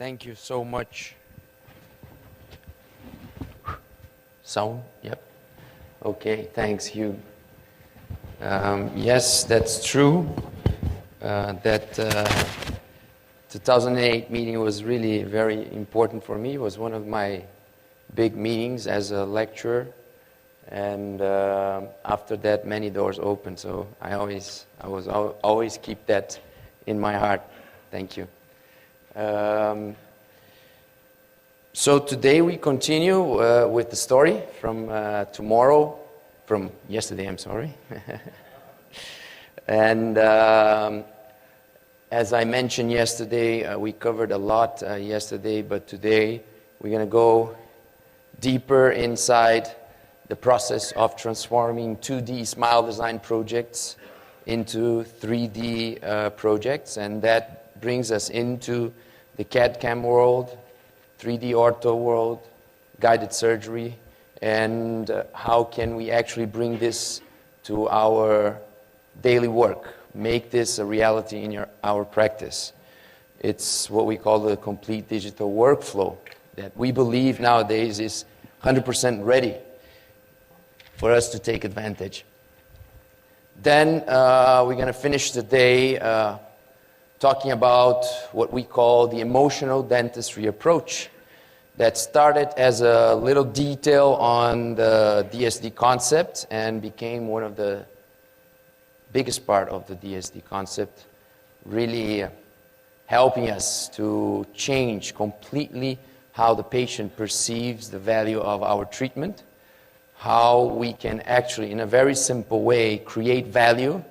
Thank you so much. Sound? Yep. Okay, thanks, Hugh. Yes, that's true. That 2008 meeting was really very important for me. It was one of my big meetings as a lecturer. And after that, many doors opened. So I always keep that in my heart. Thank you. So today we continue with the story from yesterday, I'm sorry. And as I mentioned yesterday, we covered a lot yesterday, but today we're going to go deeper inside the process of transforming 2D smile design projects into 3D projects, and that brings us into the CAD/CAM world, 3D ortho world, guided surgery, and how can we actually bring this to our daily work, make this a reality in our practice. It's what we call the complete digital workflow that we believe nowadays is 100% ready for us to take advantage. Then we're going to finish the day talking about what we call the emotional dentistry approach that started as a little detail on the DSD concept and became one of the biggest part of the DSD concept, really helping us to change completely how the patient perceives the value of our treatment, how we can actually, in a very simple way, create value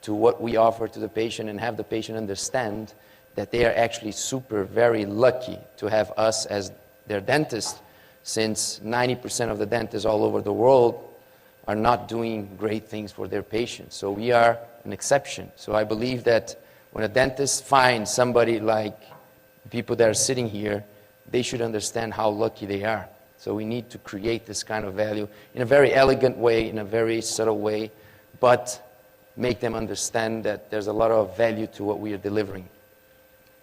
to what we offer to the patient and have the patient understand that they are actually very lucky to have us as their dentist, since 90% of the dentists all over the world are not doing great things for their patients. So we are an exception. So I believe that when a dentist finds somebody like people that are sitting here, they should understand how lucky they are. So we need to create this kind of value in a very elegant way, in a very subtle way, but make them understand that there's a lot of value to what we are delivering.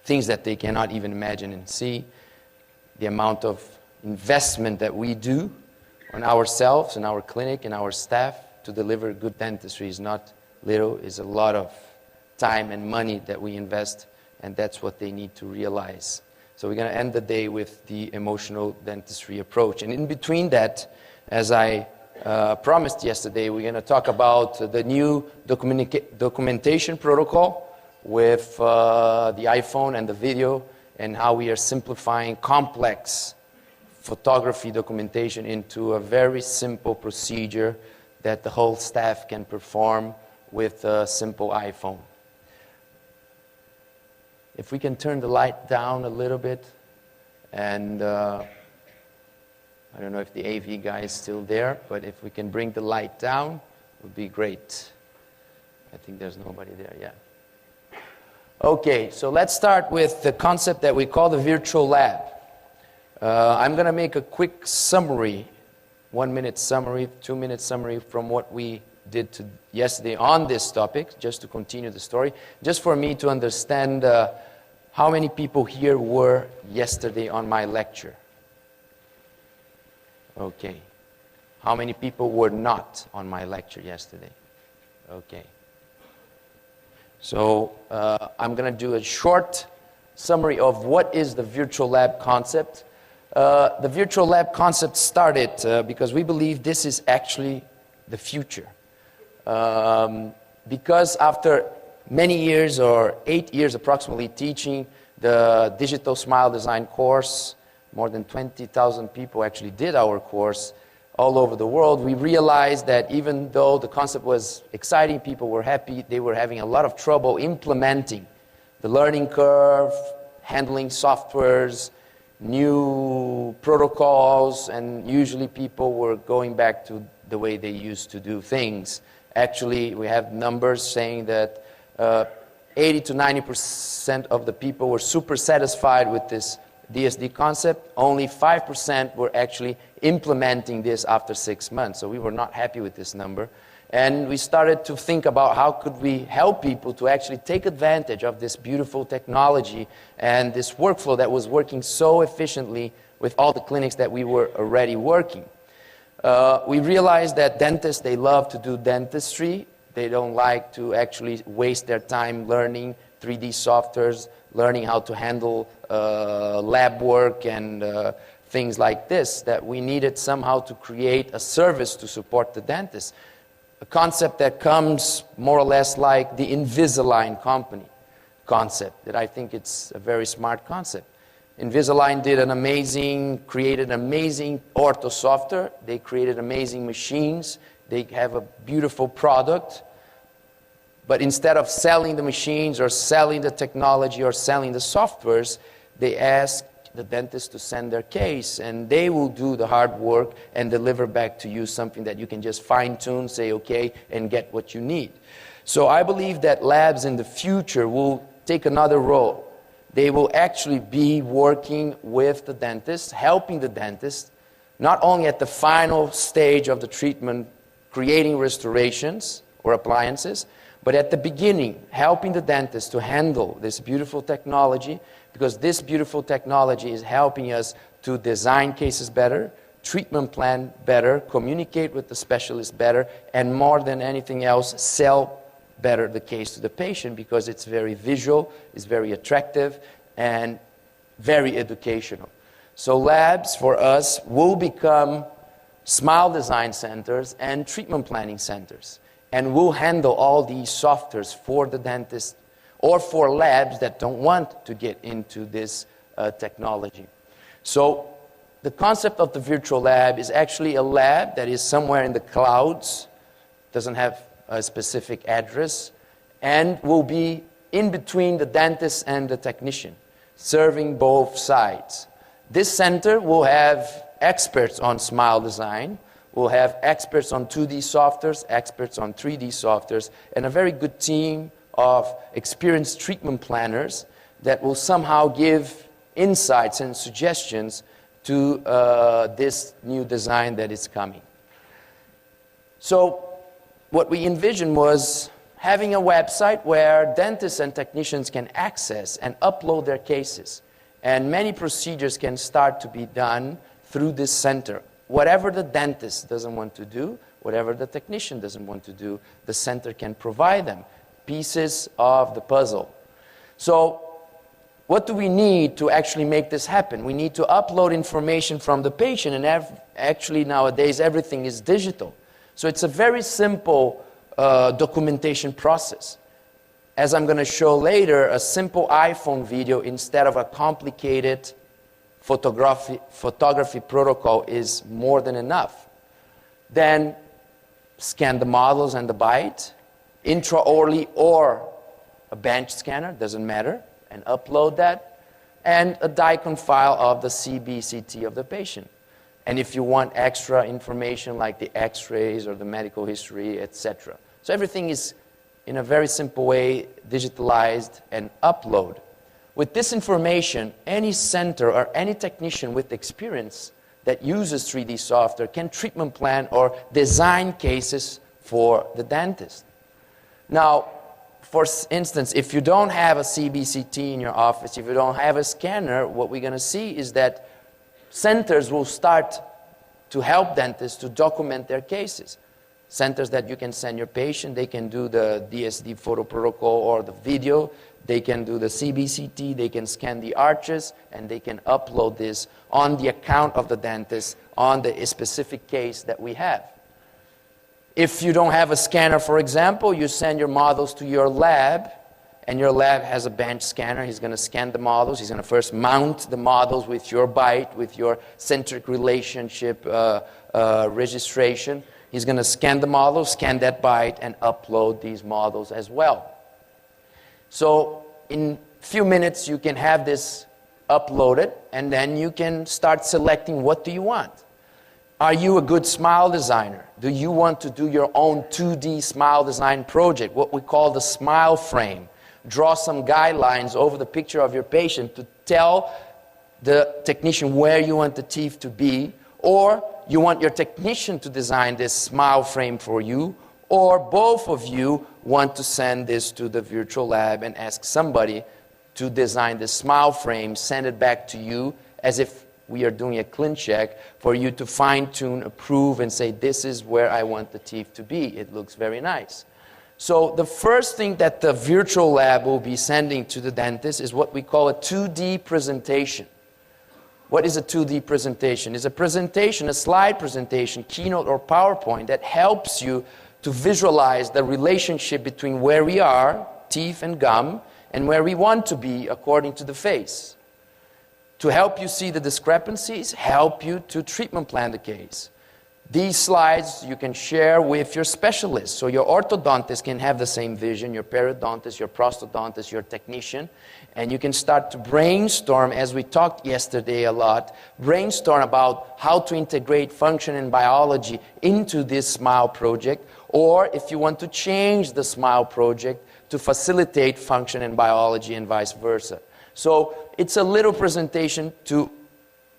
Things that they cannot even imagine and see. The amount of investment that we do on ourselves, in our clinic, and our staff to deliver good dentistry is not little, it's a lot of time and money that we invest, and that's what they need to realize. So we're going to end the day with the emotional dentistry approach. And in between that, as I promised yesterday, we're going to talk about the new documentation protocol with the iPhone and the video, and how we are simplifying complex photography documentation into a very simple procedure that the whole staff can perform with a simple iPhone. If we can turn the light down a little bit, and I don't know if the AV guy is still there, but if we can bring the light down, it would be great. I think there's nobody there yet. Okay, so let's start with the concept that we call the virtual lab. I'm going to make a quick summary, 1 minute summary, 2 minute summary from what we did yesterday on this topic, just to continue the story, just for me to understand how many people here were yesterday on my lecture. Okay. How many people were not on my lecture yesterday? Okay. So I'm going to do a short summary of what is the virtual lab concept. The virtual lab concept started because we believe this is actually the future. Because after many years, or 8 years approximately, teaching the digital smile design course, more than 20,000 people actually did our course all over the world, we realized that even though the concept was exciting, people were happy, they were having a lot of trouble implementing the learning curve, handling softwares, new protocols, and usually people were going back to the way they used to do things. Actually, we have numbers saying that 80 to 90% of the people were super satisfied with this DSD concept. Only 5% were actually implementing this after 6 months. So we were not happy with this number. And we started to think about how could we help people to actually take advantage of this beautiful technology and this workflow that was working so efficiently with all the clinics that we were already working. We realized that dentists, they love to do dentistry. They don't like to actually waste their time learning 3D softwares, learning how to handle lab work and things like this, that we needed somehow to create a service to support the dentist. A concept that comes more or less like the Invisalign company concept, that I think it's a very smart concept. Invisalign created amazing ortho software. They created amazing machines. They have a beautiful product. But instead of selling the machines or selling the technology or selling the softwares, they ask the dentist to send their case, and they will do the hard work and deliver back to you something that you can just fine-tune, say okay, and get what you need. So I believe that labs in the future will take another role. They will actually be working with the dentist, helping the dentist, not only at the final stage of the treatment, creating restorations or appliances, but at the beginning, helping the dentist to handle this beautiful technology, because this beautiful technology is helping us to design cases better, treatment plan better, communicate with the specialist better, and more than anything else, sell better the case to the patient, because it's very visual, it's very attractive, and very educational. So labs for us will become smile design centers and treatment planning centers, and we'll handle all these softwares for the dentist or for labs that don't want to get into this technology. So the concept of the virtual lab is actually a lab that is somewhere in the clouds, doesn't have a specific address, and will be in between the dentist and the technician, serving both sides. This center will have experts on smile design, will have experts on 2D softwares, experts on 3D softwares, and a very good team of experienced treatment planners that will somehow give insights and suggestions to this new design that is coming. So what we envisioned was having a website where dentists and technicians can access and upload their cases. And many procedures can start to be done through this center. Whatever the dentist doesn't want to do, whatever the technician doesn't want to do, the center can provide them pieces of the puzzle. So what do we need to actually make this happen? We need to upload information from the patient, and actually nowadays everything is digital. So it's a very simple documentation process. As I'm going to show later, a simple iPhone video instead of a complicated photography protocol is more than enough. Then scan the models and the bite, intraorally or a bench scanner, doesn't matter, and upload that, and a DICOM file of the CBCT of the patient. And if you want extra information like the x-rays or the medical history, etc. So everything is, in a very simple way, digitalized and upload. With this information, any center or any technician with experience that uses 3D software can treatment plan or design cases for the dentist. Now, for instance, if you don't have a CBCT in your office, if you don't have a scanner, what we're going to see is that centers will start to help dentists to document their cases. Centers that you can send your patient, they can do the DSD photo protocol or the video, they can do the CBCT, they can scan the arches, and they can upload this on the account of the dentist on the specific case that we have. If you don't have a scanner, for example, you send your models to your lab, and your lab has a bench scanner. He's going to scan the models. He's going to first mount the models with your bite, with your centric relationship registration. He's going to scan the models, scan that bite, and upload these models as well. So in a few minutes, you can have this uploaded, and then you can start selecting what do you want. Are you a good smile designer? Do you want to do your own 2D smile design project, what we call the smile frame? Draw some guidelines over the picture of your patient to tell the technician where you want the teeth to be, or you want your technician to design this smile frame for you, or both of you want to send this to the virtual lab and ask somebody to design the smile frame, send it back to you as if we are doing a clean check for you to fine-tune, approve, and say, this is where I want the teeth to be. It looks very nice. So the first thing that the virtual lab will be sending to the dentist is what we call a 2D presentation. What is a 2D presentation? It's a presentation, a slide presentation, Keynote or PowerPoint, that helps you to visualize the relationship between where we are, teeth and gum, and where we want to be according to the face. To help you see the discrepancies, help you to treatment plan the case. These slides you can share with your specialist. So your orthodontist can have the same vision, your periodontist, your prosthodontist, your technician, and you can start to brainstorm, as we talked yesterday a lot, brainstorm about how to integrate function and biology into this SMILE project, or if you want to change the SMILE project to facilitate function and biology and vice versa. So it's a little presentation to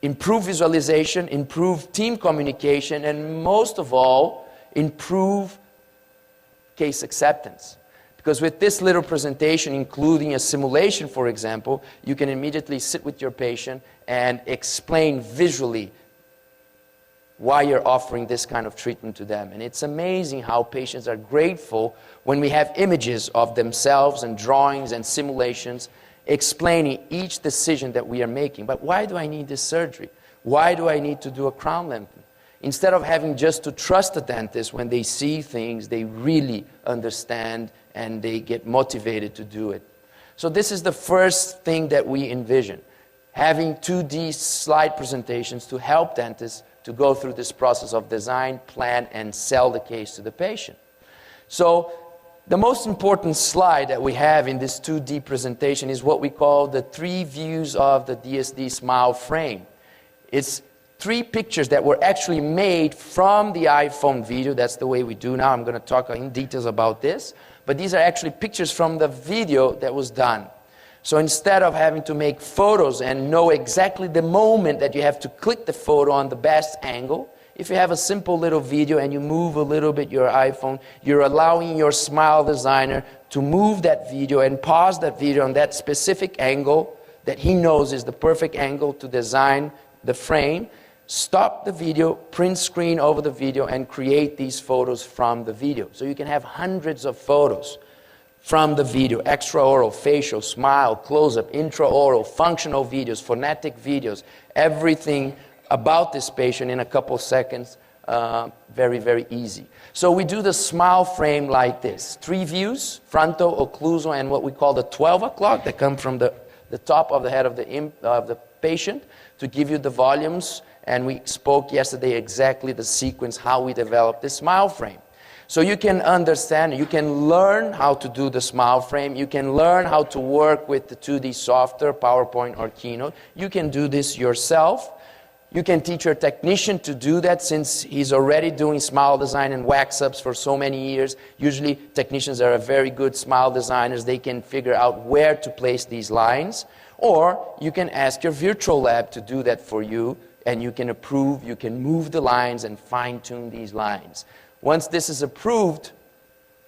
improve visualization, improve team communication, and most of all, improve case acceptance. Because with this little presentation, including a simulation, for example, you can immediately sit with your patient and explain visually why you're offering this kind of treatment to them. And it's amazing how patients are grateful when we have images of themselves and drawings and simulations explaining each decision that we are making. But why do I need this surgery? Why do I need to do a crown lengthening? Instead of having just to trust the dentist, when they see things, they really understand and they get motivated to do it. So this is the first thing that we envision, having 2D slide presentations to help dentists to go through this process of design, plan, and sell the case to the patient. So the most important slide that we have in this 2D presentation is what we call the 3 views of the DSD SMILE frame. It's 3 pictures that were actually made from the iPhone video. That's the way we do now. I'm going to talk in details about this. But these are actually pictures from the video that was done. So instead of having to make photos and know exactly the moment that you have to click the photo on the best angle, if you have a simple little video and you move a little bit your iPhone, you're allowing your SMILE designer to move that video and pause that video on that specific angle that he knows is the perfect angle to design the frame, stop the video, print screen over the video, and create these photos from the video. So you can have hundreds of photos from the video, extraoral, facial, SMILE, close-up, intraoral, functional videos, phonetic videos, everything about this patient in a couple seconds, very, very easy. So we do the SMILE frame like this. 3 views, frontal, occlusal, and what we call the 12 o'clock that come from the top of the head of the patient to give you the volumes. And we spoke yesterday exactly the sequence, how we develop the SMILE frame. So you can understand, you can learn how to do the SMILE frame, you can learn how to work with the 2D software, PowerPoint or Keynote. You can do this yourself. You can teach your technician to do that since he's already doing SMILE design and wax-ups for so many years. Usually technicians are very good SMILE designers. They can figure out where to place these lines. Or you can ask your virtual lab to do that for you, and you can approve, you can move the lines and fine-tune these lines. Once this is approved,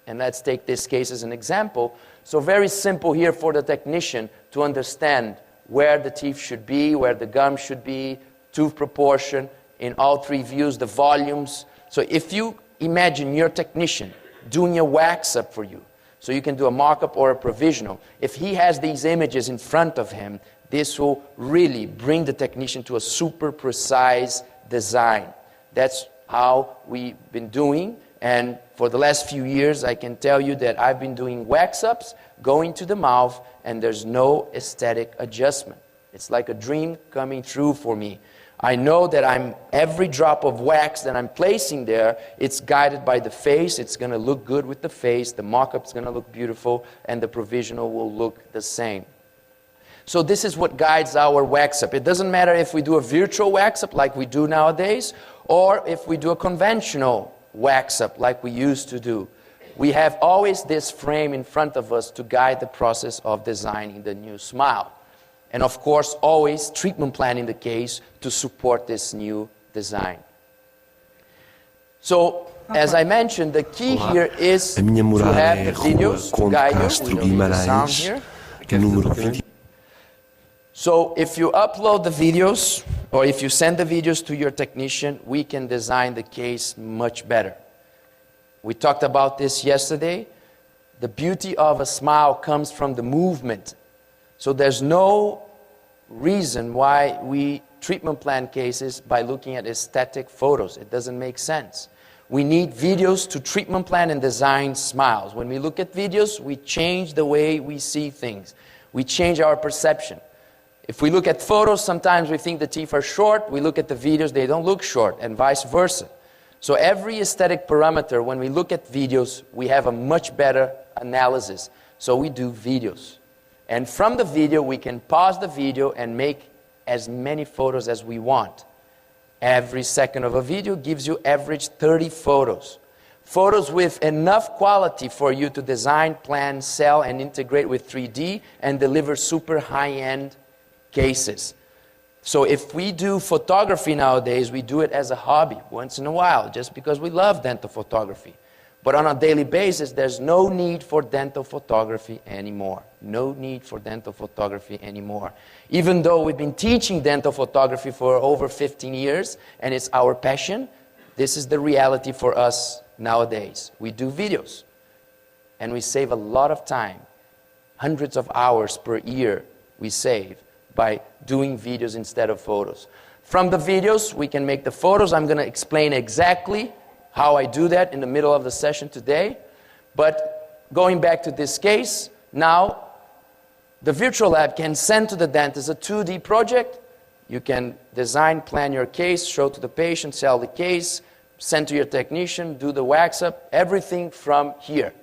and let's take this case as an example, so very simple here for the technician to understand where the teeth should be, where the gum should be, tooth proportion in all 3 views, the volumes. So if you imagine your technician doing a wax-up for you, so you can do a mock-up or a provisional, if he has these images in front of him, this will really bring the technician to a super precise design. That's how we've been doing, and for the last few years I can tell you that I've been doing wax-ups, going to the mouth, and there's no aesthetic adjustment. It's like a dream coming true for me. I know that every drop of wax that I'm placing there, it's guided by the face. It's going to look good with the face. The mock-up is going to look beautiful, and the provisional will look the same. So this is what guides our wax-up. It doesn't matter if we do a virtual wax-up like we do nowadays, or if we do a conventional wax-up like we used to do. We have always this frame in front of us to guide the process of designing the new SMILE. And of course, always treatment planning the case to support this new design. So as I mentioned, the key Olá, here is a minha to morada have é the Rua videos to Conde guide you. We Castro don't need the sound Guimarães, here. número 20. So if you upload the videos, or if you send the videos to your technician, we can design the case much better. We talked about this yesterday. The beauty of a smile comes from the movement. So there's no reason why we treatment plan cases by looking at aesthetic photos. It doesn't make sense. We need videos to treatment plan and design smiles. When we look at videos, we change the way we see things. We change our perception. If we look at photos, sometimes we think the teeth are short. We look at the videos, they don't look short, and vice versa. So every aesthetic parameter, when we look at videos, we have a much better analysis. So we do videos. And from the video, we can pause the video and make as many photos as we want. Every second of a video gives you average 30 photos. Photos with enough quality for you to design, plan, sell, and integrate with 3D and deliver super high-end cases. So if we do photography nowadays, we do it as a hobby once in a while, just because we love dental photography. But on a daily basis, there's no need for dental photography anymore. No need for dental photography anymore. Even though we've been teaching dental photography for over 15 years, and it's our passion, this is the reality for us nowadays. We do videos, and we save a lot of time. Hundreds of hours per year we save by doing videos instead of photos. From the videos, we can make the photos. I'm going to explain exactly how I do that in the middle of the session today. But going back to this case, now the virtual lab can send to the dentist a 2D project. You can design, plan your case, show to the patient, sell the case, send to your technician, do the wax up, everything from here.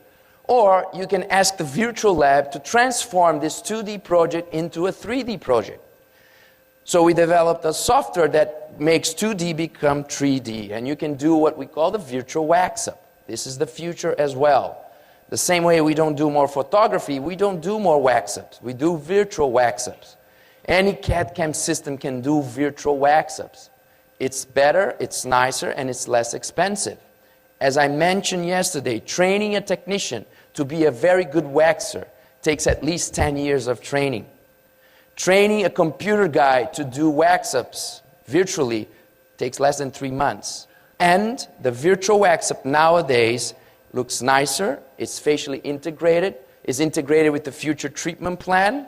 Or you can ask the virtual lab to transform this 2D project into a 3D project. So we developed a software that makes 2D become 3D, and you can do what we call the virtual wax-up. This is the future as well. The same way we don't do more photography, we don't do more wax-ups. We do virtual wax-ups. Any CAD/CAM system can do virtual wax-ups. It's better, it's nicer, and it's less expensive. As I mentioned yesterday, training a technician to be a very good waxer takes at least 10 years of training. Training a computer guy to do wax-ups virtually takes less than 3 months. And the virtual wax-up nowadays looks nicer, it's facially integrated, is integrated with the future treatment plan,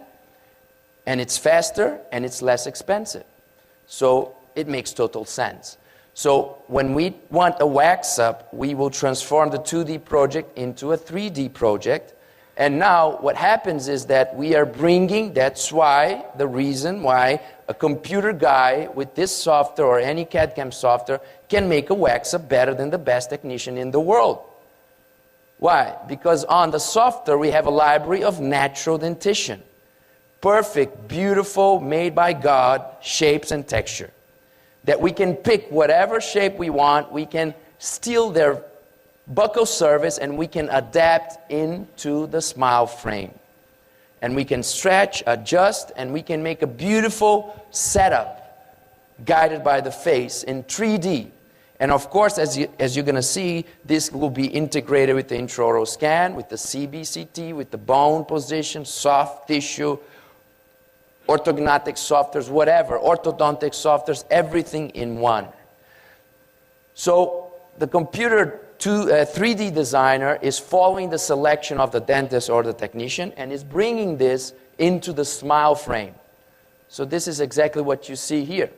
and it's faster and it's less expensive. So it makes total sense. So when we want a wax-up, we will transform the 2D project into a 3D project. And now what happens is that we are bringing, that's why, the reason why a computer guy with this software or any CAD/CAM software can make a wax-up better than the best technician in the world. Why? Because on the software we have a library of natural dentition. Perfect, beautiful, made by God, shapes and texture. That we can pick whatever shape we want, we can steal their buccal surface, and we can adapt into the smile frame. And we can stretch, adjust, and we can make a beautiful setup guided by the face in 3D. And of course, as you're going to see, this will be integrated with the intraoral scan, with the CBCT, with the bone position, soft tissue, orthodontic softwares, whatever, orthodontic softwares, everything in one. So the computer 3D designer is following the selection of the dentist or the technician and is bringing this into the smile frame. So this is exactly what you see here.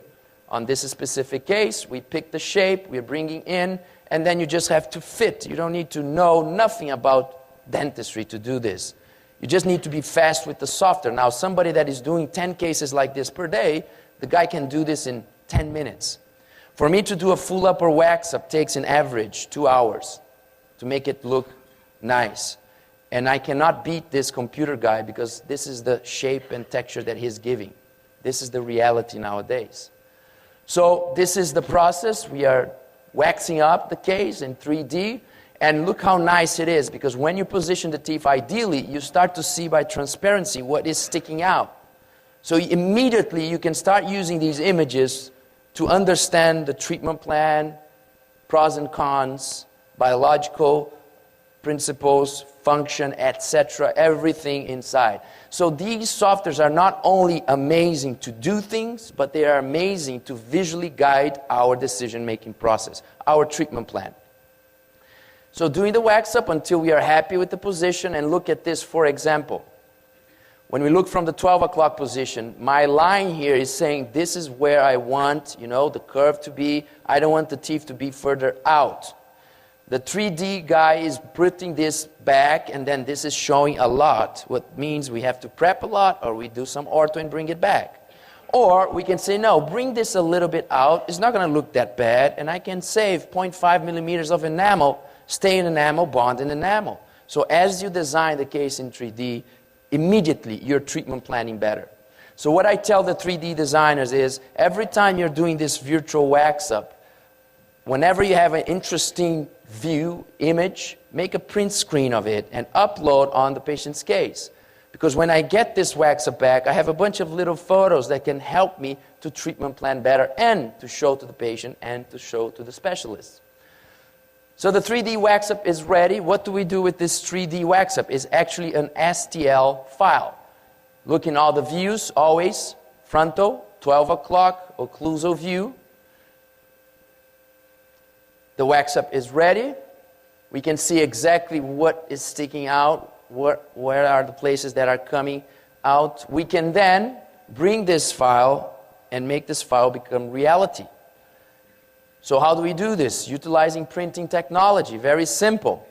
On this specific case, we pick the shape, we're bringing in, and then you just have to fit. You don't need to know nothing about dentistry to do this. You just need to be fast with the software. Now, somebody that is doing 10 cases like this per day, the guy can do this in 10 minutes. For me to do a full upper wax-up takes an average 2 hours to make it look nice. And I cannot beat this computer guy because this is the shape and texture that he's giving. This is the reality nowadays. So this is the process. We are waxing up the case in 3D. And look how nice it is, because when you position the teeth ideally, you start to see by transparency what is sticking out. So immediately you can start using these images to understand the treatment plan, pros and cons, biological principles, function, etc., everything inside. So these softwares are not only amazing to do things, but they are amazing to visually guide our decision-making process, our treatment plan. So doing the wax up until we are happy with the position, and look at this for example. When we look from the 12 o'clock position, my line here is saying this is where I want, the curve to be. I don't want the teeth to be further out. The 3D guy is putting this back, and then this is showing a lot, what means we have to prep a lot, or we do some ortho and bring it back. Or we can say, no, bring this a little bit out. It's not going to look that bad, and I can save 0.5 millimeters of enamel, stay in enamel, bond in enamel. So as you design the case in 3D, immediately you're treatment planning better. So what I tell the 3D designers is, every time you're doing this virtual wax up, whenever you have an interesting view, image, make a print screen of it and upload on the patient's case. Because when I get this wax up back, I have a bunch of little photos that can help me to treatment plan better and to show to the patient and to show to the specialist. So the 3D wax up is ready. What do we do with this 3D wax up? It's actually an STL file. Look in all the views, always frontal, 12 o'clock, occlusal view. The wax up is ready. We can see exactly what is sticking out, where are the places that are coming out. We can then bring this file and make this file become reality. So how do we do this? Utilizing printing technology. Very simple.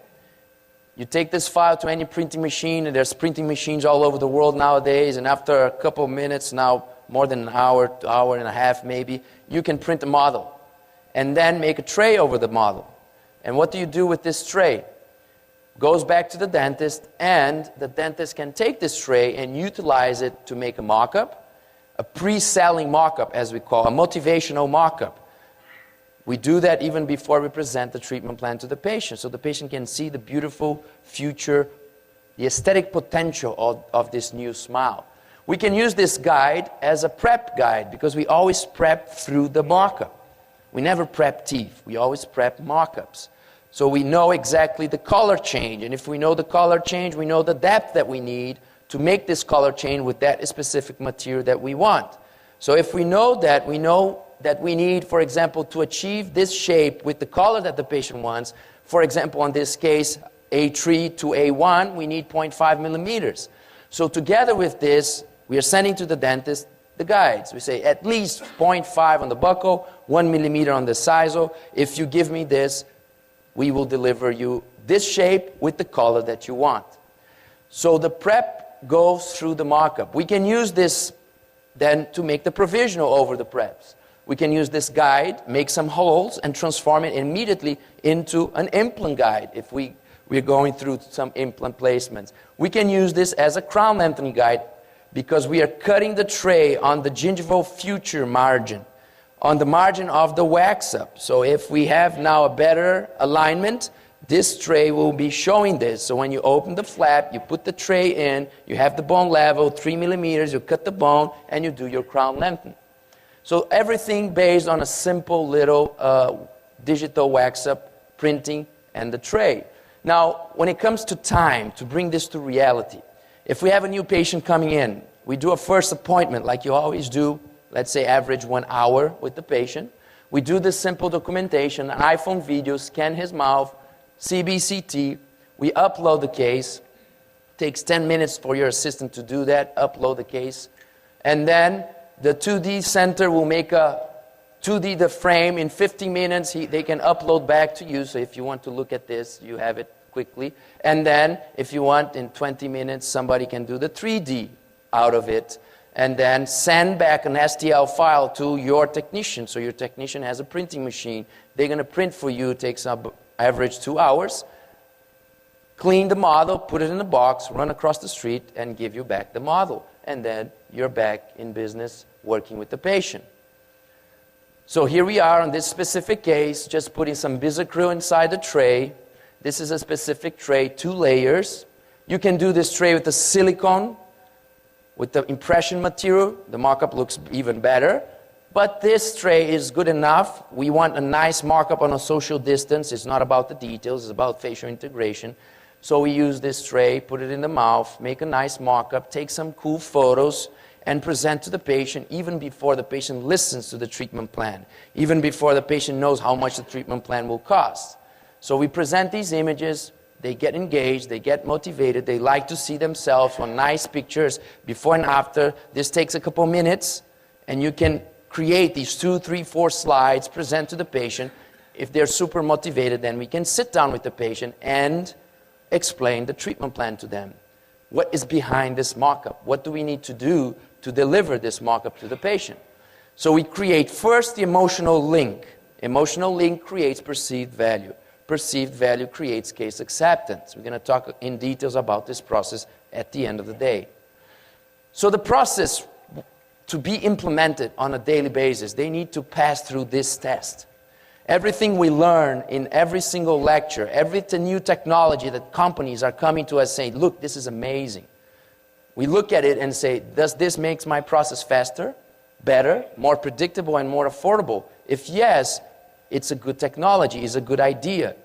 You take this file to any printing machine, and there's printing machines all over the world nowadays, and after a couple of minutes, now more than an hour, hour and a half maybe, you can print a model. And then make a tray over the model. And what do you do with this tray? Goes back to the dentist, and the dentist can take this tray and utilize it to make a mock-up, a pre-selling mock-up, as we call, a motivational mock-up. We do that even before we present the treatment plan to the patient, so the patient can see the beautiful future, the aesthetic potential of this new smile. We can use this guide as a prep guide, because we always prep through the mock-up. We never prep teeth. We always prep mock-ups. So we know exactly the color change. And if we know the color change, we know the depth that we need to make this color change with that specific material that we want. So if we know that we need, for example, to achieve this shape with the color that the patient wants, for example, in this case, A3 to A1, we need 0.5 millimeters. So together with this, we are sending to the dentist the guides. We say at least 0.5 on the buccal, 1 millimeter on the sisal. If you give me this, we will deliver you this shape with the color that you want. So the prep goes through the mock-up. We can use this then to make the provisional over the preps. We can use this guide, make some holes, and transform it immediately into an implant guide if we're going through some implant placements. We can use this as a crown lengthening guide, because we are cutting the tray on the gingival future margin, on the margin of the wax up. So if we have now a better alignment, this tray will be showing this. So when you open the flap, you put the tray in, you have the bone level, 3 millimeters, you cut the bone, and you do your crown lengthening. So everything based on a simple little digital wax up, printing, and the tray. Now, when it comes to time to bring this to reality, if we have a new patient coming in, we do a first appointment like you always do, let's say average 1 hour with the patient. We do this simple documentation, an iPhone video, scan his mouth, CBCT. We upload the case. It takes 10 minutes for your assistant to do that, upload the case. And then the 2D center will make a 2D the frame in 15 minutes. They can upload back to you. So if you want to look at this, you have it quickly. And then if you want, in 20 minutes, somebody can do the 3D out of it and then send back an STL file to your technician. So your technician has a printing machine. They're going to print for you. It takes average 2 hours. Clean the model, put it in a box, run across the street, and give you back the model. And then you're back in business working with the patient. So here we are on this specific case, just putting some bisacryl inside the tray. This is a specific tray, 2 layers. You can do this tray with the silicone, with the impression material. The mock-up looks even better. But this tray is good enough. We want a nice markup on a social distance. It's not about the details, it's about facial integration. So we use this tray, put it in the mouth, make a nice markup, take some cool photos, and present to the patient even before the patient listens to the treatment plan, even before the patient knows how much the treatment plan will cost. So we present these images, they get engaged, they get motivated, they like to see themselves on nice pictures before and after. This takes a couple minutes, and you can create these 2, 3, 4 slides, present to the patient. If they're super motivated, then we can sit down with the patient and explain the treatment plan to them. What is behind this mock-up? What do we need to do to deliver this mock-up to the patient? So we create first the emotional link. Emotional link creates perceived value. Perceived value creates case acceptance. We're going to talk in details about this process at the end of the day. So the process to be implemented on a daily basis, they need to pass through this test. Everything we learn in every single lecture, every new technology that companies are coming to us saying, look, this is amazing. We look at it and say, does this make my process faster, better, more predictable, and more affordable? If yes, it's a good technology, it's a good idea.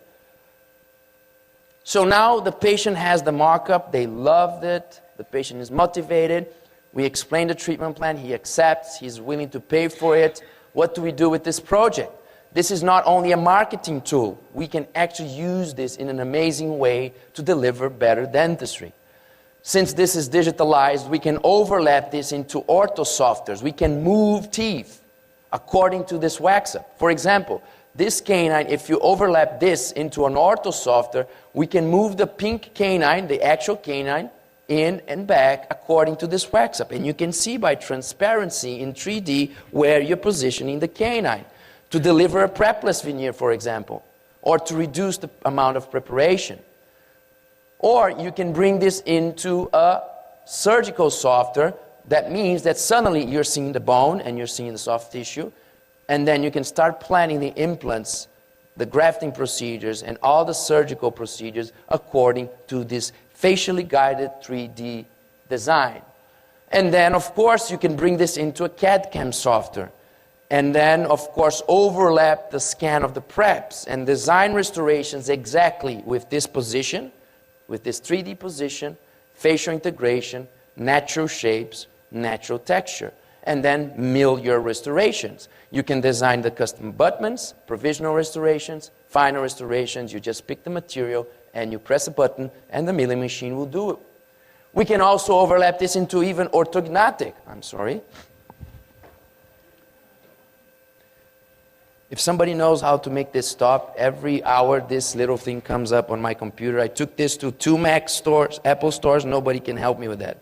So now the patient has the markup, they loved it, the patient is motivated, we explain the treatment plan, he accepts, he's willing to pay for it. What do we do with this project? This is not only a marketing tool. We can actually use this in an amazing way to deliver better dentistry. Since this is digitalized, we can overlap this into ortho softwares. We can move teeth according to this wax-up. For example, this canine, if you overlap this into an ortho software, we can move the pink canine, the actual canine, in and back according to this wax-up. And you can see by transparency in 3D where you're positioning the canine. To deliver a prepless veneer, for example, or to reduce the amount of preparation. Or you can bring this into a surgical software. That means that suddenly you're seeing the bone and you're seeing the soft tissue, and then you can start planning the implants, the grafting procedures, and all the surgical procedures according to this facially guided 3D design. And then, of course, you can bring this into a CAD/CAM software. And then, of course, overlap the scan of the preps and design restorations exactly with this position, with this 3D position, facial integration, natural shapes, natural texture. And then mill your restorations. You can design the custom abutments, provisional restorations, final restorations. You just pick the material and you press a button and the milling machine will do it. We can also overlap this into even orthodontic. If somebody knows how to make this stop, every hour this little thing comes up on my computer. I took this to 2 Mac stores, Apple stores, nobody can help me with that.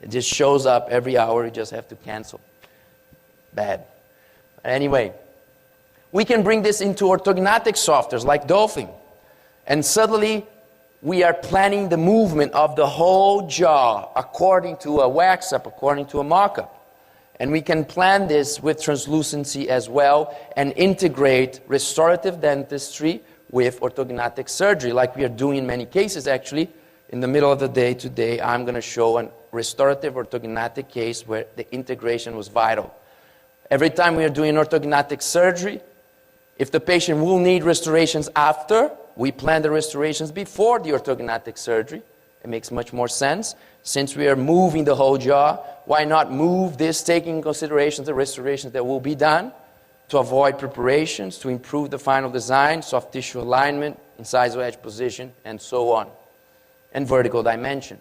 It just shows up every hour, you just have to cancel. Bad. Anyway, we can bring this into orthodontic softwares like Dolphin. And suddenly, we are planning the movement of the whole jaw according to a wax-up, according to a mock-up. And we can plan this with translucency as well and integrate restorative dentistry with orthodontic surgery, like we are doing in many cases actually. In the middle of the day today, I'm going to show a restorative orthodontic case where the integration was vital. Every time we are doing orthodontic surgery, if the patient will need restorations after, we plan the restorations before the orthodontic surgery. It makes much more sense. Since we are moving the whole jaw, why not move this, taking into consideration the restorations that will be done to avoid preparations, to improve the final design, soft tissue alignment, incisal edge position, and so on, and vertical dimension.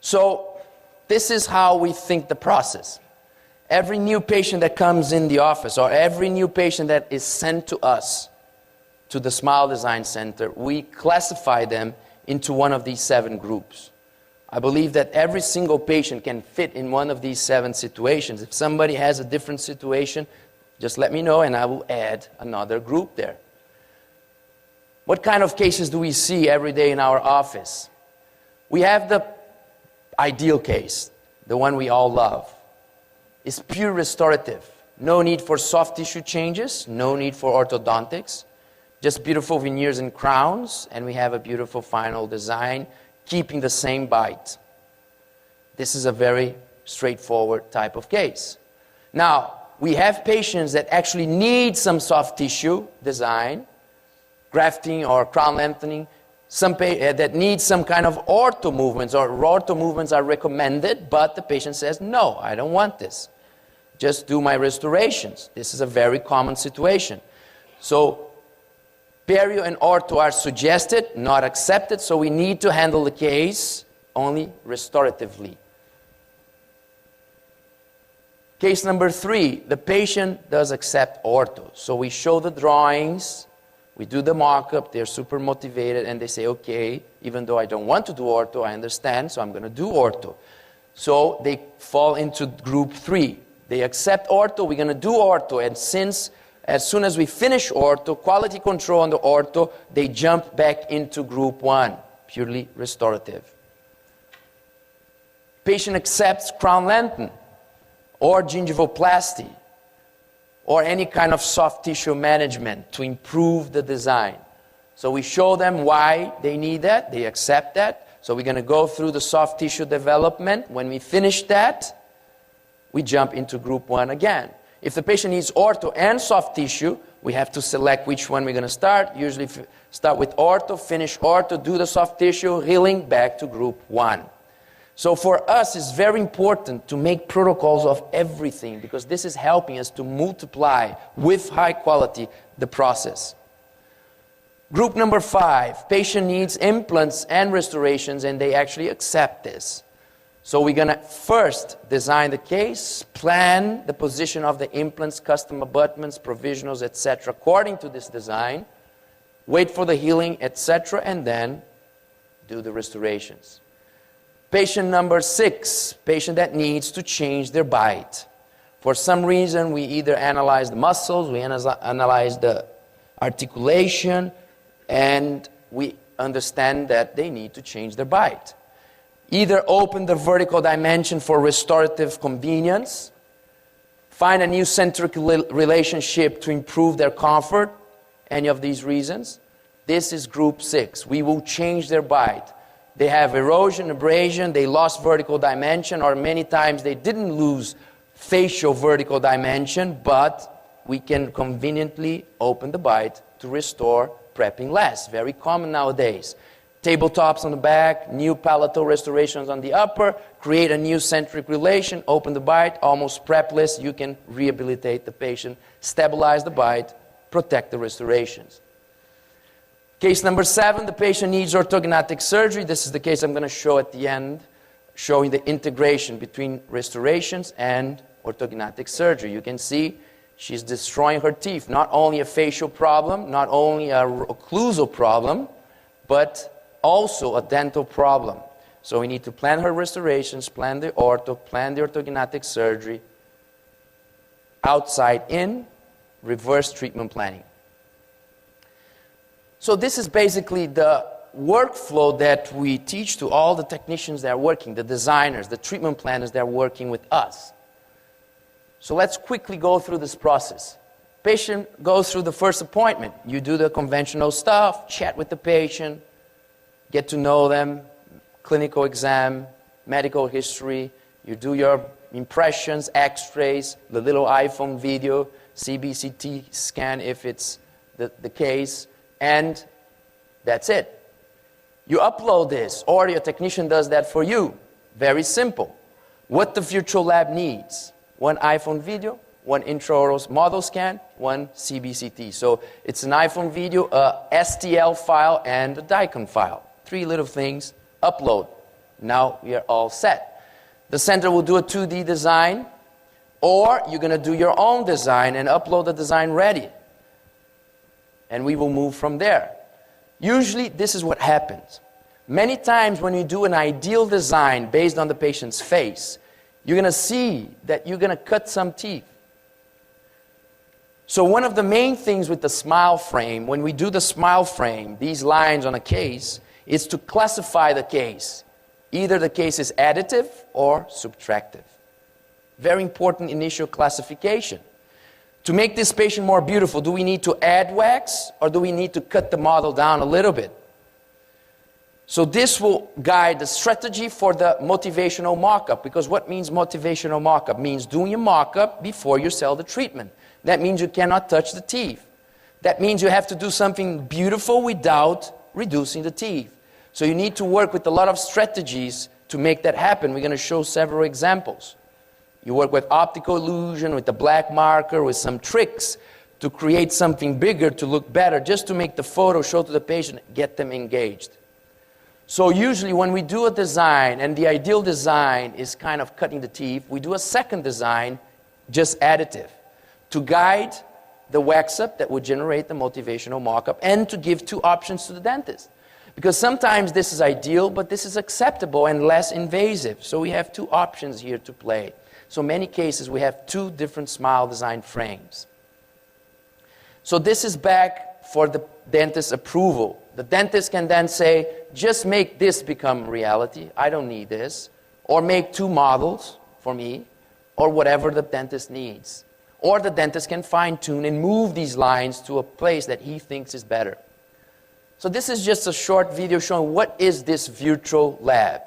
So this is how we think the process. Every new patient that comes in the office, or every new patient that is sent to us, to the Smile Design Center, we classify them into one of these 7 groups. I believe that every single patient can fit in one of these 7 situations. If somebody has a different situation, just let me know and I will add another group there. What kind of cases do we see every day in our office? We have the ideal case, the one we all love. It's pure restorative. No need for soft tissue changes, no need for orthodontics. Just beautiful veneers and crowns, and we have a beautiful final design, keeping the same bite. This is a very straightforward type of case. Now, we have patients that actually need some soft tissue design, grafting or crown lengthening, that need some kind of ortho movements, or ortho movements are recommended, but the patient says, no, I don't want this. Just do my restorations. This is a very common situation. So perio and ortho are suggested, not accepted, so we need to handle the case only restoratively. Case number 3, the patient does accept ortho. So we show the drawings, we do the mock-up, they're super motivated, and they say, okay, even though I don't want to do ortho, I understand, so I'm going to do ortho. So they fall into group 3. They accept ortho, we're going to do ortho, and since as soon as we finish ortho, quality control on the ortho, they jump back into group 1, purely restorative. Patient accepts crown lengthening, or gingivoplasty, or any kind of soft tissue management to improve the design. So we show them why they need that, they accept that. So we're going to go through the soft tissue development. When we finish that, we jump into group 1 again. If the patient needs ortho and soft tissue, we have to select which one we're going to start. Usually start with ortho, finish ortho, do the soft tissue, healing, back to group 1. So for us, it's very important to make protocols of everything, because this is helping us to multiply with high quality the process. Group number 5, patient needs implants and restorations, and they actually accept this. So we're going to first design the case, plan the position of the implants, custom abutments, provisionals, etc., according to this design, wait for the healing, etc., and then do the restorations. Patient number 6, patient that needs to change their bite. For some reason, we either analyze the muscles, we analyze the articulation, and we understand that they need to change their bite. Either open the vertical dimension for restorative convenience, find a new centric relationship to improve their comfort, any of these reasons. This is group 6. We will change their bite. They have erosion, abrasion, they lost vertical dimension, or many times they didn't lose facial vertical dimension, but we can conveniently open the bite to restore, prepping less. Very common nowadays. Tabletops on the back, new palatal restorations on the upper, create a new centric relation, open the bite, almost prepless. You can rehabilitate the patient, stabilize the bite, protect the restorations. Case number 7, the patient needs orthognathic surgery. This is the case I'm going to show at the end, showing the integration between restorations and orthognathic surgery. You can see she's destroying her teeth. Not only a facial problem, not only a occlusal problem, but also a dental problem. So we need to plan her restorations, plan the ortho, plan the orthognathic surgery, outside in, reverse treatment planning. So this is basically the workflow that we teach to all the technicians that are working, the designers, the treatment planners that are working with us. So let's quickly go through this process. Patient goes through the first appointment. You do the conventional stuff, chat with the patient, get to know them, clinical exam, medical history. You do your impressions, x-rays, the little iPhone video, CBCT scan if it's the case, and that's it. You upload this, or your technician does that for you. Very simple. What the virtual lab needs: one iPhone video, one intraoral model scan, one CBCT. So it's an iPhone video, a STL file, and a DICOM file. 3 little things, upload. Now we are all set. The center will do a 2D design, or you're going to do your own design and upload the design ready. And we will move from there. Usually, this is what happens. Many times when you do an ideal design based on the patient's face, you're going to see that you're going to cut some teeth. So one of the main things with the smile frame, when we do the smile frame, these lines on a case, is to classify the case. Either the case is additive or subtractive. Very important initial classification. To make this patient more beautiful, do we need to add wax or do we need to cut the model down a little bit? So this will guide the strategy for the motivational mock-up, because what means motivational mock-up? Means doing a mock-up before you sell the treatment. That means you cannot touch the teeth. That means you have to do something beautiful without reducing the teeth. So you need to work with a lot of strategies to make that happen. We're going to show several examples. You work with optical illusion, with the black marker, with some tricks to create something bigger, to look better, just to make the photo show to the patient, get them engaged. So usually when we do a design, and the ideal design is kind of cutting the teeth, we do a second design, just additive, to guide the wax-up that would generate the motivational mock-up, and to give two options to the dentist. Because sometimes this is ideal, but this is acceptable and less invasive. So we have two options here to play. So in many cases we have two different smile design frames. So this is back for the dentist's approval. The dentist can then say, just make this become reality. I don't need this. Or make two models for me, or whatever the dentist needs. Or the dentist can fine-tune and move these lines to a place that he thinks is better. So this is just a short video showing what is this virtual lab.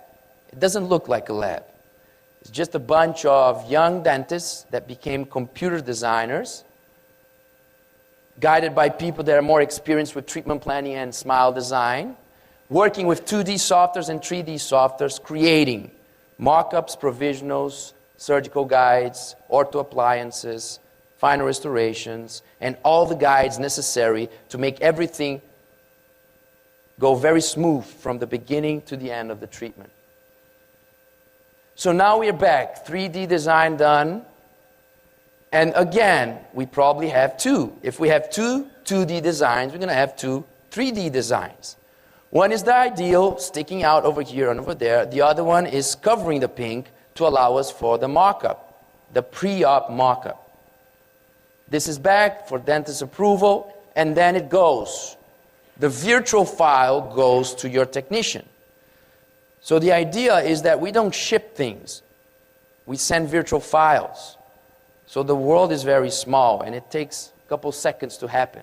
It doesn't look like a lab. It's just a bunch of young dentists that became computer designers, guided by people that are more experienced with treatment planning and smile design, working with 2D softwares and 3D softwares, creating mock-ups, provisionals, surgical guides, ortho appliances, final restorations, and all the guides necessary to make everything go very smooth from the beginning to the end of the treatment. So now we're back, 3D design done. And again, we probably have two. If we have two 2D designs, we're going to have two 3D designs. One is the ideal, sticking out over here and over there. The other one is covering the pink to allow us for the mock-up, the pre-op mock-up. This is back for dentist approval, and then it goes. The virtual file goes to your technician. So the idea is that we don't ship things. We send virtual files. So the world is very small, and it takes a couple seconds to happen.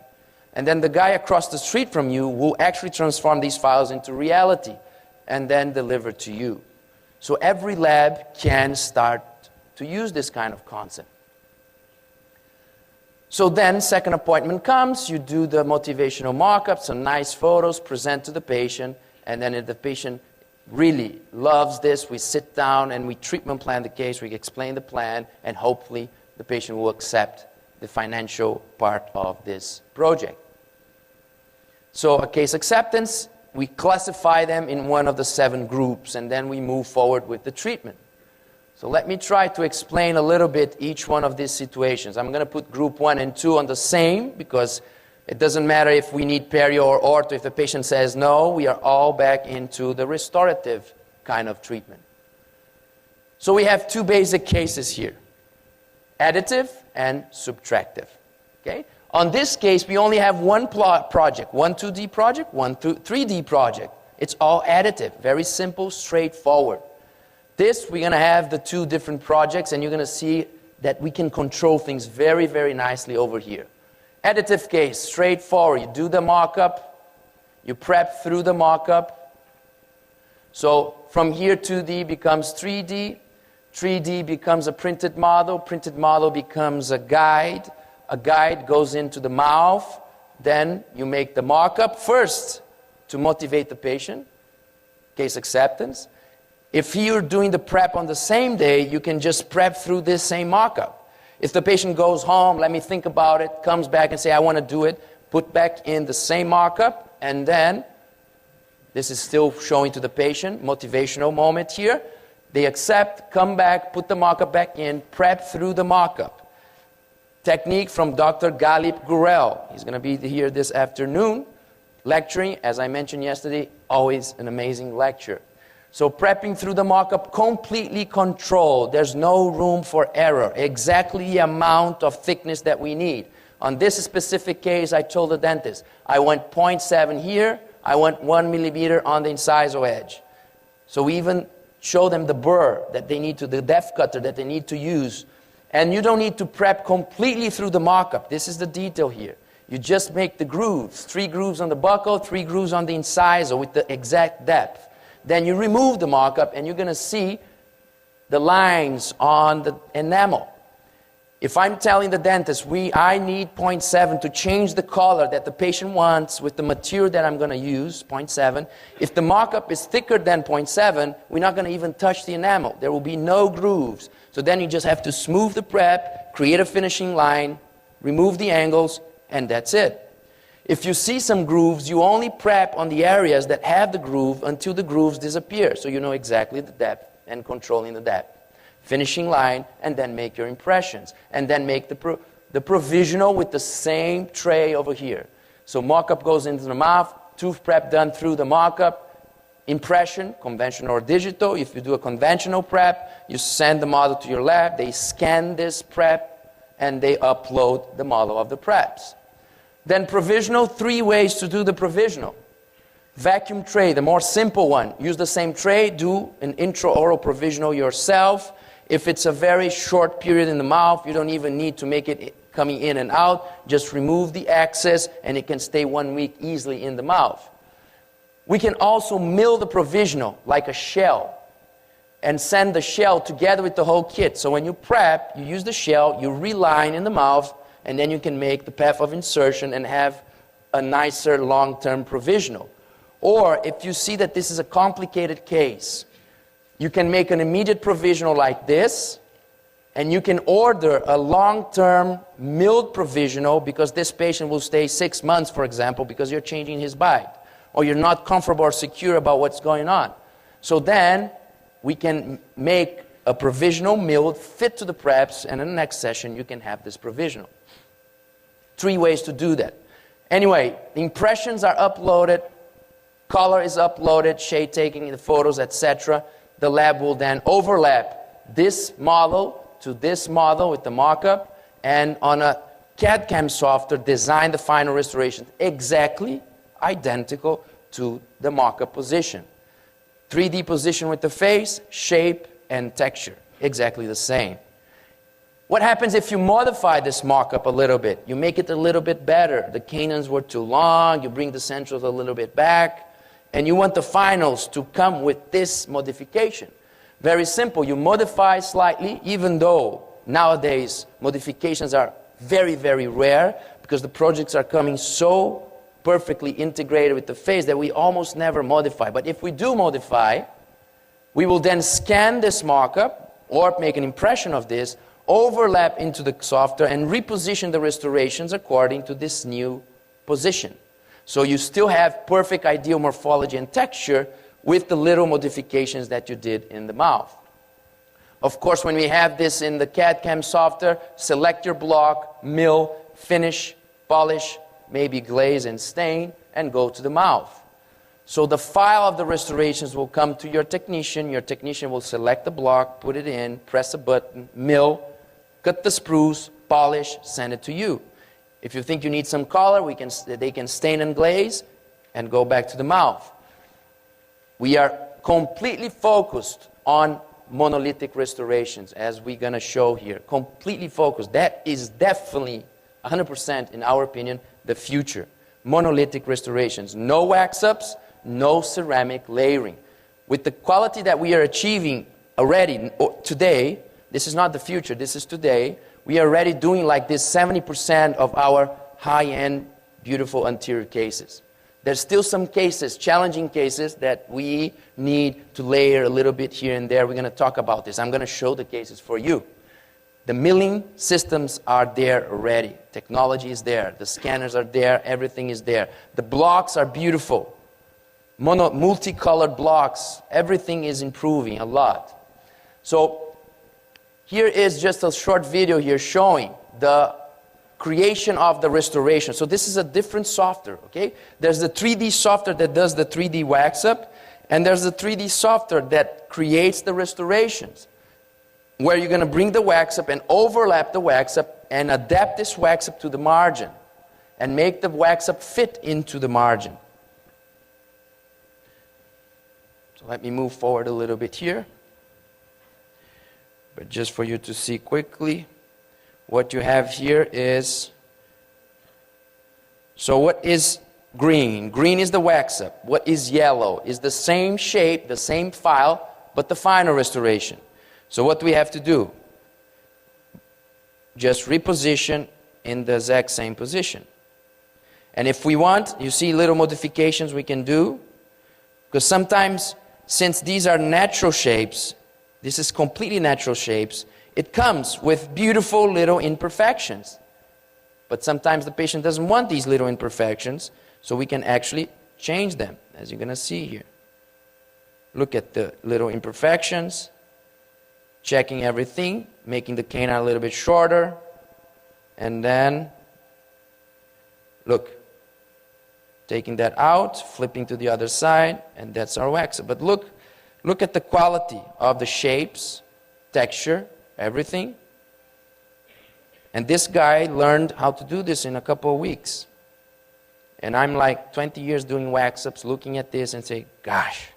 And then the guy across the street from you will actually transform these files into reality and then deliver to you. So every lab can start to use this kind of concept. So then second appointment comes, you do the motivational mock-up, some nice photos, present to the patient, and then if the patient really loves this, we sit down and we treatment plan the case, we explain the plan, and hopefully the patient will accept the financial part of this project. So a case acceptance, we classify them in one of the 7 groups, and then we move forward with the treatment. So let me try to explain a little bit each one of these situations. I'm going to put group 1 and 2 on the same, because it doesn't matter if we need perio or ortho. If the patient says no, we are all back into the restorative kind of treatment. So we have 2 basic cases here. Additive and subtractive. Okay? On this case, we only have one project, one 2D project, one 3D project. It's all additive, very simple, straightforward. This, we're going to have the 2 different projects, and you're going to see that we can control things very, very nicely over here. Additive case, straightforward. You do the mock-up, you prep through the mock-up. So from here, 2D becomes 3D. 3D becomes a printed model becomes a guide goes into the mouth, then you make the mock-up first to motivate the patient, case acceptance. If you're doing the prep on the same day, you can just prep through this same mock-up. If the patient goes home, let me think about it, comes back and say, I want to do it, put back in the same mock-up, and then, this is still showing to the patient, motivational moment here. They accept, come back, put the mock-up back in, prep through the mock-up. Technique from Dr. Galip Gurel. He's going to be here this afternoon, lecturing. As I mentioned yesterday, always an amazing lecture. So prepping through the mock-up, completely controlled. There's no room for error. Exactly the amount of thickness that we need. On this specific case, I told the dentist, I want 0.7 here, I want 1 millimeter on the incisal edge. So we even show them the burr that they need to, the depth cutter that they need to use. And you don't need to prep completely through the mock-up. This is the detail here. You just make the grooves, 3 grooves on the buckle, 3 grooves on the incisor with the exact depth. Then you remove the mock-up and you're going to see the lines on the enamel. If I'm telling the dentist, I need 0.7 to change the color that the patient wants with the material that I'm going to use, 0.7. If the mock-up is thicker than 0.7, we're not going to even touch the enamel. There will be no grooves. So then you just have to smooth the prep, create a finishing line, remove the angles, and that's it. If you see some grooves, you only prep on the areas that have the groove until the grooves disappear. So you know exactly the depth and controlling the depth. Finishing line, and then make your impressions. And then make the provisional with the same tray over here. So mock-up goes into the mouth, tooth prep done through the mock-up, impression, conventional or digital. If you do a conventional prep, you send the model to your lab, they scan this prep, and they upload the model of the preps. Then provisional, 3 ways to do the provisional. Vacuum tray, the more simple one. Use the same tray, do an intraoral provisional yourself. If it's a very short period in the mouth, you don't even need to make it coming in and out. Just remove the excess and it can stay 1 week easily in the mouth. We can also mill the provisional like a shell and send the shell together with the whole kit. So when you prep, you use the shell, you reline in the mouth, and then you can make the path of insertion and have a nicer long-term provisional. Or if you see that this is a complicated case, you can make an immediate provisional like this, and you can order a long-term milled provisional because this patient will stay 6 months, for example, because you're changing his bite, or you're not comfortable or secure about what's going on. So then we can make a provisional milled fit to the preps, and in the next session you can have this provisional. 3 ways to do that. Anyway, the impressions are uploaded, color is uploaded, shade taking, the photos, etc. The lab will then overlap this model to this model with the mock-up, and on a CAD/CAM software design the final restoration exactly identical to the mock-up position. 3D position with the face, shape, and texture, exactly the same. What happens if you modify this mock-up a little bit? You make it a little bit better. The canines were too long, you bring the centrals a little bit back, and you want the finals to come with this modification. Very simple, you modify slightly, even though nowadays modifications are very, very rare, because the projects are coming so perfectly integrated with the face that we almost never modify. But if we do modify, we will then scan this mock-up, or make an impression of this, overlap into the software and reposition the restorations according to this new position. So you still have perfect ideal morphology and texture with the little modifications that you did in the mouth. Of course, when we have this in the CAD/CAM software, select your block, mill, finish, polish, maybe glaze and stain, and go to the mouth. So the file of the restorations will come to your technician. Your technician will select the block, put it in, press a button, mill, cut the sprues, polish, send it to you. If you think you need some color, they can stain and glaze and go back to the mouth. We are completely focused on monolithic restorations, as we're going to show here. Completely focused. That is definitely, 100% in our opinion, the future. Monolithic restorations. No wax-ups, no ceramic layering. With the quality that we are achieving already today, this is not the future, this is today, we are already doing like this 70% of our high-end, beautiful anterior cases. There's still some cases, challenging cases, that we need to layer a little bit here and there. We're going to talk about this. I'm going to show the cases for you. The milling systems are there already. Technology is there. The scanners are there. Everything is there. The blocks are beautiful. Multicolored blocks. Everything is improving a lot. So here is just a short video here showing the creation of the restoration. So this is a different software, okay? There's the 3D software that does the 3D wax-up, and there's the 3D software that creates the restorations, where you're going to bring the wax-up and overlap the wax-up and adapt this wax-up to the margin and make the wax-up fit into the margin. So let me move forward a little bit here. But just for you to see quickly, what you have here is So what is green? Green is the wax up. What is yellow? Is the same shape, the same file, but the final restoration. So what do we have to do? Just reposition in the exact same position. And if we want, you see little modifications we can do, because sometimes, since these are natural shapes, this is completely natural shapes, it comes with beautiful little imperfections. But sometimes the patient doesn't want these little imperfections, so we can actually change them, as you're going to see here. Look at the little imperfections, checking everything, making the canine a little bit shorter, and then, look, taking that out, flipping to the other side, and that's our wax. But look at the quality of the shapes, texture, everything. And this guy learned how to do this in a couple of weeks. And I'm like 20 years doing wax-ups, looking at this and say, gosh,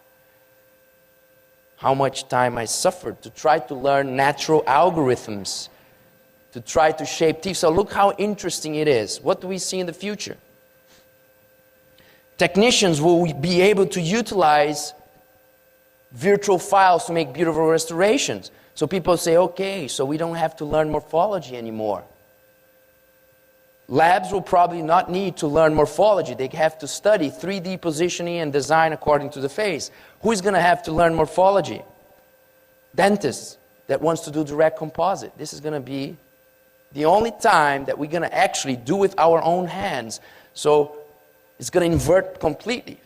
how much time I suffered to try to learn natural algorithms, to try to shape teeth. So look how interesting it is. What do we see in the future? Technicians will be able to utilize virtual files to make beautiful restorations. So people say, okay, so we don't have to learn morphology anymore. Labs will probably not need to learn morphology. They have to study 3D positioning and design according to the face. Who is going to have to learn morphology? Dentists that wants to do direct composite. This is going to be the only time that we're going to actually do with our own hands. So it's going to invert completely.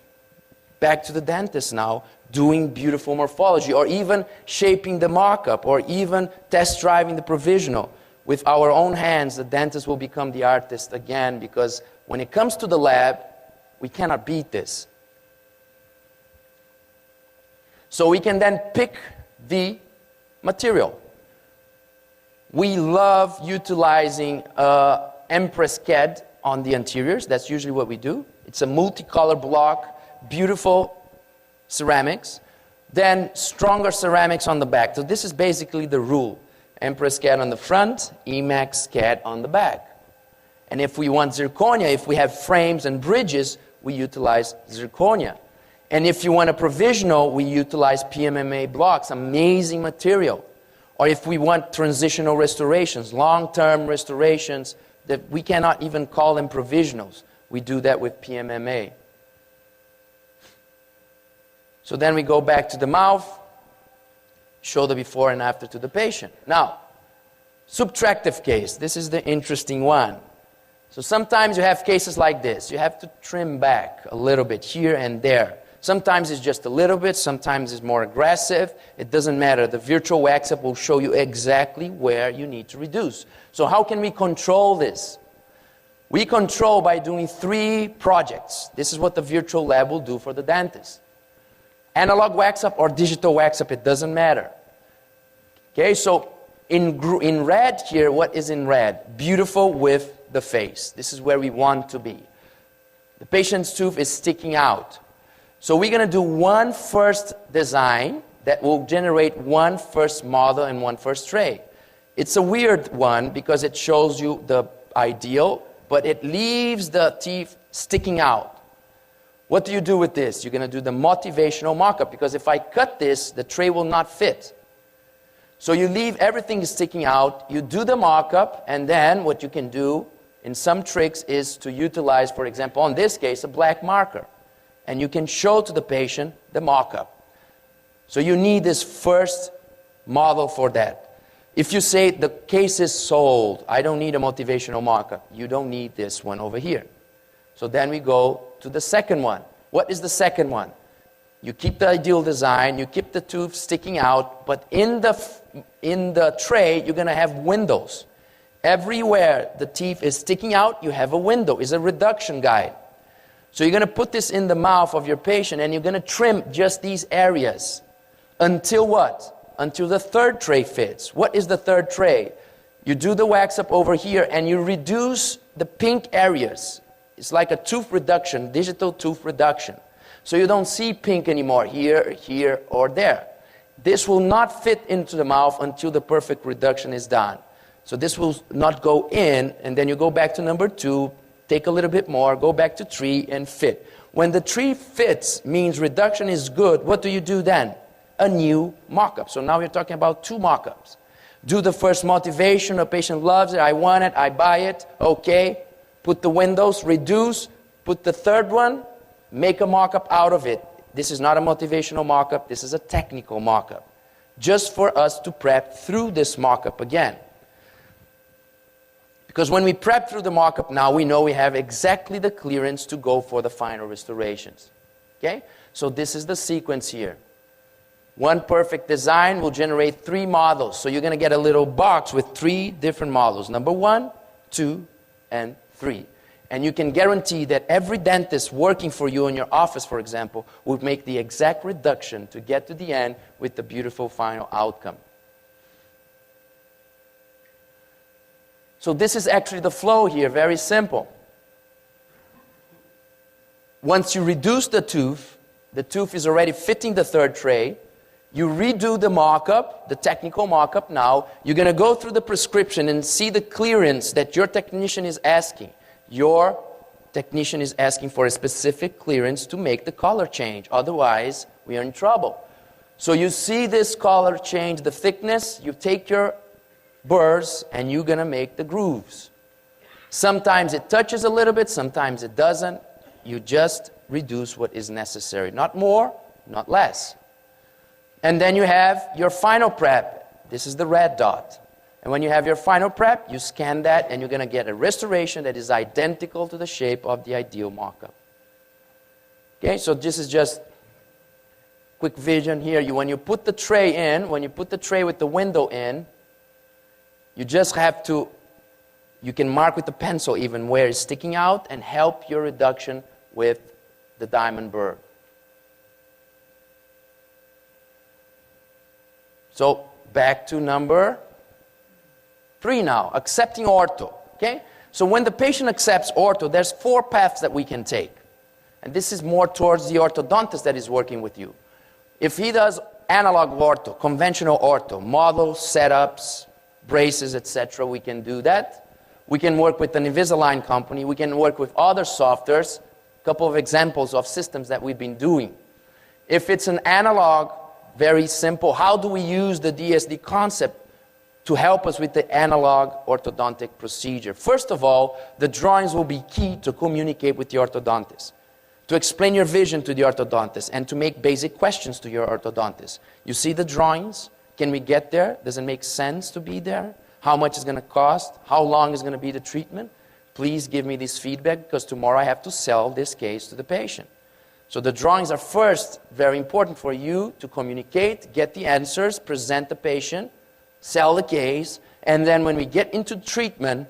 Back to the dentist now, doing beautiful morphology, or even shaping the mock-up, or even test driving the provisional. With our own hands, the dentist will become the artist again, because when it comes to the lab, we cannot beat this. So we can then pick the material. We love utilizing Empress CAD on the anteriors. That's usually what we do. It's a multicolor block, beautiful ceramics, then stronger ceramics on the back. So this is basically the rule. Empress CAD on the front, Emax CAD on the back. And if we want zirconia, if we have frames and bridges, we utilize zirconia. And if you want a provisional, we utilize PMMA blocks, amazing material. Or if we want transitional restorations, long-term restorations, that we cannot even call them provisionals. We do that with PMMA. So then we go back to the mouth, show the before and after to the patient. Now, subtractive case. This is the interesting one. So sometimes you have cases like this. You have to trim back a little bit here and there. Sometimes it's just a little bit. Sometimes it's more aggressive. It doesn't matter. The virtual wax-up will show you exactly where you need to reduce. So how can we control this? We control by doing 3 projects. This is what the virtual lab will do for the dentist. Analog wax-up or digital wax-up, it doesn't matter. Okay, so in red here, what is in red? Beautiful with the face. This is where we want to be. The patient's tooth is sticking out. So we're going to do one first design that will generate one first model and one first tray. It's a weird one because it shows you the ideal, but it leaves the teeth sticking out. What do you do with this? You're going to do the motivational mock-up, because if I cut this, the tray will not fit. So you leave everything sticking out, you do the mock-up, and then what you can do in some tricks is to utilize, for example, in this case, a black marker. And you can show to the patient the mock-up. So you need this first model for that. If you say the case is sold, I don't need a motivational mock-up, you don't need this one over here. So then we go to the second one. What is the second one? You keep the ideal design, you keep the tooth sticking out, but in the tray, you're going to have windows. Everywhere the teeth is sticking out, you have a window. It's a reduction guide. So you're going to put this in the mouth of your patient, and you're going to trim just these areas. Until what? Until the third tray fits. What is the third tray? You do the wax up over here, and you reduce the pink areas. It's like a tooth reduction, digital tooth reduction. So you don't see pink anymore here, here, or there. This will not fit into the mouth until the perfect reduction is done. So this will not go in, and then you go back to number 2, take a little bit more, go back to 3 and fit. When the 3 fits, means reduction is good, what do you do then? A new mock-up. So now we're talking about 2 mock-ups. Do the first motivation, a patient loves it, I want it, I buy it, okay. Put the windows, reduce, put the third one, make a mock-up out of it. This is not a motivational mock-up, this is a technical mock-up. Just for us to prep through this mock-up again. Because when we prep through the mock-up now, we know we have exactly the clearance to go for the final restorations. Okay? So this is the sequence here. One perfect design will generate 3 models. So you're going to get a little box with 3 different models. Number 1, 2, and 3. And you can guarantee that every dentist working for you in your office, for example, would make the exact reduction to get to the end with the beautiful final outcome. So this is actually the flow here, very simple. Once you reduce the tooth is already fitting the third tray. You redo the mock-up, the technical mock-up now. You're going to go through the prescription and see the clearance that your technician is asking. Your technician is asking for a specific clearance to make the color change. Otherwise, we are in trouble. So you see this color change, the thickness, you take your burrs and you're going to make the grooves. Sometimes it touches a little bit, sometimes it doesn't. You just reduce what is necessary. Not more, not less. And then you have your final prep. This is the red dot. And when you have your final prep, you scan that and you're going to get a restoration that is identical to the shape of the ideal mock-up. Okay, so this is just quick vision here. When you put the tray in, when you put the tray with the window in, you just have to, you can mark with the pencil even where it's sticking out and help your reduction with the diamond burr. So back to number 3 now, accepting ortho. Okay? So when the patient accepts ortho, there's 4 paths that we can take. And this is more towards the orthodontist that is working with you. If he does analog ortho, conventional ortho, model setups, braces, etc., we can do that. We can work with an Invisalign company. We can work with other softwares. A couple of examples of systems that we've been doing. If it's an analog, very simple. How do we use the DSD concept to help us with the analog orthodontic procedure? First of all, the drawings will be key to communicate with the orthodontist, to explain your vision to the orthodontist, and to make basic questions to your orthodontist. You see the drawings? Can we get there? Does it make sense to be there? How much is going to cost? How long is going to be the treatment? Please give me this feedback because tomorrow I have to sell this case to the patient. So the drawings are first very important for you to communicate, get the answers, present the patient, sell the case, and then when we get into treatment,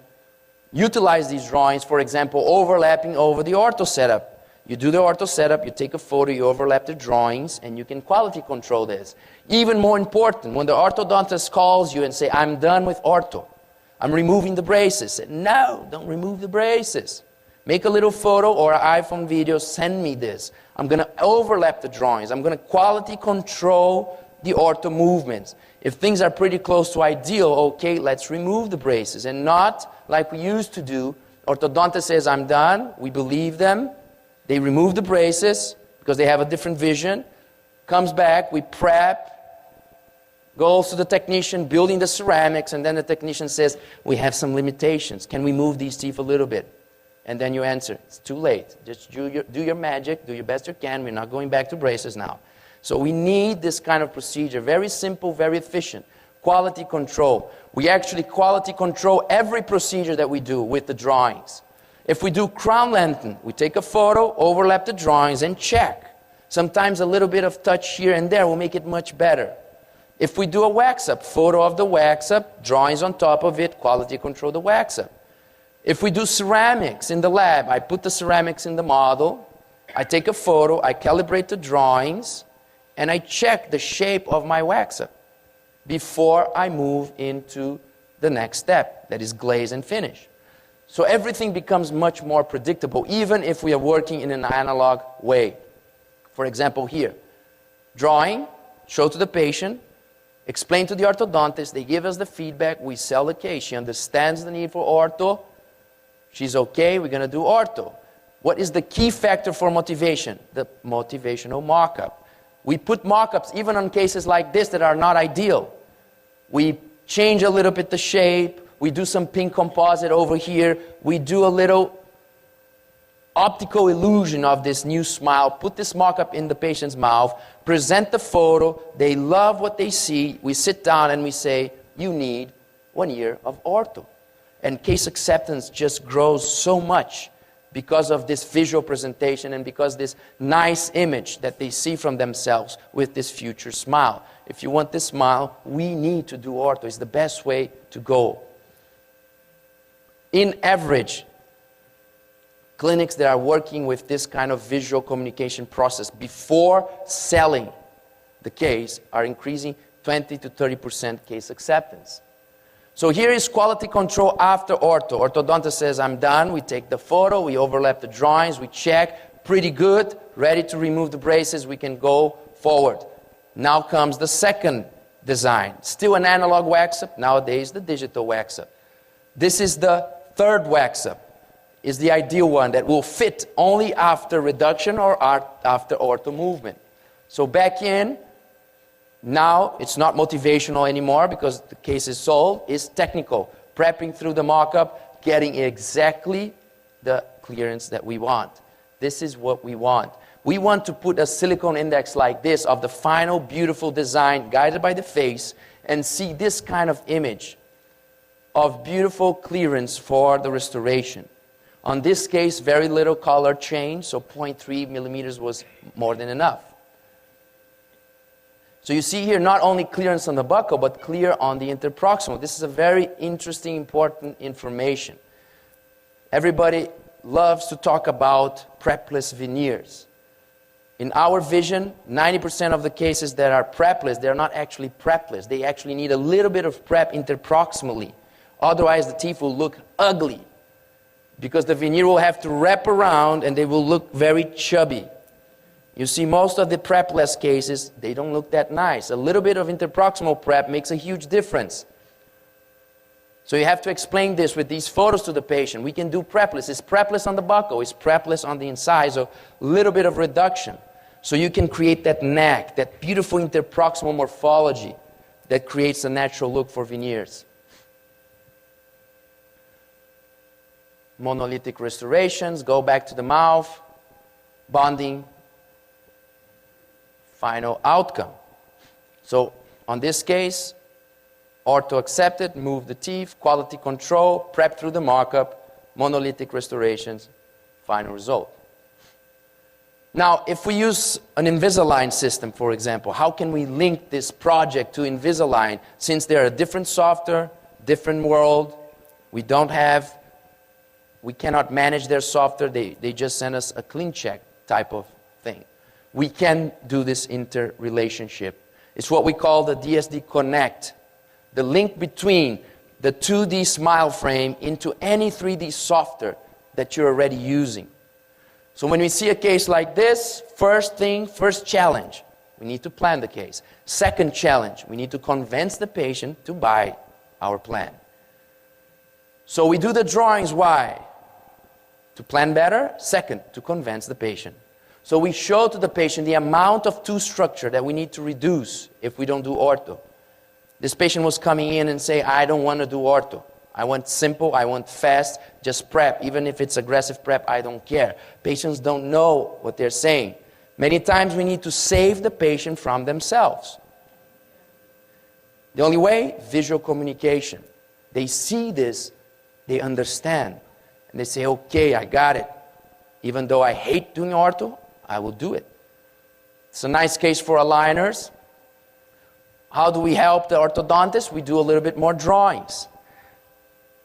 utilize these drawings, for example, overlapping over the ortho setup. You do the ortho setup, you take a photo, you overlap the drawings, and you can quality control this. Even more important, when the orthodontist calls you and say, I'm done with ortho, I'm removing the braces. Say, no, don't remove the braces. Make a little photo or an iPhone video, send me this. I'm going to overlap the drawings. I'm going to quality control the ortho movements. If things are pretty close to ideal, okay, let's remove the braces. And not like we used to do. Orthodontist says, I'm done. We believe them. They remove the braces because they have a different vision. Comes back, we prep. Goes to the technician, building the ceramics, and then the technician says, we have some limitations. Can we move these teeth a little bit? And then you answer, it's too late. Just do your magic, do your best you can. We're not going back to braces now. So we need this kind of procedure. Very simple, very efficient. Quality control. We actually quality control every procedure that we do with the drawings. If we do crown lengthen, we take a photo, overlap the drawings, and check. Sometimes a little bit of touch here and there will make it much better. If we do a wax-up, photo of the wax-up, drawings on top of it, quality control the wax-up. If we do ceramics in the lab, I put the ceramics in the model, I take a photo, I calibrate the drawings, and I check the shape of my wax-up before I move into the next step, that is glaze and finish. So everything becomes much more predictable, even if we are working in an analog way. For example, here, drawing, show to the patient, explain to the orthodontist, they give us the feedback, we sell the case. She understands the need for ortho, She's okay, we're going to do ortho. What is the key factor for motivation? The motivational mock-up. We put mock-ups even on cases like this that are not ideal. We change a little bit the shape. We do some pink composite over here. We do a little optical illusion of this new smile. Put this mock-up in the patient's mouth. Present the photo. They love what they see. We sit down and we say, you need 1 year of ortho. And case acceptance just grows so much because of this visual presentation and because this nice image that they see from themselves with this future smile. If you want this smile, we need to do ortho. It's the best way to go. In average, clinics that are working with this kind of visual communication process before selling the case are increasing 20 to 30% case acceptance. So here is quality control after ortho. Orthodontist says, I'm done. We take the photo, we overlap the drawings, we check, pretty good, ready to remove the braces, we can go forward. Now comes the second design. Still an analog wax-up, nowadays the digital wax-up. This is the third wax-up. Is the ideal one that will fit only after reduction or after ortho movement. So back in, now it's not motivational anymore because the case is sold. It's technical. Prepping through the mock-up, getting exactly the clearance that we want. This is what we want. We want to put a silicone index like this of the final beautiful design guided by the face and see this kind of image of beautiful clearance for the restoration. On this case, very little color change, so 0.3 millimeters was more than enough. So you see here not only clearance on the buccal, but clear on the interproximal. This is a very interesting, important information. Everybody loves to talk about prepless veneers. In our vision, 90% of the cases that are prepless, they're not actually prepless. They actually need a little bit of prep interproximally. Otherwise, the teeth will look ugly because the veneer will have to wrap around and they will look very chubby. You see, most of the prepless cases, they don't look that nice. A little bit of interproximal prep makes a huge difference. So you have to explain this with these photos to the patient. We can do prepless. It's prepless on the buccal. It's prepless on the inside. So a little bit of reduction. So you can create that neck, that beautiful interproximal morphology that creates a natural look for veneers. Monolithic restorations, go back to the mouth, bonding, final outcome. So on this case, ortho accepted, move the teeth, quality control, prep through the mock-up, monolithic restorations, final result. Now, if we use an Invisalign system, for example, how can we link this project to Invisalign since they're a different software, different world? We cannot manage their software. They just send us a clean check type of thing. We can do this interrelationship. It's what we call the DSD connect, the link between the 2D smile frame into any 3D software that you're already using. So when we see a case like this, first challenge, we need to plan the case. Second challenge, we need to convince the patient to buy our plan. So we do the drawings, why? To plan better. Second, to convince the patient. So we show to the patient the amount of tooth structure that we need to reduce if we don't do ortho. This patient was coming in and say, I don't want to do ortho. I want simple, I want fast, just prep. Even if it's aggressive prep, I don't care. Patients don't know what they're saying. Many times we need to save the patient from themselves. The only way, visual communication. They see this, they understand, and they say, okay, I got it. Even though I hate doing ortho, I will do it. It's a nice case for aligners. How do we help the orthodontist? We do a little bit more drawings.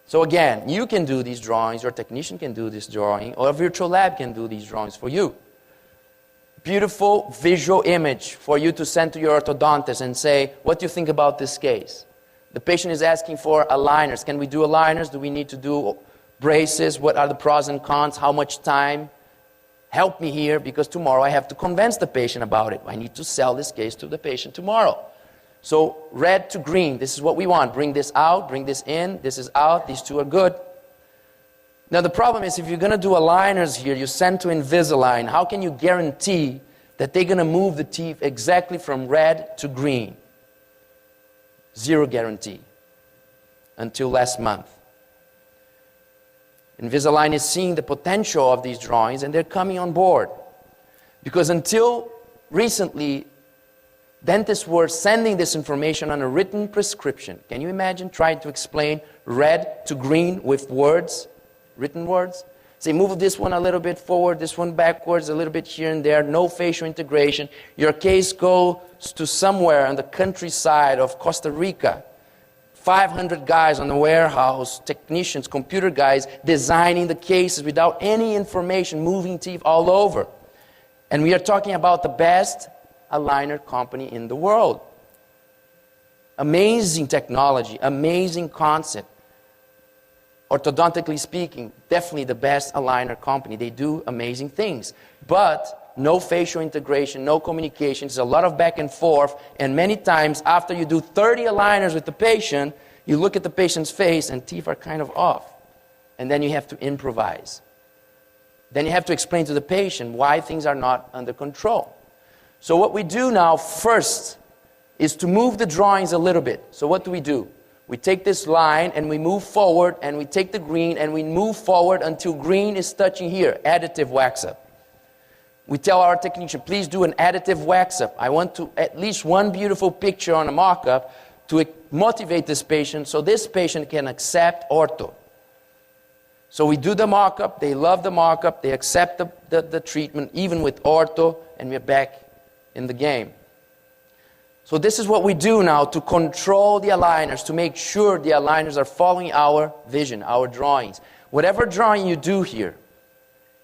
So again, you can do these drawings, your technician can do this drawing, or a virtual lab can do these drawings for you. Beautiful visual image for you to send to your orthodontist and say, what do you think about this case? The patient is asking for aligners. Can we do aligners? Do we need to do braces? What are the pros and cons? How much time? Help me here, because tomorrow I have to convince the patient about it. I need to sell this case to the patient tomorrow. So red to green, this is what we want. Bring this out, bring this in, this is out, these two are good. Now the problem is, if you're going to do aligners here, you send to Invisalign, how can you guarantee that they're going to move the teeth exactly from red to green? Zero guarantee. Until last month. Invisalign is seeing the potential of these drawings, and they're coming on board. Because until recently, dentists were sending this information on a written prescription. Can you imagine trying to explain red to green with words, written words? Say, move this one a little bit forward, this one backwards, a little bit here and there, no facial integration. Your case goes to somewhere on the countryside of Costa Rica. 500 guys on the warehouse, technicians, computer guys, designing the cases without any information, moving teeth all over. And we are talking about the best aligner company in the world. Amazing technology, amazing concept. Orthodontically speaking, definitely the best aligner company. They do amazing things. But no facial integration, no communication. It's a lot of back and forth. And many times after you do 30 aligners with the patient, you look at the patient's face and teeth are kind of off. And then you have to improvise. Then you have to explain to the patient why things are not under control. So what we do now first is to move the drawings a little bit. So what do? We take this line and we move forward, and we take the green and we move forward until green is touching here, additive wax-up. We tell our technician, please do an additive wax-up. I want to at least one beautiful picture on a mock-up to motivate this patient so this patient can accept ortho. So we do the mock-up, they love the mock-up, they accept the treatment, even with ortho, and we're back in the game. So this is what we do now to control the aligners, to make sure the aligners are following our vision, our drawings. Whatever drawing you do here,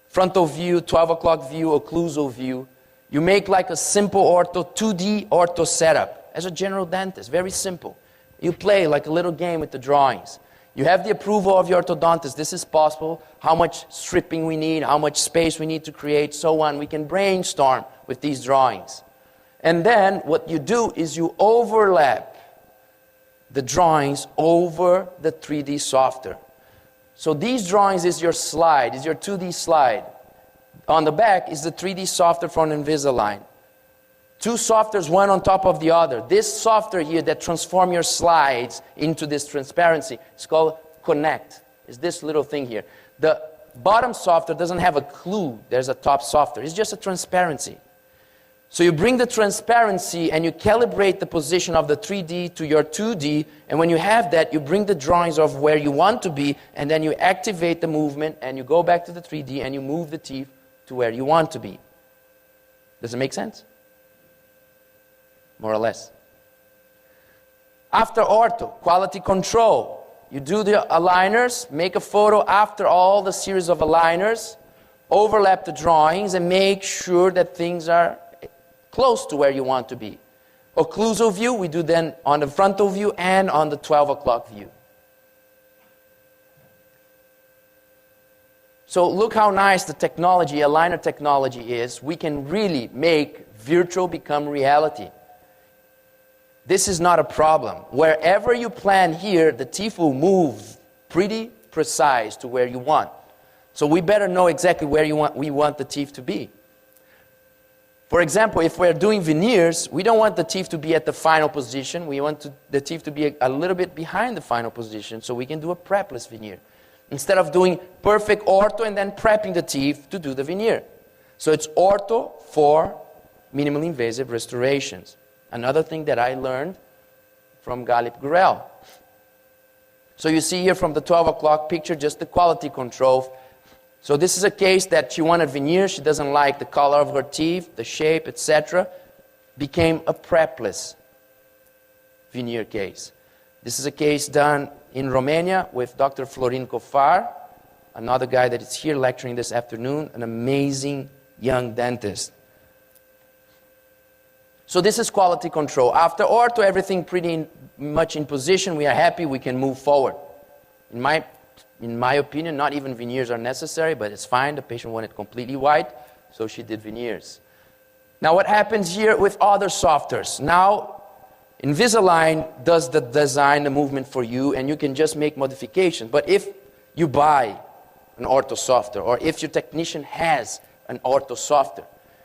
frontal view, 12 o'clock view, occlusal view, you make like a simple ortho, 2D ortho setup. As a general dentist, very simple. You play like a little game with the drawings. You have the approval of your orthodontist. This is possible. How much stripping we need, how much space we need to create, so on. We can brainstorm with these drawings. And then what you do is you overlap the drawings over the 3D software. So these drawings is your slide, is your 2D slide. On the back is the 3D software from Invisalign. Two softwares, one on top of the other. This software here that transforms your slides into this transparency is called Connect. It's this little thing here. The bottom software doesn't have a clue there's a top software. It's just a transparency. So you bring the transparency and you calibrate the position of the 3D to your 2D, and when you have that, you bring the drawings of where you want to be, and then you activate the movement, and you go back to the 3D, and you move the teeth to where you want to be. Does it make sense? More or less. After ortho, quality control. You do the aligners, make a photo after all the series of aligners, overlap the drawings, and make sure that things are close to where you want to be. Occlusal view, we do then on the frontal view and on the 12 o'clock view. So look how nice the technology, aligner technology is. We can really make virtual become reality. This is not a problem. Wherever you plan here, the teeth will move pretty precise to where you want. So we better know exactly where we want the teeth to be. For example, if we're doing veneers, we don't want the teeth to be at the final position. We want the teeth to be a little bit behind the final position, so we can do a prepless veneer. Instead of doing perfect ortho and then prepping the teeth to do the veneer. So it's ortho for minimally invasive restorations. Another thing that I learned from Galip Gurel. So you see here from the 12 o'clock picture, just the quality control. So this is a case that she wanted veneer. She doesn't like the color of her teeth, the shape, etc. Became a prepless veneer case. This is a case done in Romania with Dr. Florin Cofar, another guy that is here lecturing this afternoon, an amazing young dentist. So this is quality control. After ortho, everything pretty much in position. We are happy, we can move forward. In my opinion, not even veneers are necessary, but it's fine. The patient wanted completely white, so she did veneers. Now what happens here with other softwares? Now Invisalign does the design, the movement for you, and you can just make modifications. But if you buy an ortho softer, or if your technician has an ortho softer.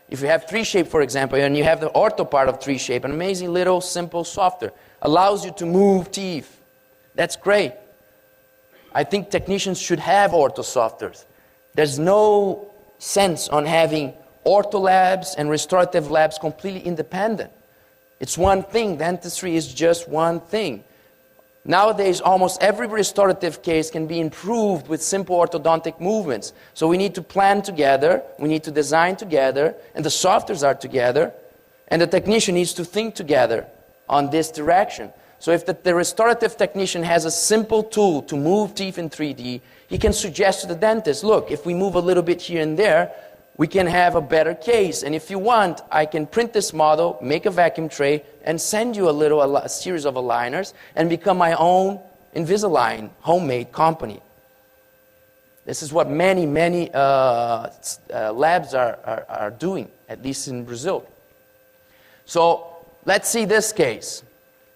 If you have 3Shape, for example, and you have the ortho part of 3Shape, an amazing little simple softer, allows you to move teeth. That's great. I think technicians should have ortho softers. There's no sense on having ortho labs and restorative labs completely independent. It's one thing. Dentistry is just one thing. Nowadays, almost every restorative case can be improved with simple orthodontic movements. So we need to plan together, we need to design together, and the softwares are together, and the technician needs to think together on this direction. So if the restorative technician has a simple tool to move teeth in 3D, he can suggest to the dentist, look, if we move a little bit here and there, we can have a better case. And if you want, I can print this model, make a vacuum tray, and send you a series of aligners and become my own Invisalign homemade company. This is what many labs are doing, at least in Brazil. So let's see this case.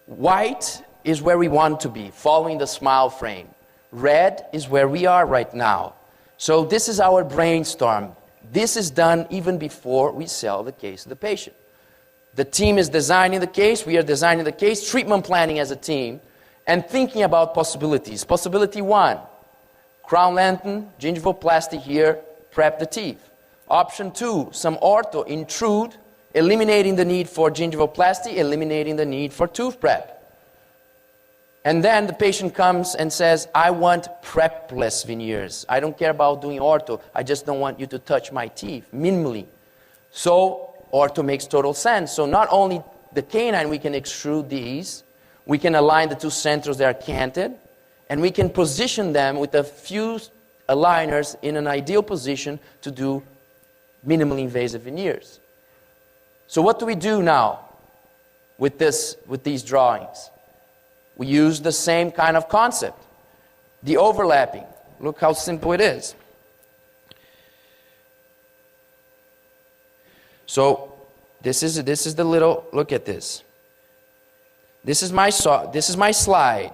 White is where we want to be, following the smile frame. Red is where we are right now. So this is our brainstorm. This is done even before we sell the case to the patient. The team is designing the case, we are designing the case, treatment planning as a team, and thinking about possibilities. Possibility 1, crown lengthen, gingivoplasty here, prep the teeth. Option 2, some ortho, intrude, eliminating the need for gingivoplasty, eliminating the need for tooth prep. And then the patient comes and says, I want prepless veneers. I don't care about doing ortho. I just don't want you to touch my teeth, minimally. So ortho makes total sense. So not only the canine, we can extrude these, we can align the two centers that are canted, and we can position them with a few aligners in an ideal position to do minimally invasive veneers. So what do we do now with these drawings? We use the same kind of concept. The overlapping. Look how simple it is. So this is the little, look at this. This is my slide.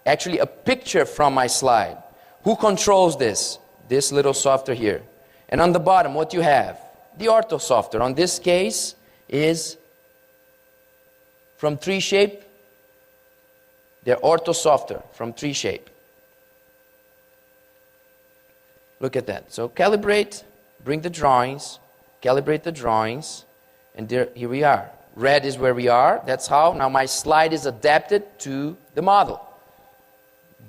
Actually a picture from my slide. Who controls this? This little software here. And on the bottom, what you have? The ortho software. On this case is from 3Shape. The ortho software from 3Shape. Look at that. So calibrate, bring the drawings, calibrate the drawings, and here we are. Red is where we are. That's how. Now my slide is adapted to the model.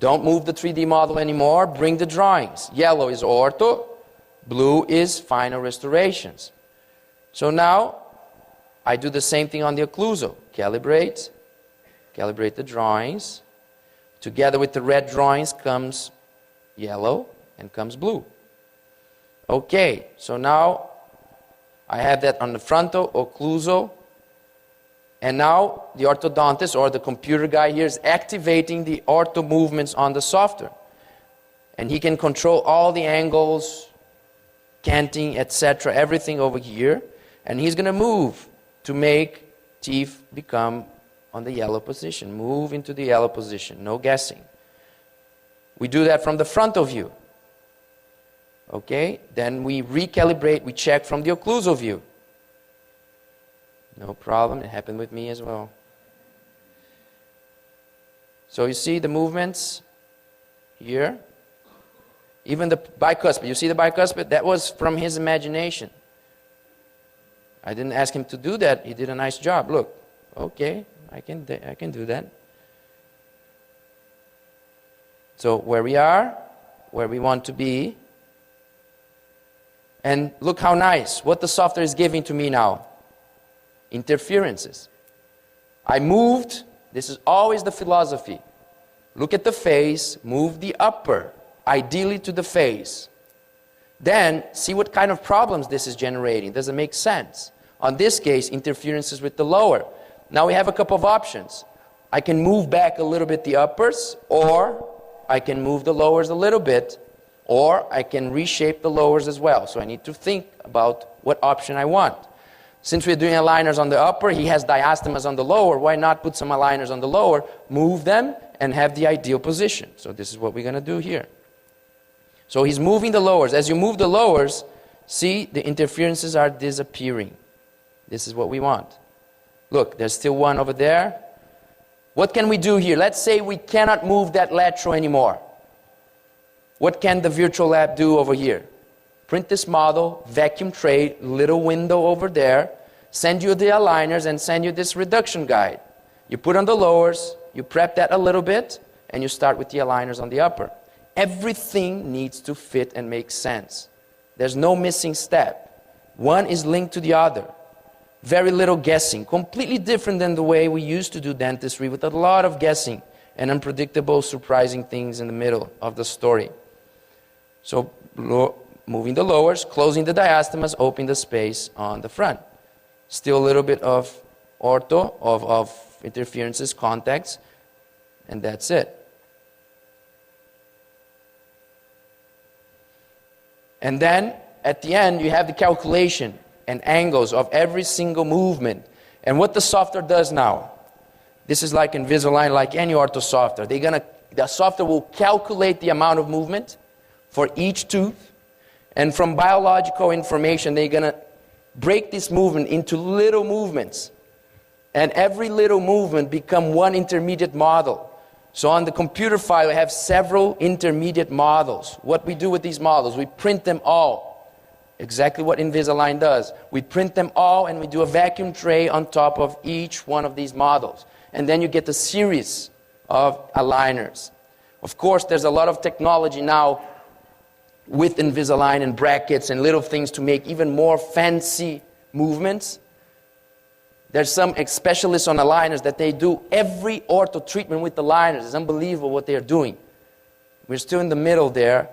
Don't move the 3D model anymore. Bring the drawings. Yellow is ortho. Blue is final restorations. So now I do the same thing on the occlusal. Calibrate the drawings. Together with the red drawings comes yellow and comes blue. Okay, so now I have that on the frontal, occlusal, and now the orthodontist or the computer guy here is activating the ortho movements on the software. And he can control all the angles, canting, etc., everything over here. And he's going to move to make teeth become on the yellow position. Move into the yellow position. No guessing. We do that from the frontal view. Okay? Then we recalibrate, we check from the occlusal view. No problem. It happened with me as well. So you see the movements here. Even the bicuspid. You see the bicuspid? That was from his imagination. I didn't ask him to do that. He did a nice job. Look. Okay. I can do that. So where we are, where we want to be, and look how nice, what the software is giving to me now. Interferences. I moved, this is always the philosophy. Look at the face, move the upper, ideally to the face. Then see what kind of problems this is generating. Does it make sense? On this case, interferences with the lower. Now we have a couple of options. I can move back a little bit the uppers, or I can move the lowers a little bit, or I can reshape the lowers as well. So I need to think about what option I want. Since we're doing aligners on the upper, he has diastemas on the lower, why not put some aligners on the lower, move them, and have the ideal position. So this is what we're going to do here. So he's moving the lowers. As you move the lowers, see, the interferences are disappearing. This is what we want. Look, there's still one over there. What can we do here? Let's say we cannot move that lateral anymore. What can the virtual lab do over here? Print this model, vacuum tray, little window over there, send you the aligners and send you this reduction guide. You put on the lowers, you prep that a little bit, and you start with the aligners on the upper. Everything needs to fit and make sense. There's no missing step. One is linked to the other. Very little guessing. Completely different than the way we used to do dentistry, with a lot of guessing and unpredictable, surprising things in the middle of the story. So moving the lowers, closing the diastemas, opening the space on the front. Still a little bit of ortho, of interferences, contacts, and that's it. And then, at the end, you have the calculation and angles of every single movement. And what the software does now, this is like Invisalign, like any ortho software. The software will calculate the amount of movement for each tooth. And from biological information, they're going to break this movement into little movements. And every little movement become one intermediate model. So on the computer file, we have several intermediate models. What we do with these models, we print them all. Exactly what Invisalign does. We print them all and we do a vacuum tray on top of each one of these models. And then you get a series of aligners. Of course, there's a lot of technology now with Invisalign and brackets and little things to make even more fancy movements. There's some specialists on aligners that they do every ortho treatment with aligners. It's unbelievable what they're doing. We're still in the middle there.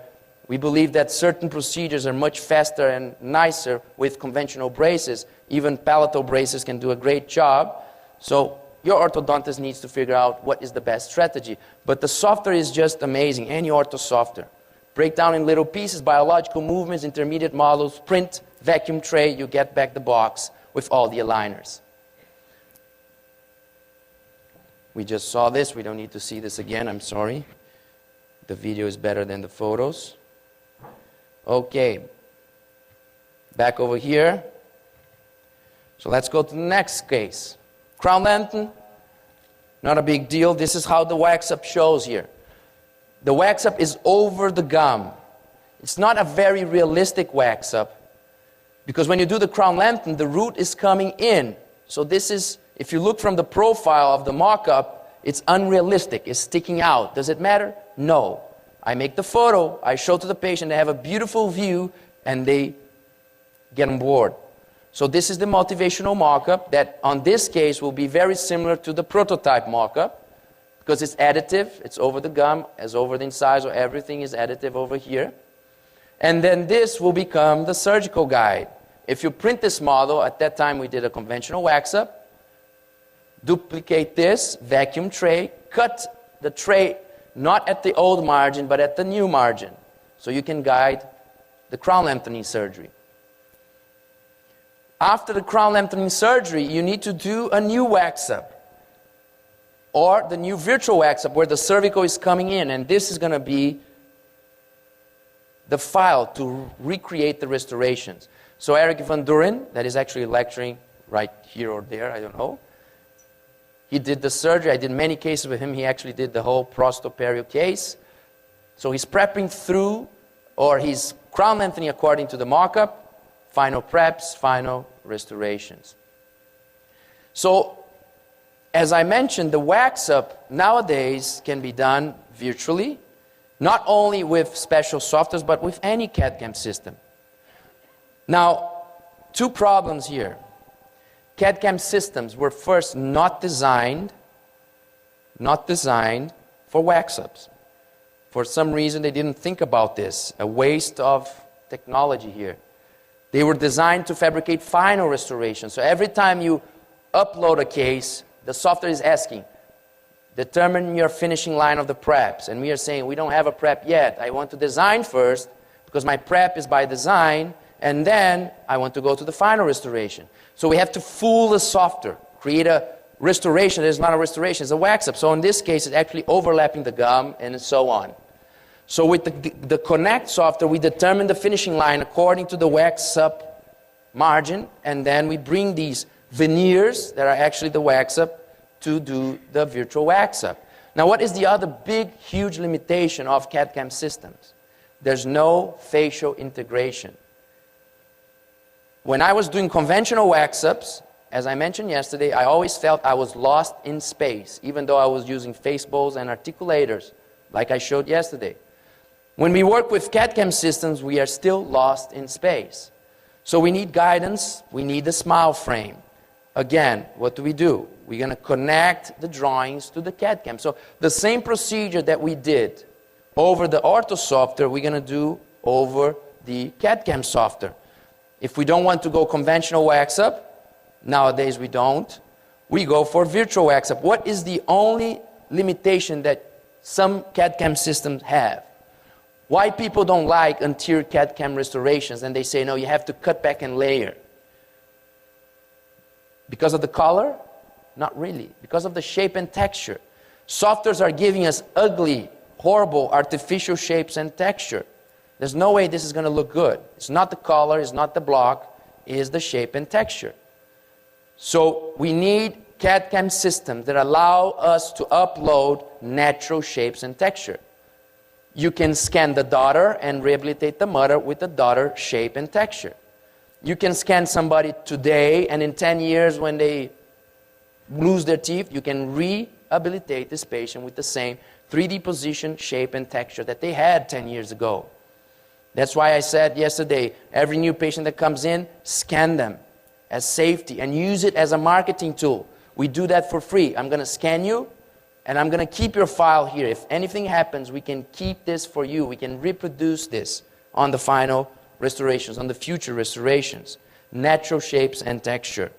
We believe that certain procedures are much faster and nicer with conventional braces. Even palatal braces can do a great job. So your orthodontist needs to figure out what is the best strategy. But the software is just amazing, any ortho software. Break down in little pieces, biological movements, intermediate models, print, vacuum tray, you get back the box with all the aligners. We just saw this. We don't need to see this again. I'm sorry. The video is better than the photos. Okay. Back over here. So let's go to the next case. Crown lantern. Not a big deal. This is how the wax-up shows here. The wax-up is over the gum. It's not a very realistic wax-up because when you do the crown lantern, the root is coming in. So this is, if you look from the profile of the mock-up, it's unrealistic. It's sticking out. Does it matter? No. I make the photo, I show to the patient, they have a beautiful view, and they get on board. So this is the motivational mock-up that, on this case, will be very similar to the prototype mock-up because it's additive. It's over the gum, as over the incisor. Everything is additive over here. And then this will become the surgical guide. If you print this model, at that time we did a conventional wax-up, duplicate this, vacuum tray, cut the tray not at the old margin, but at the new margin. So you can guide the crown lengthening surgery. After the crown lengthening surgery, you need to do a new wax-up or the new virtual wax-up where the cervical is coming in. And this is going to be the file to recreate the restorations. So Eric Van Duren, that is actually lecturing right here or there, I don't know. He did the surgery. I did many cases with him. He actually did the whole prostoperio case. So he's prepping through, or he's crown lengthening according to the mock-up, final preps, final restorations. So, as I mentioned, the wax-up nowadays can be done virtually, not only with special softwares, but with any CAD/CAM system. Now, two problems here. CAD/CAM systems were first not designed for wax-ups. For some reason, they didn't think about this, a waste of technology here. They were designed to fabricate final restoration. So every time you upload a case, the software is asking, determine your finishing line of the preps. And we are saying, we don't have a prep yet. I want to design first, because my prep is by design, and then I want to go to the final restoration. So we have to fool the software, create a restoration that is not a restoration, it's a wax-up. So in this case, it's actually overlapping the gum and so on. So with the Connect software, we determine the finishing line according to the wax up margin, and then we bring these veneers that are actually the wax up to do the virtual wax up. Now, what is the other big, huge limitation of CAD/CAM systems? There's no facial integration. When I was doing conventional wax-ups, as I mentioned yesterday, I always felt I was lost in space, even though I was using face bowls and articulators, like I showed yesterday. When we work with CAD/CAM systems, we are still lost in space. So we need guidance, we need a smile frame. Again, what do? We're going to connect the drawings to the CAD/CAM. So the same procedure that we did over the ortho software, we're going to do over the CAD/CAM software. If we don't want to go conventional wax-up, nowadays we don't, we go for virtual wax-up. What is the only limitation that some CAD/CAM systems have? Why people don't like anterior CAD/CAM restorations, and they say, no, you have to cut back and layer? Because of the color? Not really. Because of the shape and texture. Softwares are giving us ugly, horrible, artificial shapes and texture. There's no way this is going to look good. It's not the color, it's not the block, it is the shape and texture. So we need CAD/CAM systems that allow us to upload natural shapes and texture. You can scan the daughter and rehabilitate the mother with the daughter shape and texture. You can scan somebody today, and in 10 years when they lose their teeth, you can rehabilitate this patient with the same 3D position, shape, and texture that they had 10 years ago. That's why I said yesterday, every new patient that comes in, scan them as safety and use it as a marketing tool. We do that for free. I'm going to scan you, and I'm going to keep your file here. If anything happens, we can keep this for you. We can reproduce this on the final restorations, on the future restorations. Natural shapes and texture.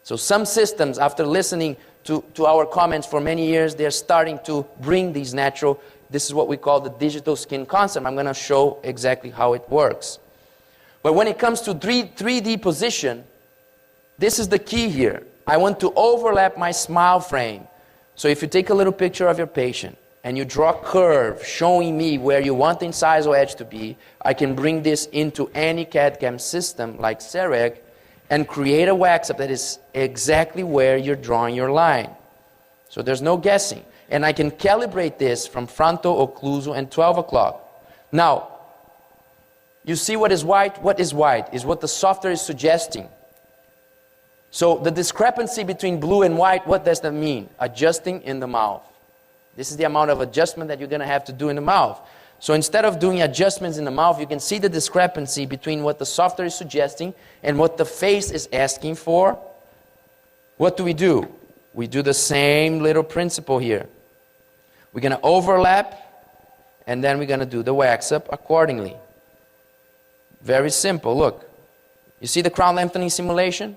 So some systems, after listening to our comments for many years, they're starting to bring these natural, this is what we call the digital skin concept. I'm going to show exactly how it works. But when it comes to 3D position, this is the key here. I want to overlap my smile frame. So if you take a little picture of your patient and you draw a curve showing me where you want the incisal edge to be, I can bring this into any CAD/CAM system like CEREC and create a wax-up that is exactly where you're drawing your line. So there's no guessing. And I can calibrate this from frontal, occlusal, and 12 o'clock. Now, you see what is white? What is white is what the software is suggesting. So the discrepancy between blue and white, what does that mean? Adjusting in the mouth. This is the amount of adjustment that you're going to have to do in the mouth. So instead of doing adjustments in the mouth, you can see the discrepancy between what the software is suggesting and what the face is asking for. What do? We do the same little principle here. We're going to overlap, and then we're going to do the wax-up accordingly. Very simple. Look. You see the crown lengthening simulation?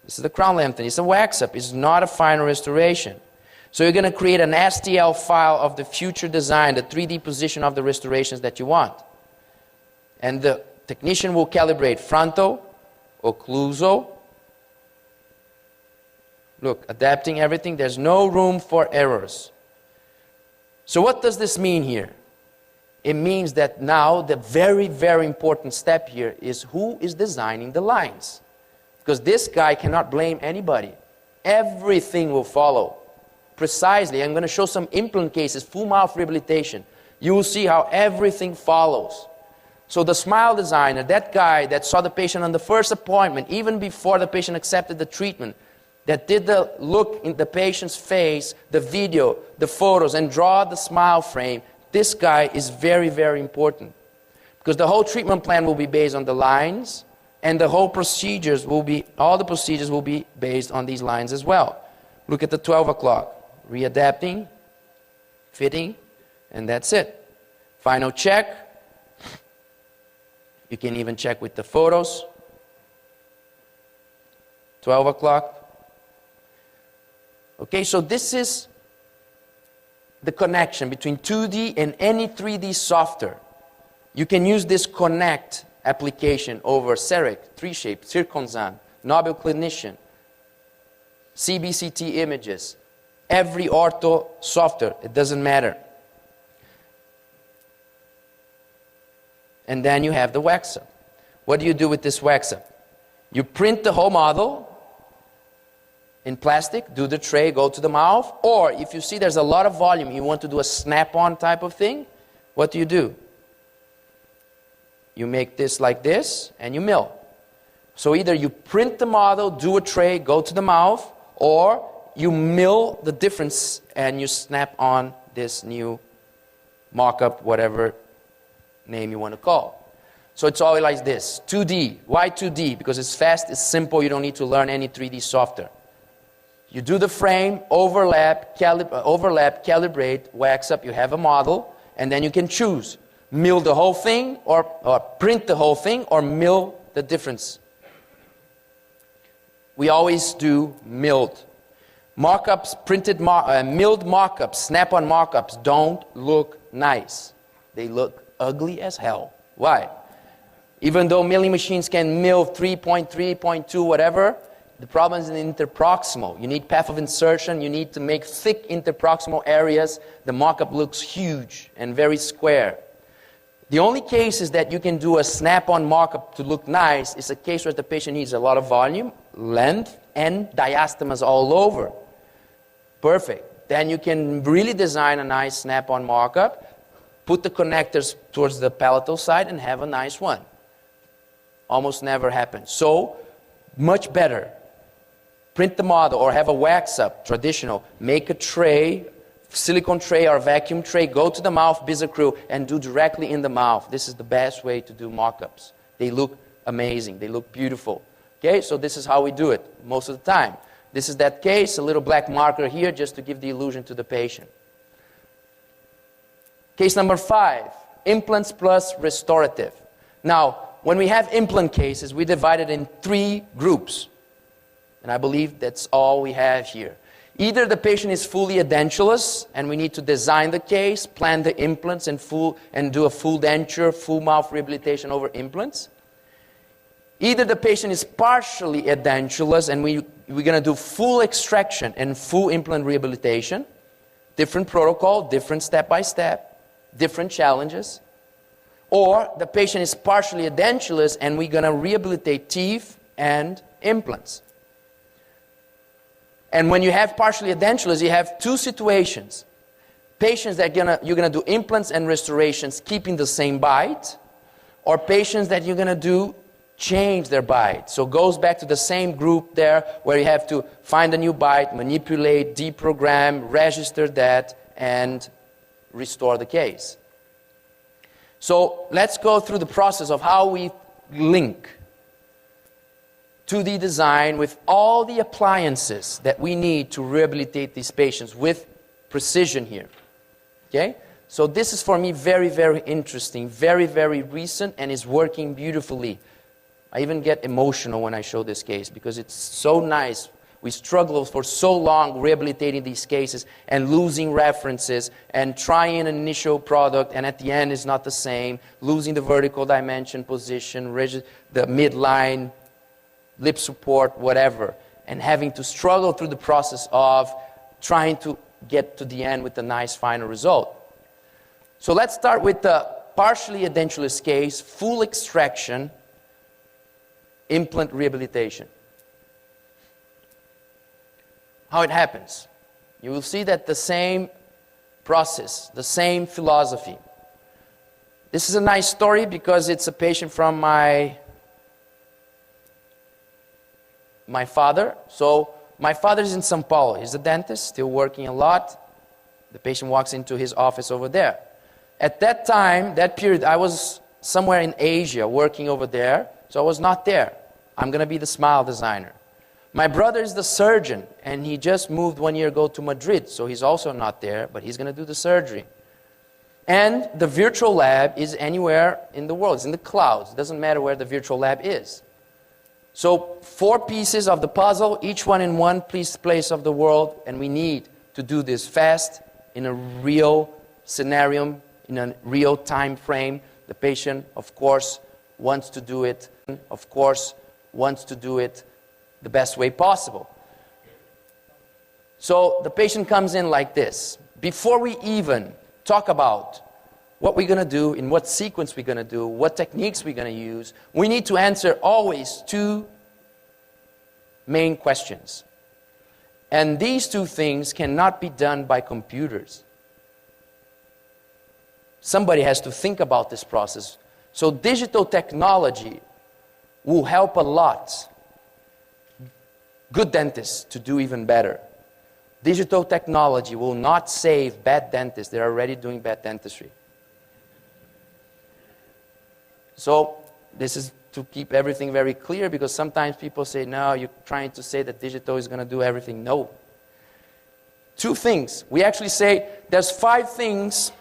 This is the crown lengthening. It's a wax-up. It's not a final restoration. So you're going to create an STL file of the future design, the 3D position of the restorations that you want. And the technician will calibrate frontal, occlusal. Look, adapting everything. There's no room for errors. So what does this mean here? It means that now the very, very important step here is who is designing the lines. Because this guy cannot blame anybody. Everything will follow. Precisely, I'm going to show some implant cases, full mouth rehabilitation. You will see how everything follows. So the smile designer, that guy that saw the patient on the first appointment, even before the patient accepted the treatment, that did the look in the patient's face, the video, the photos, and draw the smile frame, this guy is very, very important. Because the whole treatment plan will be based on the lines, and the whole procedures will be, all the procedures will be based on these lines as well. Look at the 12 o'clock. Readapting, fitting, and that's it. Final check. You can even check with the photos. 12 o'clock. Okay, so this is the connection between 2D and any 3D software. You can use this Connect application over CEREC, 3Shape, Circonzan, Nobel Clinician, CBCT images, every ortho software, it doesn't matter. and then you have the wax-up. What do you do with this wax-up? You print the whole model in plastic, do the tray, go to the mouth, or if you see there's a lot of volume, you want to do a snap-on type of thing, what do? You make this like this, and you mill. So either you print the model, do a tray, go to the mouth, or you mill the difference and you snap on this new mock-up, whatever name you want to call. So it's always like this, 2D. Why 2D? Because it's fast, it's simple, you don't need to learn any 3D software. You do the frame, overlap, calibrate, wax up, you have a model, and then you can choose. Mill the whole thing, or print the whole thing, or mill the difference. We always do milled. Mock-ups, milled mock-ups, snap-on mock-ups don't look nice. They look ugly as hell. Why? Even though milling machines can mill 3.3, 0.2, whatever, the problem is in interproximal. You need path of insertion, you need to make thick interproximal areas. The mock-up looks huge and very square. The only cases that you can do a snap-on mock-up to look nice is a case where the patient needs a lot of volume, length, and diastemas all over. Perfect. Then you can really design a nice snap-on mock-up, put the connectors towards the palatal side, and have a nice one. Almost never happens. So, much better. Print the model or have a wax-up, traditional. Make a tray, silicone tray or vacuum tray, go to the mouth, bisecrew, and do directly in the mouth. This is the best way to do mock-ups. They look amazing. They look beautiful. Okay, so this is how we do it most of the time. This is that case, a little black marker here just to give the illusion to the patient. Case number 5, implants plus restorative. Now, when we have implant cases, we divide it in 3 groups. And I believe that's all we have here. Either the patient is fully edentulous, and we need to design the case, plan the implants, and do a full denture, full mouth rehabilitation over implants. Either the patient is partially edentulous, and we're going to do full extraction and full implant rehabilitation. Different protocol, different step-by-step, different challenges. Or the patient is partially edentulous, and we're going to rehabilitate teeth and implants. And when you have partially edentulous, you have 2 situations. Patients that you're going to do implants and restorations keeping the same bite, or patients that you're going to do change their bite. So it goes back to the same group there where you have to find a new bite, manipulate, deprogram, register that, and restore the case. So let's go through the process of how we link 2D design with all the appliances that we need to rehabilitate these patients with precision here. Okay? So this is for me very, very interesting, very, very recent, and is working beautifully. I even get emotional when I show this case because it's so nice. We struggle for so long rehabilitating these cases and losing references and trying an initial product, and at the end it's not the same, losing the vertical dimension position, the midline, lip support, whatever, and having to struggle through the process of trying to get to the end with a nice final result. So let's start with the partially edentulous case, full extraction, implant rehabilitation. How it happens. You will see that the same process, the same philosophy. This is a nice story because it's a patient from my father. So my father is in São Paulo. He's a dentist, still working a lot. The patient walks into his office over there. At that time, that period, I was somewhere in Asia working over there, so I was not there. I'm going to be the smile designer. My brother is the surgeon, and he just moved 1 year ago to Madrid, so he's also not there, but he's going to do the surgery. And the virtual lab is anywhere in the world. It's in the clouds. It doesn't matter where the virtual lab is. So 4 pieces of the puzzle, each one in one place of the world, and we need to do this fast in a real scenario, in a real time frame. The patient, of course, wants to do it. The best way possible. So the patient comes in like this. Before we even talk about what we're going to do, in what sequence we're going to do, what techniques we're going to use. We need to answer always two main questions. And these two things cannot be done by computers. Somebody has to think about this process. So digital technology will help a lot good dentists to do even better. Digital technology will not save bad dentists. They're already doing bad dentistry. So this is to keep everything very clear, because sometimes people say, no, you're trying to say that digital is going to do everything. No. Two things. We actually say there's 5 things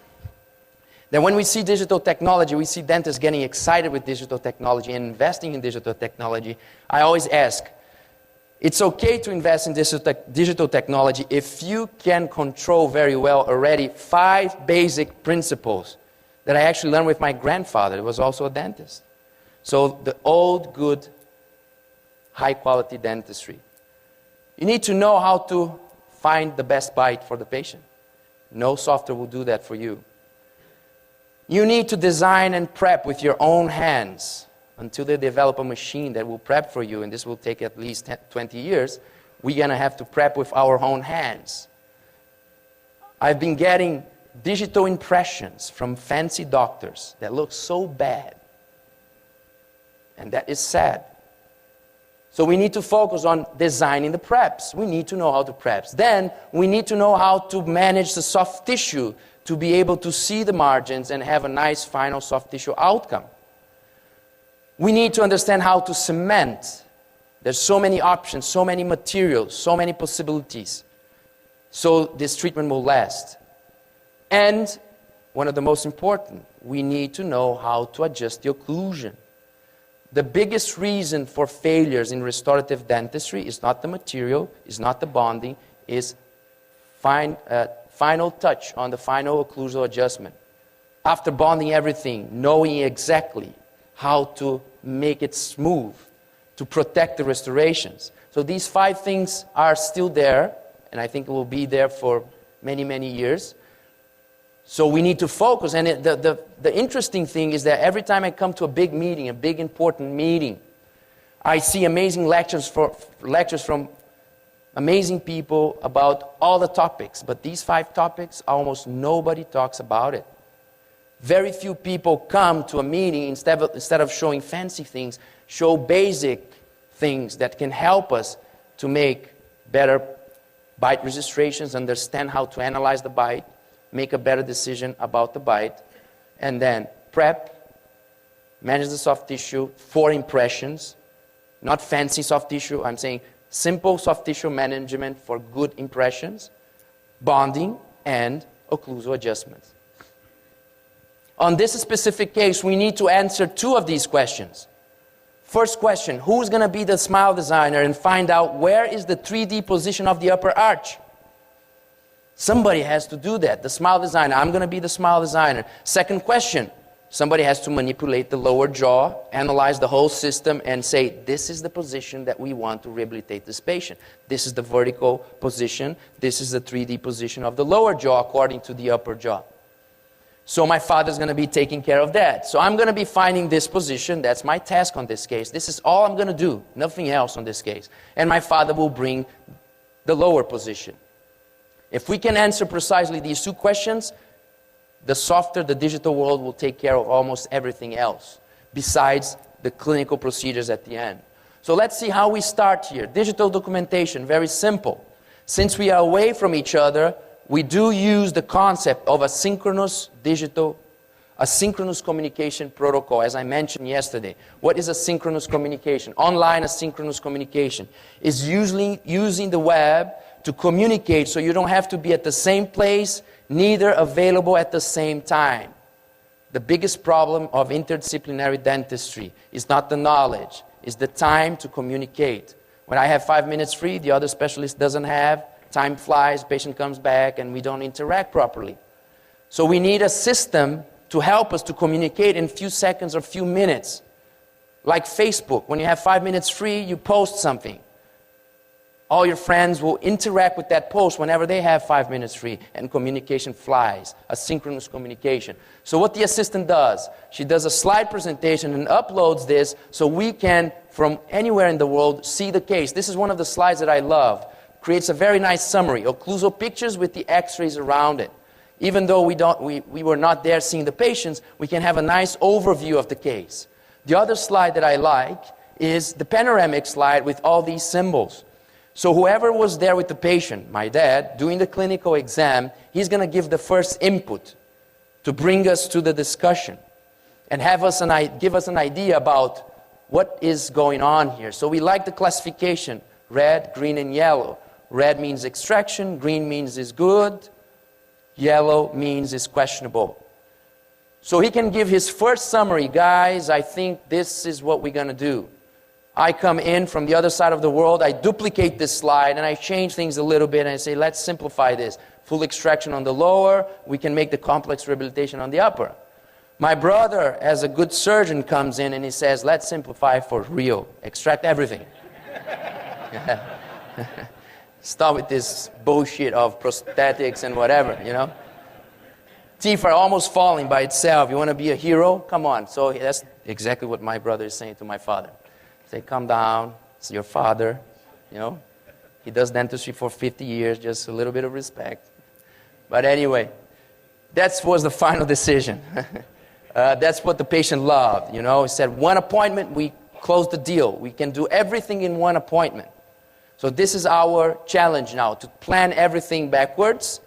that when we see digital technology, we see dentists getting excited with digital technology and investing in digital technology. I always ask, it's okay to invest in digital technology if you can control very well already 5 basic principles that I actually learned with my grandfather, who was also a dentist. So the old, good, high-quality dentistry. You need to know how to find the best bite for the patient. No software will do that for you. You need to design and prep with your own hands until they develop a machine that will prep for you, and this will take at least 20 years. We're going to have to prep with our own hands. I've been getting digital impressions from fancy doctors that look so bad. And that is sad. So we need to focus on designing the preps. We need to know how to prep. Then we need to know how to manage the soft tissue to be able to see the margins and have a nice final soft tissue outcome. We need to understand how to cement. There's so many options, so many materials, so many possibilities. So this treatment will last. And one of the most important, we need to know how to adjust the occlusion. The biggest reason for failures in restorative dentistry is not the material, is not the bonding, is final touch on the final occlusal adjustment. After bonding everything, knowing exactly how to make it smooth, to protect the restorations. So these 5 things are still there, and I think it will be there for many, many years. So we need to focus, and the interesting thing is that every time I come to a big meeting, a big important meeting, I see amazing lectures from amazing people about all the topics. But these 5 topics, almost nobody talks about it. Very few people come to a meeting, instead of showing fancy things, show basic things that can help us to make better bite registrations, understand how to analyze the bite, make a better decision about the bite, and then prep, manage the soft tissue for impressions, not fancy soft tissue, I'm saying simple soft tissue management for good impressions, bonding, and occlusal adjustments. On this specific case, we need to answer 2 of these questions. First question, who's going to be the smile designer and find out where is the 3D position of the upper arch? Somebody has to do that. The smile designer, I'm going to be the smile designer. Second question, somebody has to manipulate the lower jaw, analyze the whole system, and say, this is the position that we want to rehabilitate this patient. This is the vertical position. This is the 3D position of the lower jaw according to the upper jaw. So my father's going to be taking care of that. So I'm going to be finding this position. That's my task on this case. This is all I'm going to do, nothing else on this case. And my father will bring the lower position. If we can answer precisely these 2 questions, the software, the digital world will take care of almost everything else, besides the clinical procedures at the end. So let's see how we start here. Digital documentation, very simple. Since we are away from each other, we do use the concept of a synchronous communication protocol, as I mentioned yesterday. What is asynchronous communication? Online asynchronous communication is usually using the web to communicate so you don't have to be at the same place, neither available at the same time. The biggest problem of interdisciplinary dentistry is not the knowledge, it's the time to communicate. When I have 5 minutes free, the other specialist doesn't have, time flies, patient comes back, and we don't interact properly. So we need a system to help us to communicate in a few seconds or few minutes. Like Facebook, when you have 5 minutes free, you post something. All your friends will interact with that post whenever they have 5 minutes free, and communication flies, asynchronous communication. So what the assistant does, she does a slide presentation and uploads this so we can, from anywhere in the world, see the case. This is one of the slides that I love. Creates a very nice summary, occlusal pictures with the x-rays around it. Even though we were not there seeing the patients, we can have a nice overview of the case. The other slide that I like is the panoramic slide with all these symbols. So whoever was there with the patient, my dad, doing the clinical exam, he's going to give the first input to bring us to the discussion and give us an idea about what is going on here. So we like the classification, red, green, and yellow. Red means extraction, green means is good, yellow means is questionable. So he can give his first summary, guys, I think this is what we're going to do. I come in from the other side of the world, I duplicate this slide, and I change things a little bit, and I say, let's simplify this. Full extraction on the lower, we can make the complex rehabilitation on the upper. My brother, as a good surgeon, comes in and he says, let's simplify for real. Extract everything. Stop with this bullshit of prosthetics and whatever, you know. Teeth are almost falling by itself. You want to be a hero? Come on. So that's exactly what my brother is saying to my father. Say, calm down, it's your father, you know. He does dentistry for 50 years, just a little bit of respect. But anyway, that was the final decision. That's what the patient loved, you know. He said, one appointment, we close the deal. We can do everything in one appointment. So this is our challenge now, to plan everything backwards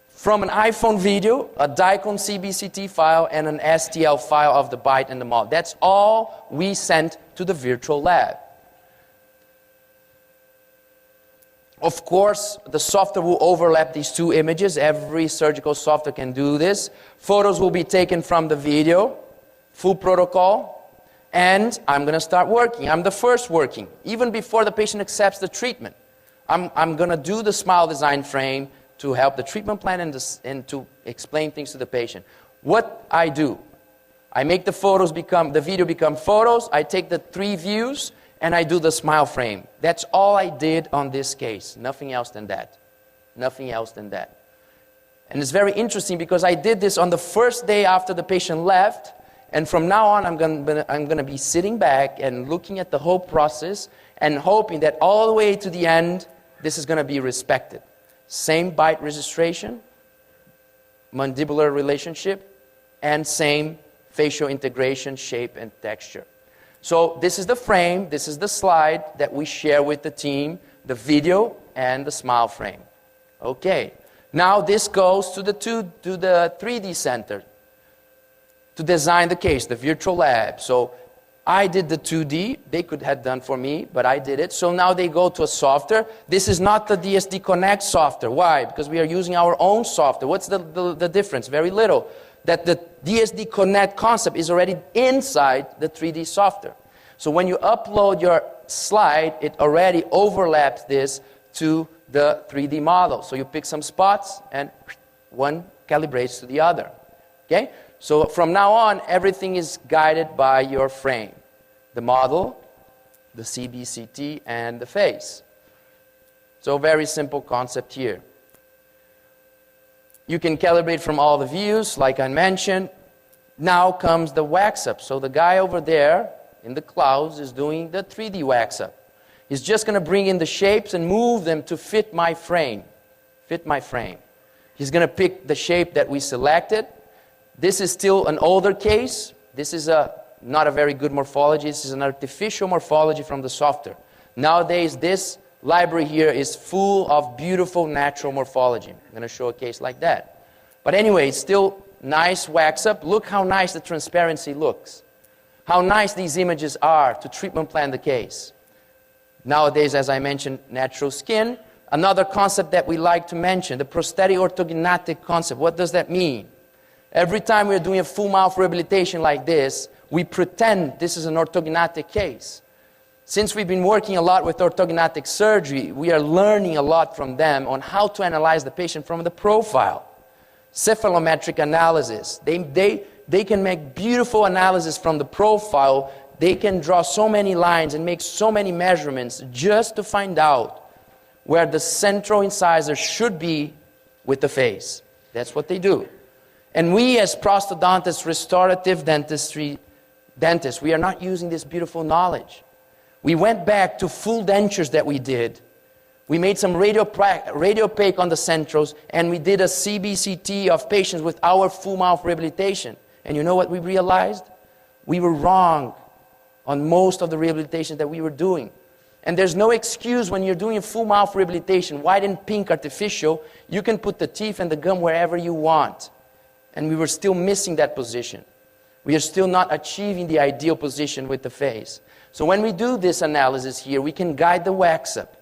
from an iPhone video, a DICOM CBCT file, and an STL file of the bite and the model. That's all we sent to the virtual lab. Of course, the software will overlap these two images. Every surgical software can do this. Photos will be taken from the video, full protocol, and I'm going to start working. I'm the first working, even before the patient accepts the treatment. I'm going to do the smile design frame to help the treatment plan and to explain things to the patient. What I do, I make the video become photos, I take the 3 views, and I do the smile frame. That's all I did on this case. Nothing else than that. Nothing else than that. And it's very interesting because I did this on the first day after the patient left, and from now on I'm going to be sitting back and looking at the whole process and hoping that all the way to the end, this is going to be respected. Same bite registration, mandibular relationship, and same facial integration, shape, and texture. So this is the frame, this is the slide that we share with the team, the video and the smile frame. Okay, now this goes to the 3D center to design the case, the virtual lab. So I did the 2D, they could have done for me, but I did it. So now they go to a software. This is not the DSD Connect software. Why? Because we are using our own software. What's the difference? Very little. That the DSD Connect concept is already inside the 3D software. So when you upload your slide, it already overlaps this to the 3D model. So you pick some spots and one calibrates to the other. Okay? So from now on, everything is guided by your frame. The model, the CBCT, and the face. So very simple concept here. You can calibrate from all the views, like I mentioned. Now comes the wax up. So the guy over there in the clouds is doing the 3D wax up. He's just going to bring in the shapes and move them to fit my frame. Fit my frame. He's going to pick the shape that we selected. This is still an older case. This is not a very good morphology. This is an artificial morphology from the software. Nowadays, this library here is full of beautiful natural morphology. I'm going to show a case like that. But anyway, it's still nice wax up. Look how nice the transparency looks. How nice these images are to treatment plan the case. Nowadays, as I mentioned, natural skin. Another concept that we like to mention, the prosthetic orthognathic concept. What does that mean? Every time we're doing a full mouth rehabilitation like this, we pretend this is an orthognathic case. Since we've been working a lot with orthognathic surgery, we are learning a lot from them on how to analyze the patient from the profile. Cephalometric analysis. They can make beautiful analysis from the profile. They can draw so many lines and make so many measurements just to find out where the central incisor should be with the face. That's what they do. And we as prosthodontists, restorative dentists, we are not using this beautiful knowledge. We went back to full dentures that we did. We made some radiopaque on the centrals, and we did a CBCT of patients with our full mouth rehabilitation. And you know what we realized? We were wrong on most of the rehabilitation that we were doing. And there's no excuse when you're doing a full mouth rehabilitation, white and pink artificial, you can put the teeth and the gum wherever you want. And we were still missing that position. We are still not achieving the ideal position with the face. So when we do this analysis here, we can guide the wax-up.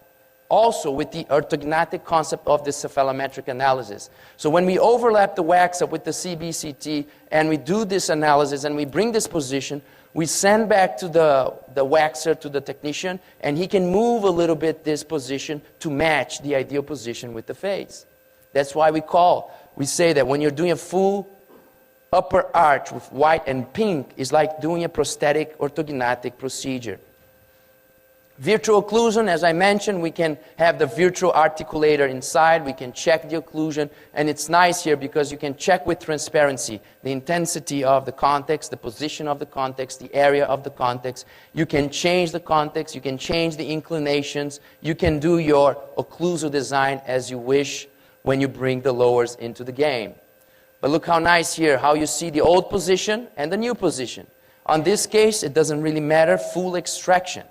Also with the orthognathic concept of the cephalometric analysis. So when we overlap the wax-up with the CBCT and we do this analysis and we bring this position, we send back to the waxer, to the technician, and he can move a little bit this position to match the ideal position with the face. That's why we say that when you're doing a full upper arch with white and pink, it's like doing a prosthetic orthognathic procedure. Virtual occlusion, as I mentioned, we can have the virtual articulator inside, we can check the occlusion, and it's nice here because you can check with transparency the intensity of the context, the position of the context, the area of the context. You can change the context, you can change the inclinations, you can do your occlusal design as you wish when you bring the lowers into the game. But look how nice here, how you see the old position and the new position. On this case, it doesn't really matter, full extraction.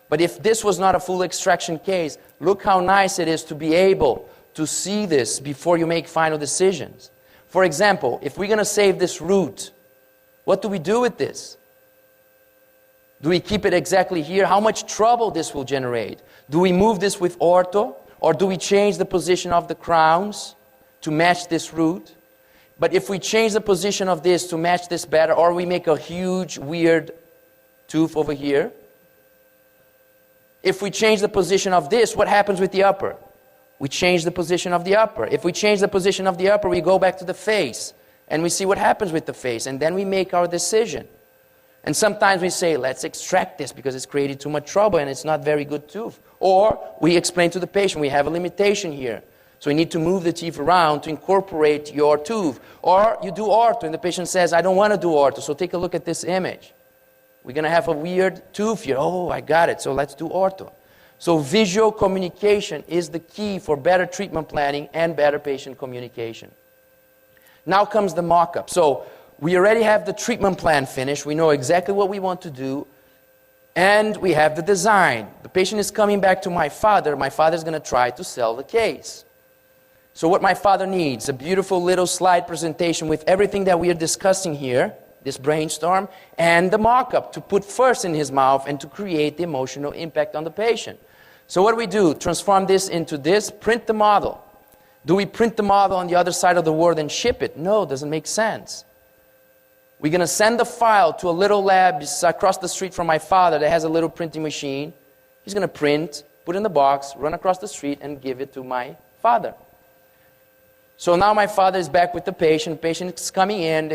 But if this was not a full extraction case, look how nice it is to be able to see this before you make final decisions. For example, if we're going to save this root, what do we do with this? Do we keep it exactly here? How much trouble this will generate? Do we move this with ortho? Or do we change the position of the crowns to match this root? But if we change the position of this to match this better, or we make a huge, weird tooth over here, if we change the position of this, what happens with the upper? We change the position of the upper. If we change the position of the upper, we go back to the face, and we see what happens with the face, and then we make our decision. And sometimes we say, let's extract this because it's created too much trouble and it's not very good tooth. Or we explain to the patient, we have a limitation here. So we need to move the teeth around to incorporate your tooth. Or you do ortho, and the patient says, I don't want to do ortho, so take a look at this image. We're going to have a weird tooth here. Oh, I got it, so let's do ortho. So visual communication is the key for better treatment planning and better patient communication. Now comes the mock-up. So we already have the treatment plan finished. We know exactly what we want to do. And we have the design. The patient is coming back to my father. My father's going to try to sell the case. So what my father needs, a beautiful little slide presentation with everything that we are discussing here, this brainstorm, and the mock-up to put first in his mouth and to create the emotional impact on the patient. So what do we do? Transform this into this, print the model. Do we print the model on the other side of the world and ship it? No, it doesn't make sense. We're going to send the file to a little lab across the street from my father that has a little printing machine. He's going to print, put it in the box, run across the street, and give it to my father. So now my father is back with the patient. The patient is coming in.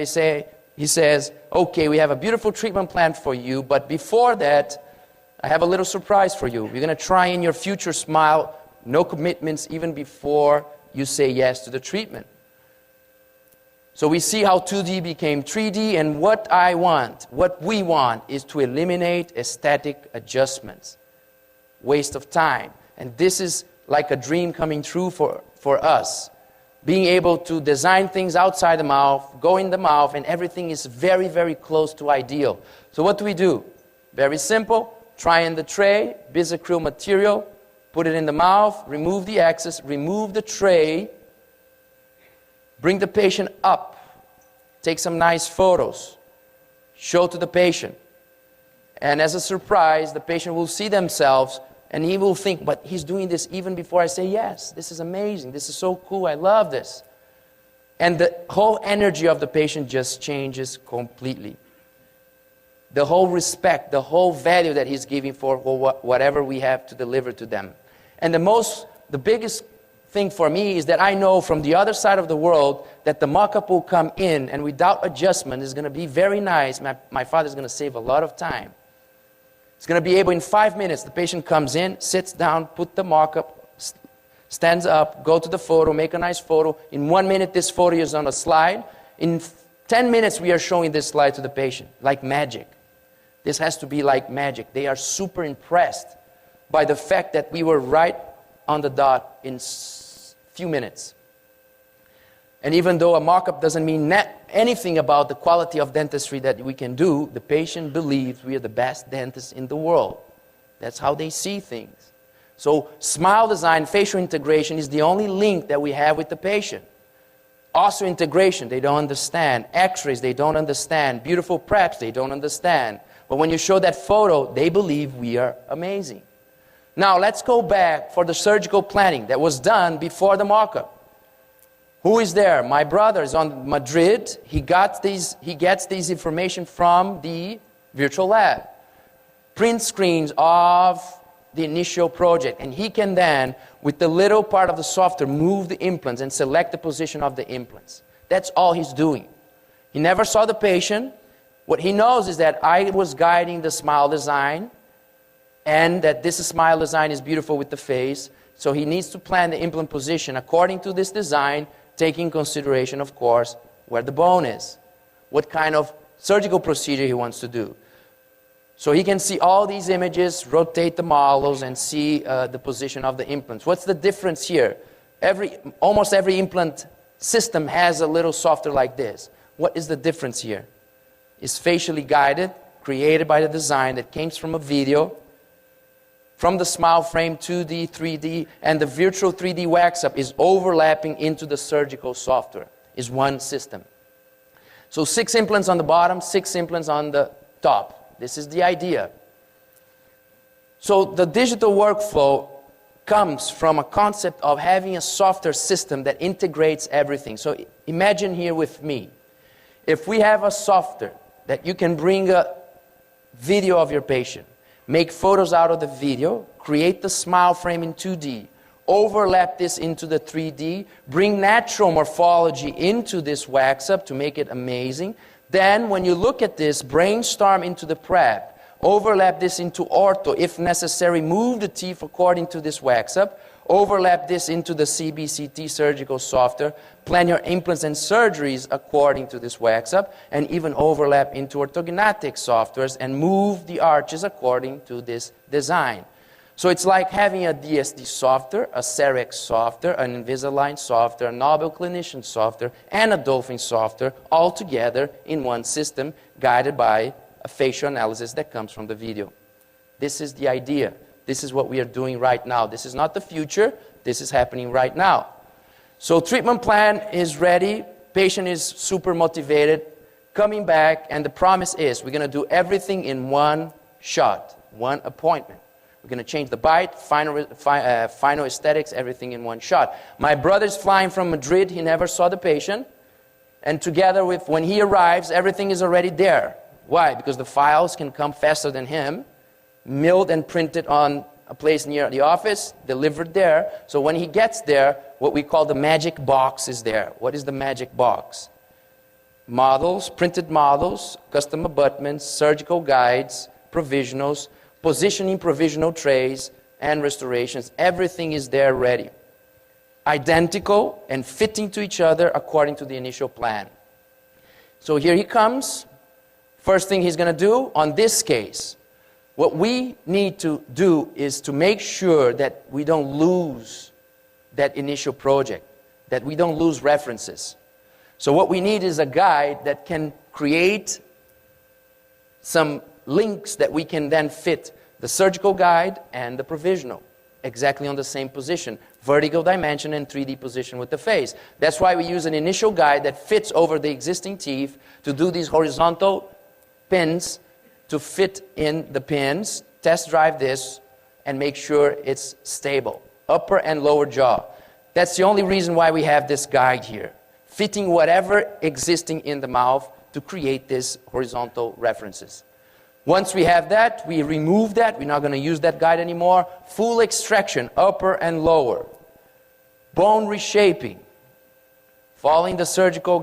He says, okay, we have a beautiful treatment plan for you, but before that, I have a little surprise for you. We're going to try in your future smile, no commitments even before you say yes to the treatment. So we see how 2D became 3D, and what we want is to eliminate aesthetic adjustments. Waste of time. And this is like a dream coming true for us. Being able to design things outside the mouth, go in the mouth, and everything is very, very close to ideal. So what do? Very simple. Try in the tray, bisacryl material, put it in the mouth, remove the excess, remove the tray, bring the patient up, take some nice photos, show to the patient. And as a surprise, the patient will see themselves and he will think, but he's doing this even before I say yes. This is amazing. This is so cool. I love this. And the whole energy of the patient just changes completely. The whole respect, the whole value that he's giving for whatever we have to deliver to them. And the biggest thing for me is that I know from the other side of the world that the mock-up will come in and without adjustment is going to be very nice. My father's going to save a lot of time. It's going to be able in 5 minutes, the patient comes in, sits down, put the mock-up, Stands up, go to the photo, make a nice photo. In 1 minute, this photo is on a slide. In 10 minutes, we are showing this slide to the patient, like magic. This has to be like magic. They are super impressed by the fact that we were right on the dot in few minutes. And even though a mock-up doesn't mean anything about the quality of dentistry that we can do, the patient believes we are the best dentists in the world. That's how they see things. So smile design, facial integration is the only link that we have with the patient. Osseointegration, they don't understand. X-rays, they don't understand. Beautiful preps, they don't understand. But when you show that photo, they believe we are amazing. Now let's go back for the surgical planning that was done before the mock-up. Who is there? My brother is on Madrid. He gets these information from the virtual lab. Print screens of the initial project, and he can then, with the little part of the software, move the implants and select the position of the implants. That's all he's doing. He never saw the patient. What he knows is that I was guiding the smile design, and that this smile design is beautiful with the face, so he needs to plan the implant position according to this design, taking consideration, of course, where the bone is, what kind of surgical procedure he wants to do. So he can see all these images, rotate the models, and see the position of the implants. What's the difference here? Almost every implant system has a little software like this. What is the difference here? It's facially guided, created by the design that came from a video, from the smile frame, 2D, 3D, and the virtual 3D wax-up is overlapping into the surgical software. Is one system. So 6 implants on the bottom, 6 implants on the top. This is the idea. So the digital workflow comes from a concept of having a software system that integrates everything. So imagine here with me, if we have a software that you can bring a video of your patient, make photos out of the video, create the smile frame in 2D, overlap this into the 3D, bring natural morphology into this wax-up to make it amazing. Then, when you look at this, brainstorm into the prep, overlap this into ortho, if necessary, move the teeth according to this wax-up, overlap this into the CBCT surgical software, plan your implants and surgeries according to this wax-up, and even overlap into orthognathic softwares and move the arches according to this design. So it's like having a DSD software, a CEREC software, an Invisalign software, a Nobel Clinician software, and a Dolphin software all together in one system guided by a facial analysis that comes from the video. This is the idea. This is what we are doing right now. This is not the future. This is happening right now. So treatment plan is ready. Patient is super motivated, coming back, and the promise is we're going to do everything in one shot, one appointment. We're going to change the bite, final aesthetics, everything in one shot. My brother's flying from Madrid. He never saw the patient. And together with, when he arrives, everything is already there. Why? Because the files can come faster than him, milled and printed on a place near the office, delivered there. So when he gets there, what we call the magic box is there. What is the magic box? Models, printed models, custom abutments, surgical guides, provisionals, positioning provisional trays, and restorations. Everything is there ready. Identical and fitting to each other according to the initial plan. So here he comes. First thing he's going to do on this case, what we need to do is to make sure that we don't lose that initial project, that we don't lose references. So what we need is a guide that can create some links that we can then fit the surgical guide and the provisional exactly on the same position, vertical dimension and 3D position with the face. That's why we use an initial guide that fits over the existing teeth to do these horizontal pins to fit in the pins, test drive this, and make sure it's stable, upper and lower jaw. That's the only reason why we have this guide here, fitting whatever existing in the mouth to create these horizontal references. Once we have that, we remove that. We're not going to use that guide anymore. Full extraction, upper and lower. Bone reshaping, following the surgical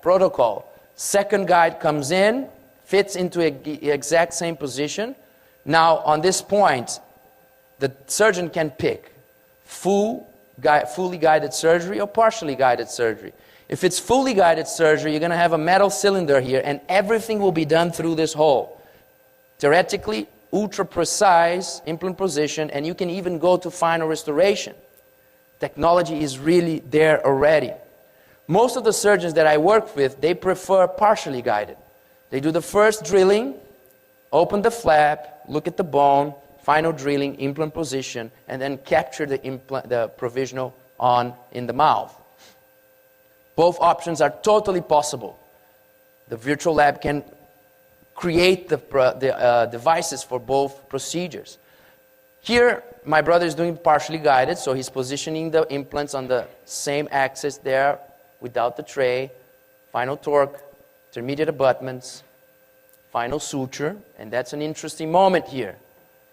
protocol. Second guide comes in, fits into the exact same position. Now, on this point, the surgeon can pick full fully guided surgery or partially guided surgery. If it's fully guided surgery, you're going to have a metal cylinder here, and everything will be done through this hole. Theoretically, ultra precise implant position, and you can even go to final restoration. Technology is really there already. Most of the surgeons that I work with, they prefer partially guided. They do the first drilling, open the flap, look at the bone, final drilling, implant position, and then capture the provisional in the mouth. Both options are totally possible. The virtual lab can create the devices for both procedures. Here, my brother is doing partially guided, so he's positioning the implants on the same axis there without the tray, final torque, intermediate abutments, final suture, and that's an interesting moment here.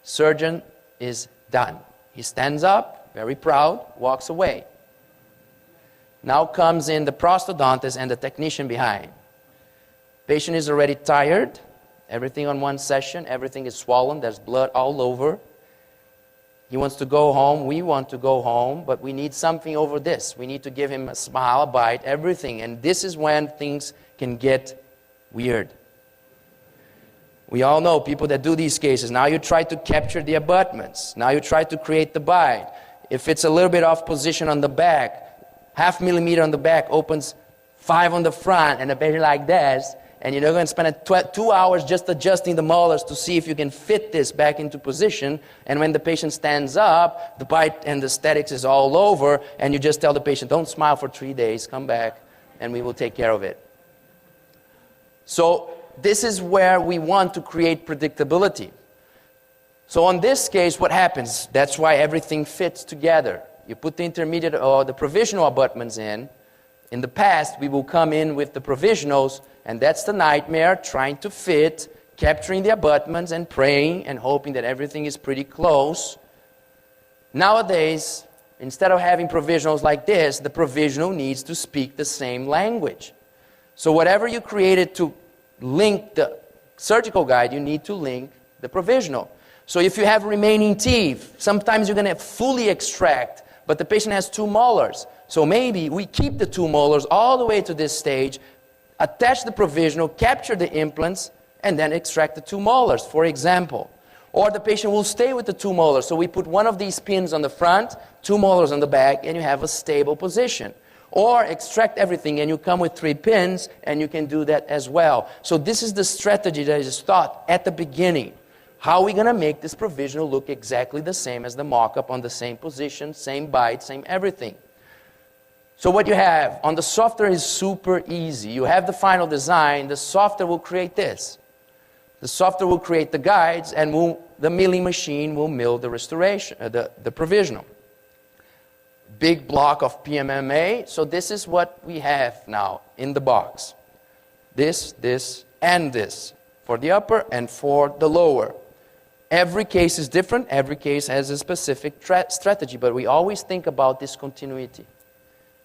Surgeon is done. He stands up, very proud, walks away. Now comes in the prosthodontist and the technician behind. Patient is already tired, everything on one session, everything is swollen, there's blood all over. He wants to go home, we want to go home, but we need something over this. We need to give him a smile, a bite, everything. And this is when things can get weird. We all know people that do these cases. Now you try to capture the abutments. Now you try to create the bite. If it's a little bit off position on the back, 0.5 millimeter on the back opens 5 on the front, and a patient like this, and you're going to spend 2 hours just adjusting the molars to see if you can fit this back into position. And when the patient stands up, the bite and the aesthetics is all over, and you just tell the patient, don't smile for 3 days, come back, and we will take care of it. So this is where we want to create predictability. So on this case, what happens? That's why everything fits together. You put the intermediate or the provisional abutments in. In the past, we will come in with the provisionals, and that's the nightmare, trying to fit, capturing the abutments and praying and hoping that everything is pretty close. Nowadays, instead of having provisionals like this, the provisional needs to speak the same language. So whatever you created to link the surgical guide, you need to link the provisional. So if you have remaining teeth, sometimes you're going to fully extract, but the patient has 2 molars. So maybe we keep the 2 molars all the way to this stage, attach the provisional, capture the implants, and then extract the 2 molars, for example. Or the patient will stay with the 2 molars. So we put one of these pins on the front, 2 molars on the back, and you have a stable position. Or extract everything and you come with 3 pins, and you can do that as well. So this is the strategy that is taught at the beginning. How are we going to make this provisional look exactly the same as the mock-up, on the same position, same bite, same everything? So what you have on the software is super easy. You have the final design, the software will create this. The software will create the guides, and the milling machine will mill the restoration, the provisional. Big block of PMMA, so this is what we have now in the box. This, and this, for the upper and for the lower. Every case is different, every case has a specific strategy, but we always think about this continuity,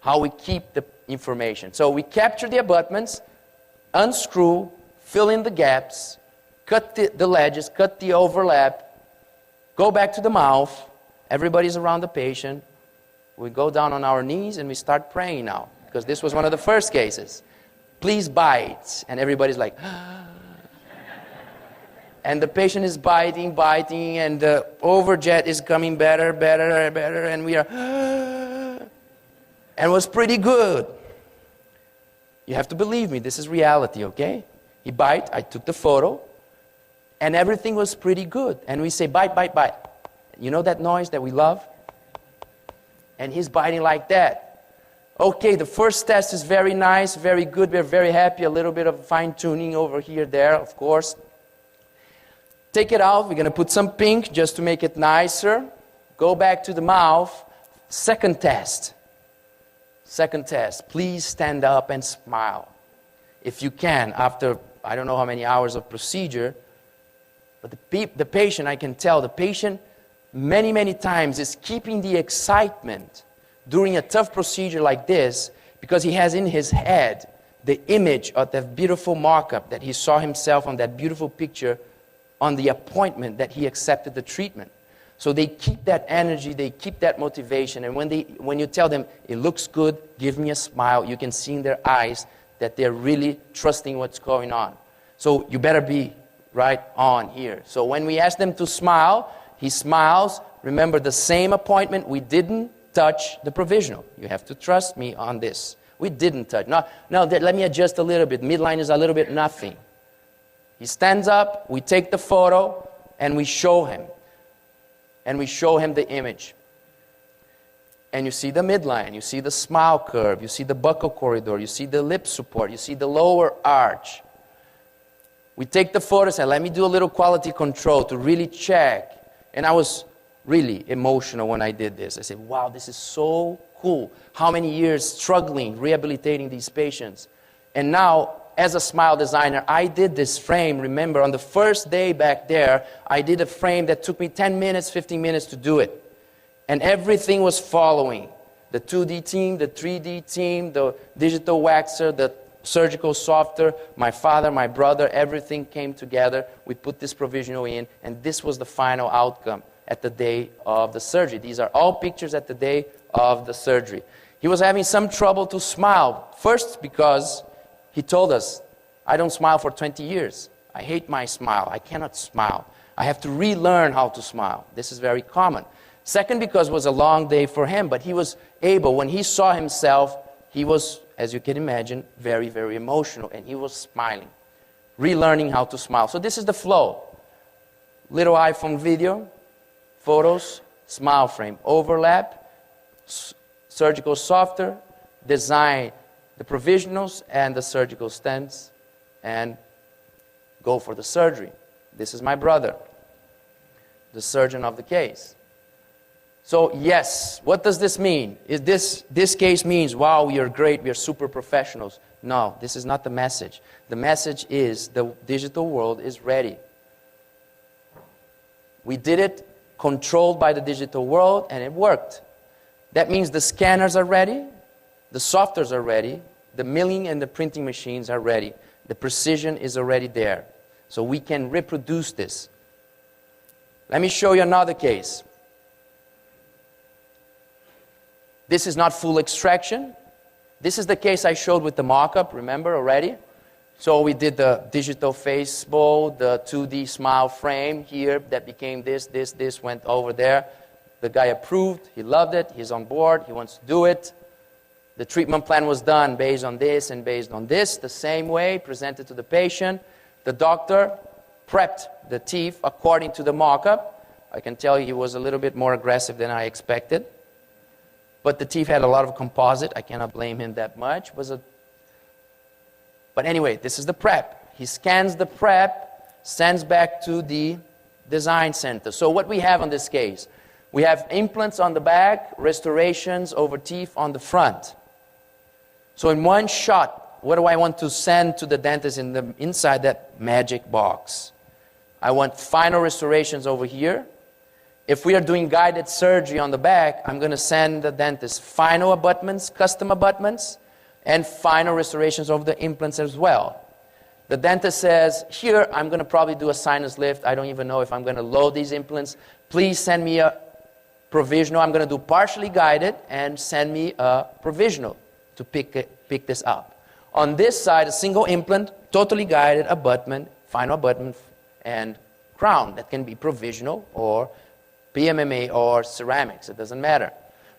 how we keep the information. So we capture the abutments, unscrew, fill in the gaps, cut the ledges, cut the overlap, go back to the mouth, everybody's around the patient, we go down on our knees and we start praying now, because this was one of the first cases. Please bite, and everybody's like, and the patient is biting, and the overjet is coming better, and we are, and it was pretty good. You have to believe me, this is reality, okay? He bite, I took the photo, and everything was pretty good. And we say, bite, bite, bite. You know that noise that we love? And he's biting like that. Okay, the first test is very nice, very good, we're very happy, a little bit of fine-tuning over here, there, of course. Take it out, we're going to put some pink just to make it nicer. Go back to the mouth. Second test. Please stand up and smile. If you can, after I don't know how many hours of procedure, but the patient, I can tell, the patient many times is keeping the excitement during a tough procedure like this, because he has in his head the image of that beautiful mock-up that he saw himself on that beautiful picture on the appointment that he accepted the treatment. So they keep that energy, they keep that motivation. And when you tell them, it looks good, give me a smile, you can see in their eyes that they're really trusting what's going on. So you better be right on here. So when we ask them to smile, he smiles. Remember, the same appointment, we didn't touch the provisional. You have to trust me on this. We didn't touch. Now let me adjust a little bit. Midline is a little bit nothing. He stands up, we take the photo, and we show him. And we show him the image. And you see the midline, you see the smile curve, you see the buccal corridor, you see the lip support, you see the lower arch. We take the photos and let me do a little quality control to really check. And I was really emotional when I did this. I said, wow, this is so cool. How many years struggling, rehabilitating these patients. And now, as a smile designer, I did this frame. Remember, on the first day back there, I did a frame that took me 10 minutes, 15 minutes to do it. And everything was following. The 2D team, the 3D team, the digital waxer, the surgical software, my father, my brother, everything came together. We put this provisional in, and this was the final outcome at the day of the surgery. These are all pictures at the day of the surgery. He was having some trouble to smile. First, because he told us, I don't smile for 20 years. I hate my smile. I cannot smile. I have to relearn how to smile. This is very common. Second, because it was a long day for him, but he was able, when he saw himself, he was, as you can imagine, very, very emotional, and he was smiling, relearning how to smile. So this is the flow. Little iPhone video, photos, smile frame, overlap, surgical software, design the provisionals and the surgical stents, and go for the surgery. This is my brother, the surgeon of the case. So yes, what does this mean? This case means, wow, we are great, we are super professionals. No, this is not the message. The message is the digital world is ready. We did it controlled by the digital world, and it worked. That means the scanners are ready, the softwares are ready, the milling and the printing machines are ready. The precision is already there. So we can reproduce this. Let me show you another case. This is not full extraction. This is the case I showed with the mock-up, remember already? So we did the digital face bowl, the 2D smile frame here that became this went over there. The guy approved, he loved it, he's on board, he wants to do it. The treatment plan was done based on this and based on this, the same way, presented to the patient. The doctor prepped the teeth according to the mock-up. I can tell you he was a little bit more aggressive than I expected. But the teeth had a lot of composite. I cannot blame him that much. But anyway, this is the prep. He scans the prep, sends back to the design center. So what we have on this case, we have implants on the back, restorations over teeth on the front. So in one shot, what do I want to send to the dentist inside that magic box? I want final restorations over here. If we are doing guided surgery on the back, I'm going to send the dentist final abutments, custom abutments, and final restorations of the implants as well. The dentist says, here, I'm going to probably do a sinus lift. I don't even know if I'm going to load these implants. Please send me a provisional. I'm going to do partially guided and send me a provisional to pick this up. On this side, a single implant, totally guided abutment, final abutment, and crown. That can be provisional or PMMA or ceramics, it doesn't matter.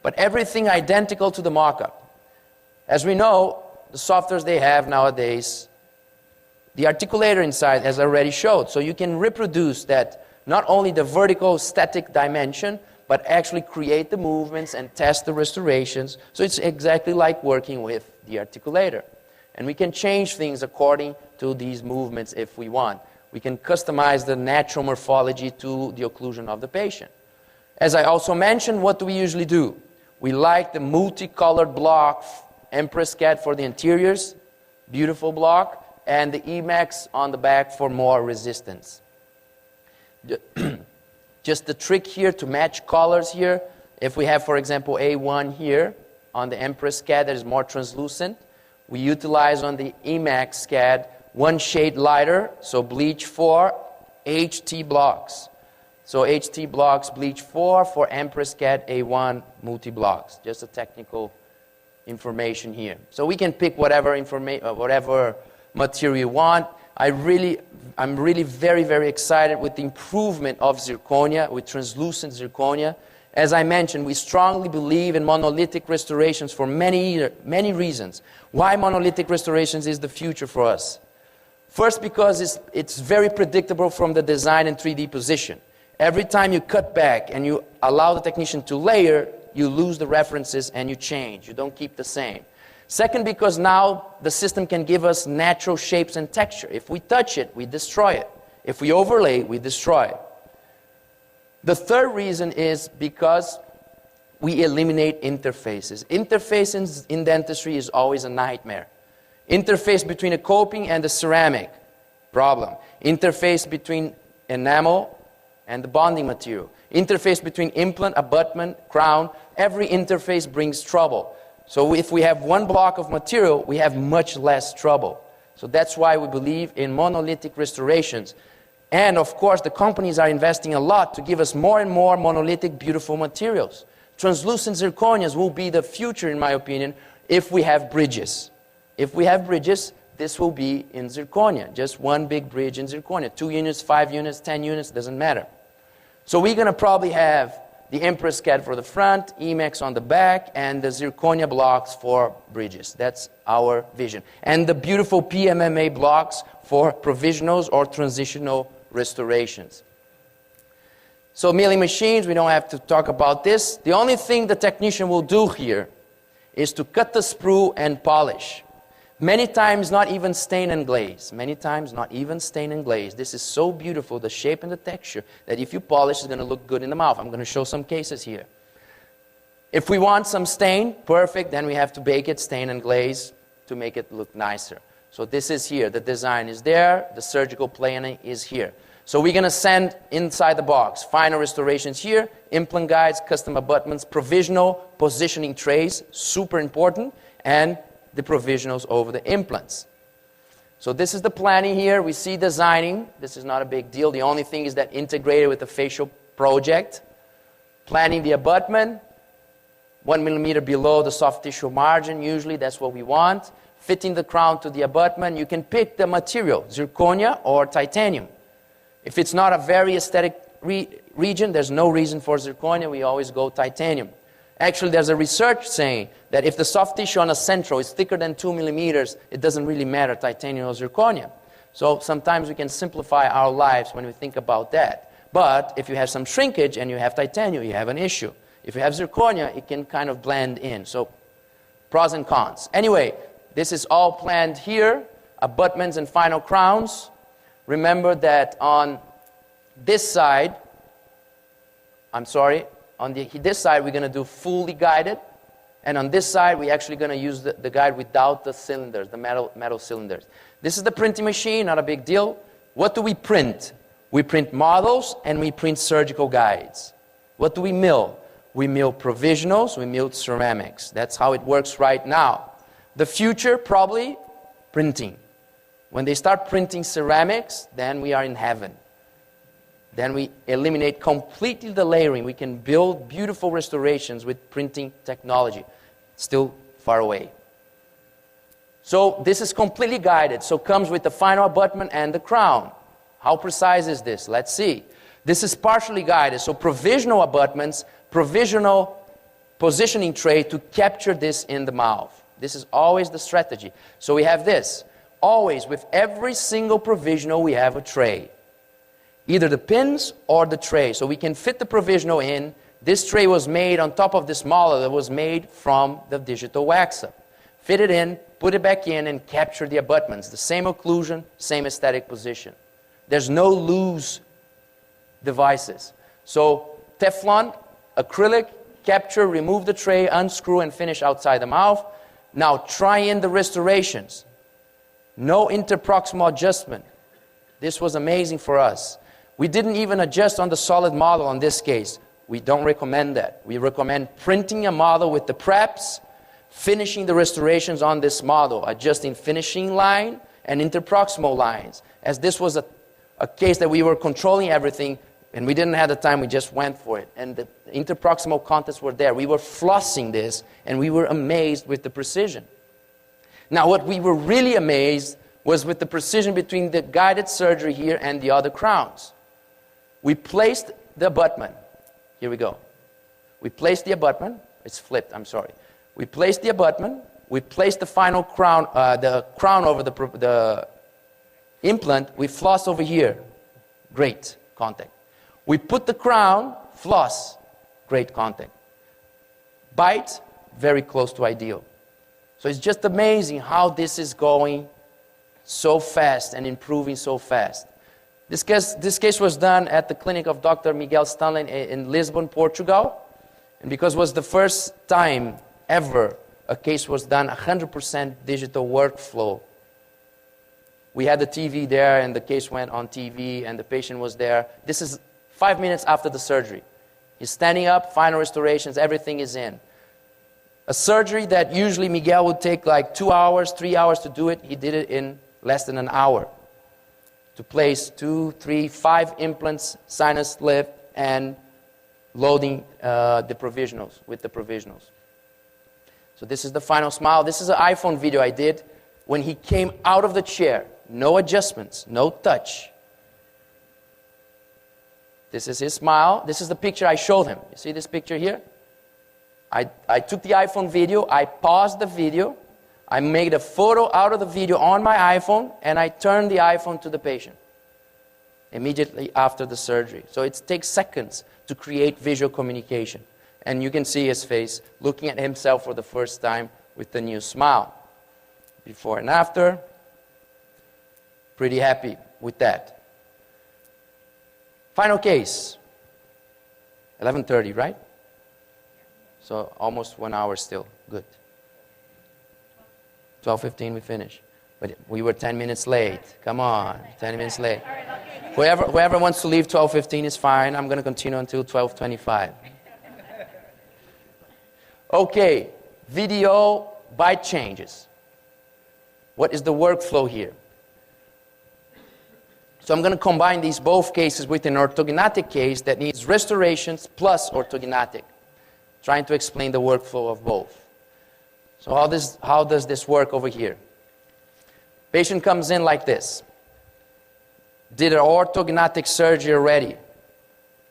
But everything identical to the mock-up. As we know, the softwares they have nowadays, the articulator inside, as I already showed, so you can reproduce that, not only the vertical static dimension, but actually create the movements and test the restorations. So it's exactly like working with the articulator. And we can change things according to these movements if we want. We can customize the natural morphology to the occlusion of the patient. As I also mentioned, what do we usually do? We like the multicolored block, Empress CAD for the anteriors, beautiful block, and the Emax on the back for more resistance. Just the trick here to match colors here. If we have, for example, A1 here on the Empress CAD that is more translucent, we utilize on the Emax CAD one shade lighter, so bleach for HT blocks. So HT blocks bleach 4 for Empress Cat A1 multi-blocks. Just a technical information here. So we can pick whatever material you want. I'm really very, very excited with the improvement of zirconia, with translucent zirconia. As I mentioned, we strongly believe in monolithic restorations for many reasons. Why monolithic restorations is the future for us? First, because it's very predictable from the design and 3D position. Every time you cut back and you allow the technician to layer, you lose the references and you change. You don't keep the same. Second, because now the system can give us natural shapes and texture. If we touch it, we destroy it. If we overlay, we destroy it. The third reason is because we eliminate interfaces. Interfaces in dentistry is always a nightmare. Interface between a coping and the ceramic, problem. Interface between enamel and the bonding material. Interface between implant, abutment, crown. Every interface brings trouble. So if we have one block of material, we have much less trouble. So that's why we believe in monolithic restorations. And of course, the companies are investing a lot to give us more and more monolithic, beautiful materials. Translucent zirconias will be the future, in my opinion, if we have bridges. If we have bridges, this will be in zirconia. Just one big bridge in zirconia. 2 units, 5 units, 10 units, doesn't matter. So we're going to probably have the Empress Cat for the front, Emax on the back, and the zirconia blocks for bridges. That's our vision. And the beautiful PMMA blocks for provisionals or transitional restorations. So milling machines, we don't have to talk about this. The only thing the technician will do here is to cut the sprue and polish. Many times not even stain and glaze. Many times not even stain and glaze. This is so beautiful, the shape and the texture, that if you polish, it's going to look good in the mouth. I'm going to show some cases here. If we want some stain, perfect, then we have to bake it, stain and glaze to make it look nicer. So this is here. The design is there. The surgical planning is here. So we're going to send inside the box final restorations here, implant guides, custom abutments, provisional positioning trays, super important, and the provisionals over the implants. So this is the planning here. We see designing. This is not a big deal. The only thing is that integrated with the facial project. Planning the abutment, 1 millimeter below the soft tissue margin. Usually that's what we want. Fitting the crown to the abutment. You can pick the material, zirconia or titanium. If it's not a very aesthetic region, there's no reason for zirconia. We always go titanium. Actually, there's a research saying that if the soft tissue on a central is thicker than 2 millimeters, it doesn't really matter, titanium or zirconia. So sometimes we can simplify our lives when we think about that. But if you have some shrinkage and you have titanium, you have an issue. If you have zirconia, it can kind of blend in. So pros and cons. Anyway, this is all planned here, abutments and final crowns. Remember that on this side, on this side, we're going to do fully guided. And on this side, we're actually going to use the guide without the cylinders, the metal cylinders. This is the printing machine, not a big deal. What do we print? We print models and we print surgical guides. What do we mill? We mill provisionals, we mill ceramics. That's how it works right now. The future, probably printing. When they start printing ceramics, then we are in heaven. Then we eliminate completely the layering. We can build beautiful restorations with printing technology. Still far away. So this is completely guided. So comes with the final abutment and the crown. How precise is this? Let's see. This is partially guided. So provisional abutments, provisional positioning tray to capture this in the mouth. This is always the strategy. So we have this. Always, with every single provisional, we have a tray. Either the pins or the tray. So we can fit the provisional in. This tray was made on top of this model that was made from the digital wax-up. Fit it in, put it back in, and capture the abutments. The same occlusion, same aesthetic position. There's no loose devices. So Teflon, acrylic, capture, remove the tray, unscrew, and finish outside the mouth. Now try in the restorations. No interproximal adjustment. This was amazing for us. We didn't even adjust on the solid model in this case. We don't recommend that. We recommend printing a model with the preps, finishing the restorations on this model, adjusting finishing line and interproximal lines. As this was a case that we were controlling everything, And we didn't have the time, we just went for it. And the interproximal contacts were there. We were flossing this, and we were amazed with the precision. Now, what we were really amazed was with the precision between the guided surgery here and the other crowns. We placed the abutment. Here we go. We placed the abutment. It's flipped, I'm sorry. We placed the abutment. We placed the final crown, the crown over the implant. We floss over here. Great contact. We put the crown, floss, great contact. Bite, very close to ideal. So it's just amazing how this is going so fast and improving so fast. This case was done at the clinic of Dr. Miguel Stanley in Lisbon, Portugal. And because it was the first time ever a case was done 100% digital workflow. We had the TV there, and the case went on TV, and the patient was there. This is 5 minutes after the surgery. He's standing up, final restorations, everything is in. A surgery that usually Miguel would take like 2 hours, 3 hours to do it, he did it in less than an hour. To place 2, 3, 5 implants, sinus lift, and loading the provisionals, with the provisionals. So this is the final smile. This is an iPhone video I did when he came out of the chair. No adjustments, no touch. This is his smile. This is the picture I showed him. You see this picture here? I took the iPhone video, I paused the video, I made a photo out of the video on my iPhone, and I turned the iPhone to the patient immediately after the surgery. So it takes seconds to create visual communication. And you can see his face looking at himself for the first time with the new smile. Before and after. Pretty happy with that. Final case. 11:30, right? So almost 1 hour still. Good. 12:15 we finish. But we were 10 minutes late. Come on, 10 minutes late. Whoever wants to leave 12:15 is fine. I'm going to continue until 12:25. Okay, video bite changes. What is the workflow here? So I'm going to combine these both cases with an orthognathic case that needs restorations plus orthognathic. Trying to explain the workflow of both. So how does this work over here? Patient comes in like this. Did an orthognathic surgery already.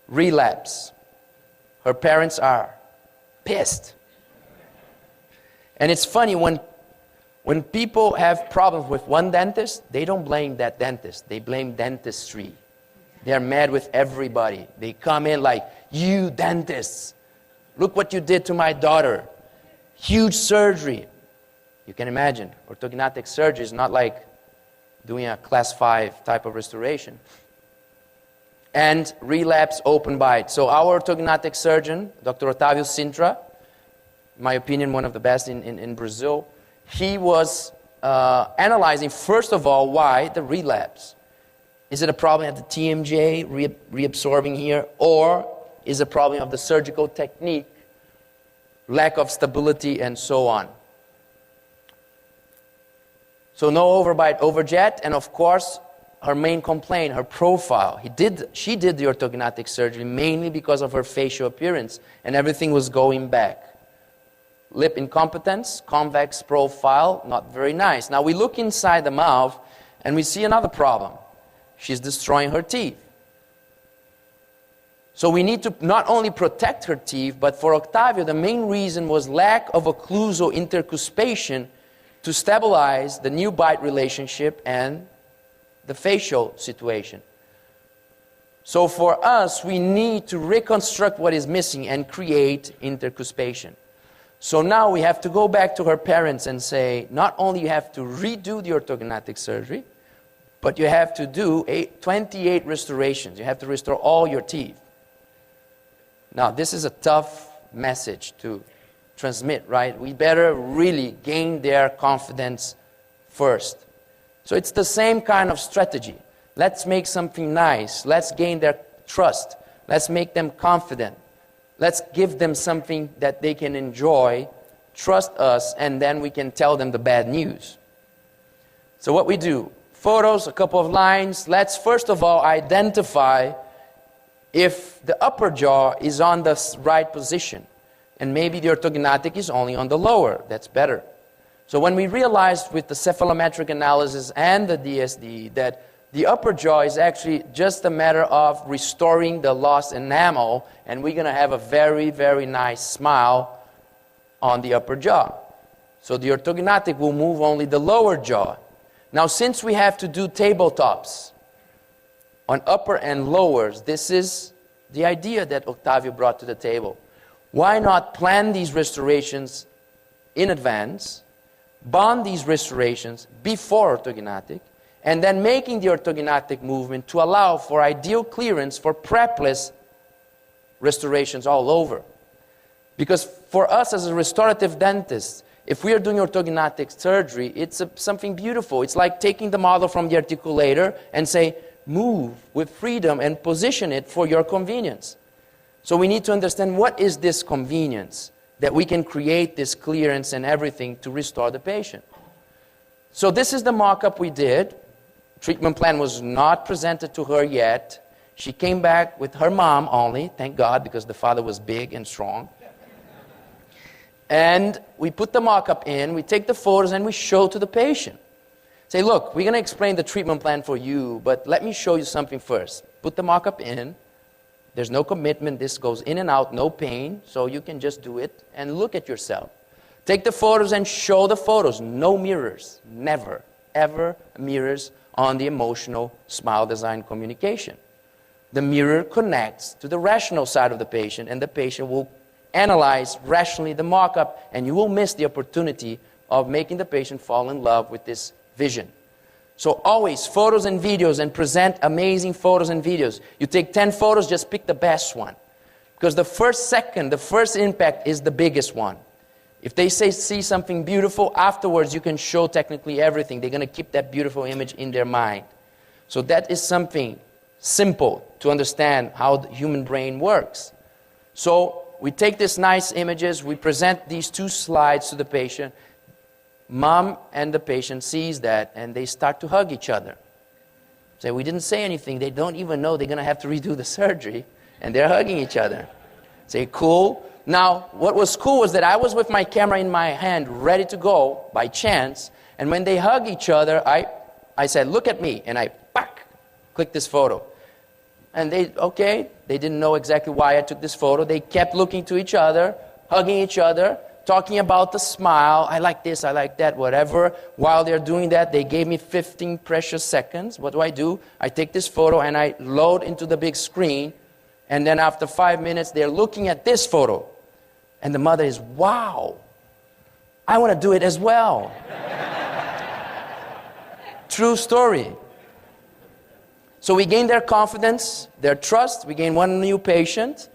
Relapse. Her parents are pissed. And it's funny, when people have problems with one dentist, they don't blame that dentist. They blame dentistry. They're mad with everybody. They come in like, you dentists, look what you did to my daughter. Huge surgery. You can imagine, orthognathic surgery is not like doing a class 5 type of restoration. And relapse open bite. So our orthognathic surgeon, Dr. Otávio Sintra, in my opinion, one of the best in Brazil, he was analyzing, first of all, why the relapse. Is it a problem at the TMJ reabsorbing here, or is it a problem of the surgical technique, lack of stability, and so on? So no overbite, overjet, and of course, her main complaint, her profile. She did the orthognathic surgery mainly because of her facial appearance, and everything was going back. Lip incompetence, convex profile, not very nice. Now we look inside the mouth and we see another problem. She's destroying her teeth. So we need to not only protect her teeth, but for Octavio, the main reason was lack of occlusal intercuspation to stabilize the new bite relationship and the facial situation. So for us, we need to reconstruct what is missing and create intercuspation. So now we have to go back to her parents and say, not only you have to redo the orthognathic surgery, but you have to do 28 restorations. You have to restore all your teeth. Now, this is a tough message to transmit, right? We better really gain their confidence first. So it's the same kind of strategy. Let's make something nice. Let's gain their trust. Let's make them confident. Let's give them something that they can enjoy, trust us, and then we can tell them the bad news. So what we do, photos, a couple of lines. Let's first of all identify if the upper jaw is on the right position, and maybe the orthognathic is only on the lower. That's better. So when we realized with the cephalometric analysis and the DSD that the upper jaw is actually just a matter of restoring the lost enamel, and we're going to have a very, very nice smile on the upper jaw. So the orthognathic will move only the lower jaw. Now, since we have to do tabletops on upper and lowers, this is the idea that Octavio brought to the table. Why not plan these restorations in advance, bond these restorations before orthognathic, and then making the orthognathic movement to allow for ideal clearance for prepless restorations all over. Because for us as a restorative dentist, if we are doing orthognathic surgery, it's something beautiful. It's like taking the model from the articulator and say, move with freedom and position it for your convenience. So we need to understand what is this convenience that we can create this clearance and everything to restore the patient. So this is the mock-up we did. Treatment plan was not presented to her yet. She came back with her mom only, thank God, because the father was big and strong. And we put the mock-up in, we take the photos, and we show to the patient. Say, look, we're going to explain the treatment plan for you, but let me show you something first. Put the mock-up in. There's no commitment. This goes in and out, no pain, so you can just do it and look at yourself. Take the photos and show the photos. No mirrors. Never, ever mirrors on the emotional smile design communication. The mirror connects to the rational side of the patient, and the patient will analyze rationally the mock-up, and you will miss the opportunity of making the patient fall in love with this vision. So always photos and videos, and present amazing photos and videos. You take 10 photos, just pick the best one. Because the first second, the first impact is the biggest one. If they see something beautiful, afterwards you can show technically everything. They're going to keep that beautiful image in their mind. So that is something simple to understand how the human brain works. So we take these nice images, we present these 2 slides to the patient. Mom and the patient sees that, and they start to hug each other. Say, we didn't say anything. They don't even know they're going to have to redo the surgery, and they're hugging each other. Say, cool. Now, what was cool was that I was with my camera in my hand, ready to go, by chance, and when they hug each other, I said, look at me, and I, click this photo. And they didn't know exactly why I took this photo. They kept looking to each other, hugging each other, talking about the smile, I like this, I like that, whatever. While they're doing that, they gave me 15 precious seconds. What do? I take this photo and I load into the big screen, and then after 5 minutes, they're looking at this photo. And the mother is, wow, I want to do it as well. True story. So we gain their confidence, their trust. We gain one new patient.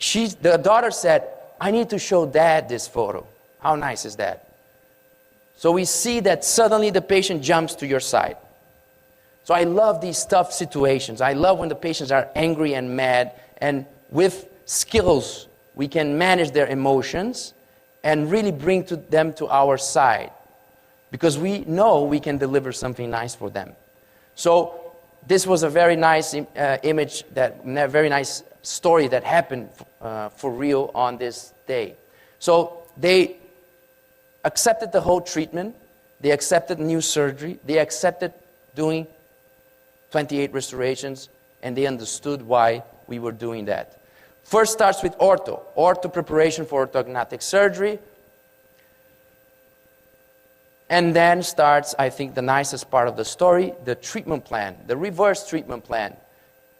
The daughter said, I need to show Dad this photo. How nice is that? So we see that suddenly the patient jumps to your side. So I love these tough situations. I love when the patients are angry and mad, and with skills we can manage their emotions and really bring them to our side, because we know we can deliver something nice for them. So this was a very nice image, very nice story that happened for real on this day. So they accepted the whole treatment. They accepted new surgery. They accepted doing 28 restorations, and they understood why we were doing that. First starts with ortho preparation for orthognathic surgery. And then starts, I think, the nicest part of the story, the treatment plan, the reverse treatment plan.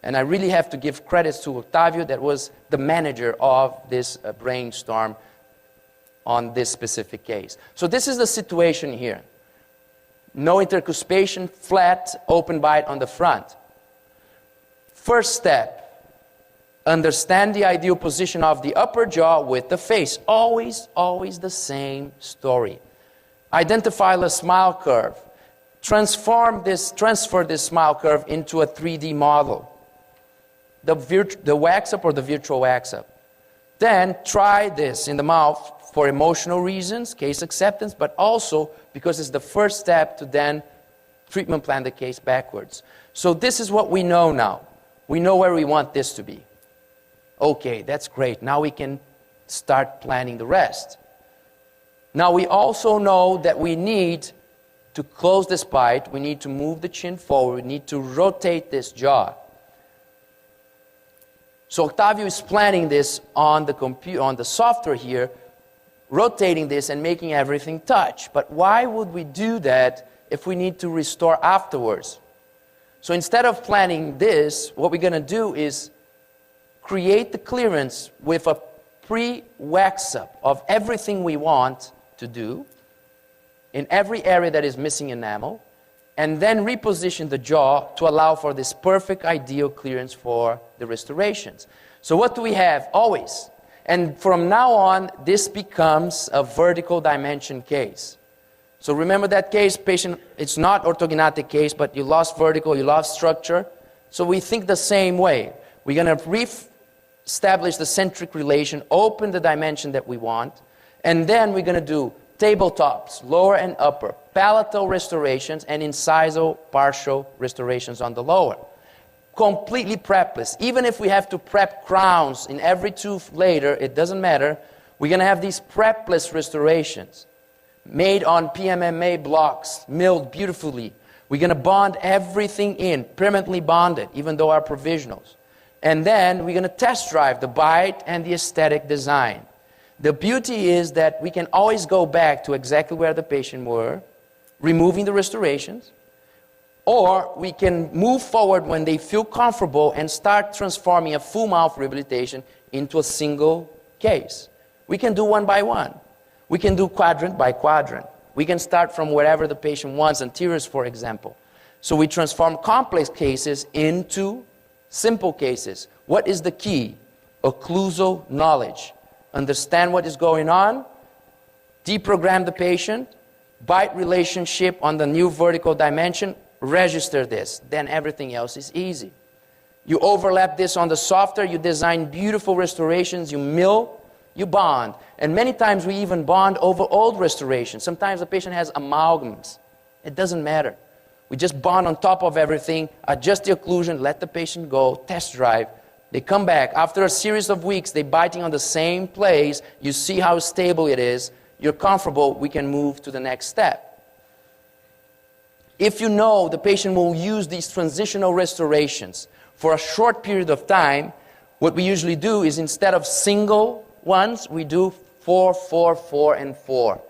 And I really have to give credits to Octavio, that was the manager of this brainstorm on this specific case. So this is the situation here. No intercuspation, flat, open bite on the front. First step, understand the ideal position of the upper jaw with the face. Always, always the same story. Identify the smile curve. Transfer this smile curve into a 3D model. The wax-up or the virtual wax-up. Then try this in the mouth for emotional reasons, case acceptance, but also because it's the first step to then treatment plan the case backwards. So this is what we know now. We know where we want this to be. Okay, that's great. Now we can start planning the rest. Now we also know that we need to close this bite. We need to move the chin forward. We need to rotate this jaw. So Octavio is planning this on the software here, rotating this and making everything touch. But why would we do that if we need to restore afterwards? So instead of planning this, what we're going to do is create the clearance with a pre-wax up of everything we want to do in every area that is missing enamel, and then reposition the jaw to allow for this perfect ideal clearance for the restorations. So what do we have? Always. And from now on, this becomes a vertical dimension case. So remember that case, patient, it's not orthognathic case, but you lost vertical, you lost structure. So we think the same way. We're going to re-establish the centric relation, open the dimension that we want, and then we're going to do tabletops, lower and upper, palatal restorations, and incisal partial restorations on the lower. Completely prepless. Even if we have to prep crowns in every tooth later, it doesn't matter. We're going to have these prepless restorations made on PMMA blocks, milled beautifully. We're going to bond everything in, permanently bonded, even though our provisionals. And then we're going to test drive the bite and the aesthetic design. The beauty is that we can always go back to exactly where the patient were, removing the restorations, or we can move forward when they feel comfortable and start transforming a full mouth rehabilitation into a single case. We can do one by one. We can do quadrant by quadrant. We can start from wherever the patient wants, anteriors, for example. So we transform complex cases into simple cases. What is the key? Occlusal knowledge. Understand what is going on, deprogram the patient, bite relationship on the new vertical dimension, register this. Then everything else is easy. You overlap this on the software, you design beautiful restorations, you mill, you bond. And many times we even bond over old restorations. Sometimes the patient has amalgams. It doesn't matter. We just bond on top of everything, adjust the occlusion, let the patient go, test drive. They come back. After a series of weeks, they're biting on the same place. You see how stable it is. You're comfortable. We can move to the next step. If you know the patient will use these transitional restorations for a short period of time, what we usually do is instead of single ones, we do 4, 4, 4, and 4.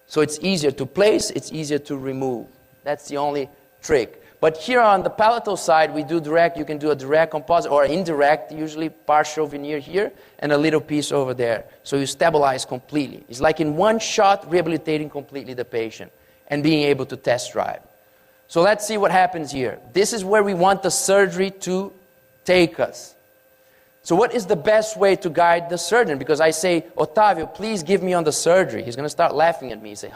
So it's easier to place. It's easier to remove. That's the only trick. But here on the palatal side, we do direct. You can do a direct composite or indirect, usually partial veneer here, and a little piece over there. So you stabilize completely. It's like in one shot, rehabilitating completely the patient and being able to test drive. So let's see what happens here. This is where we want the surgery to take us. So what is the best way to guide the surgeon? Because I say, Octavio, please give me on the surgery. He's going to start laughing at me. He say,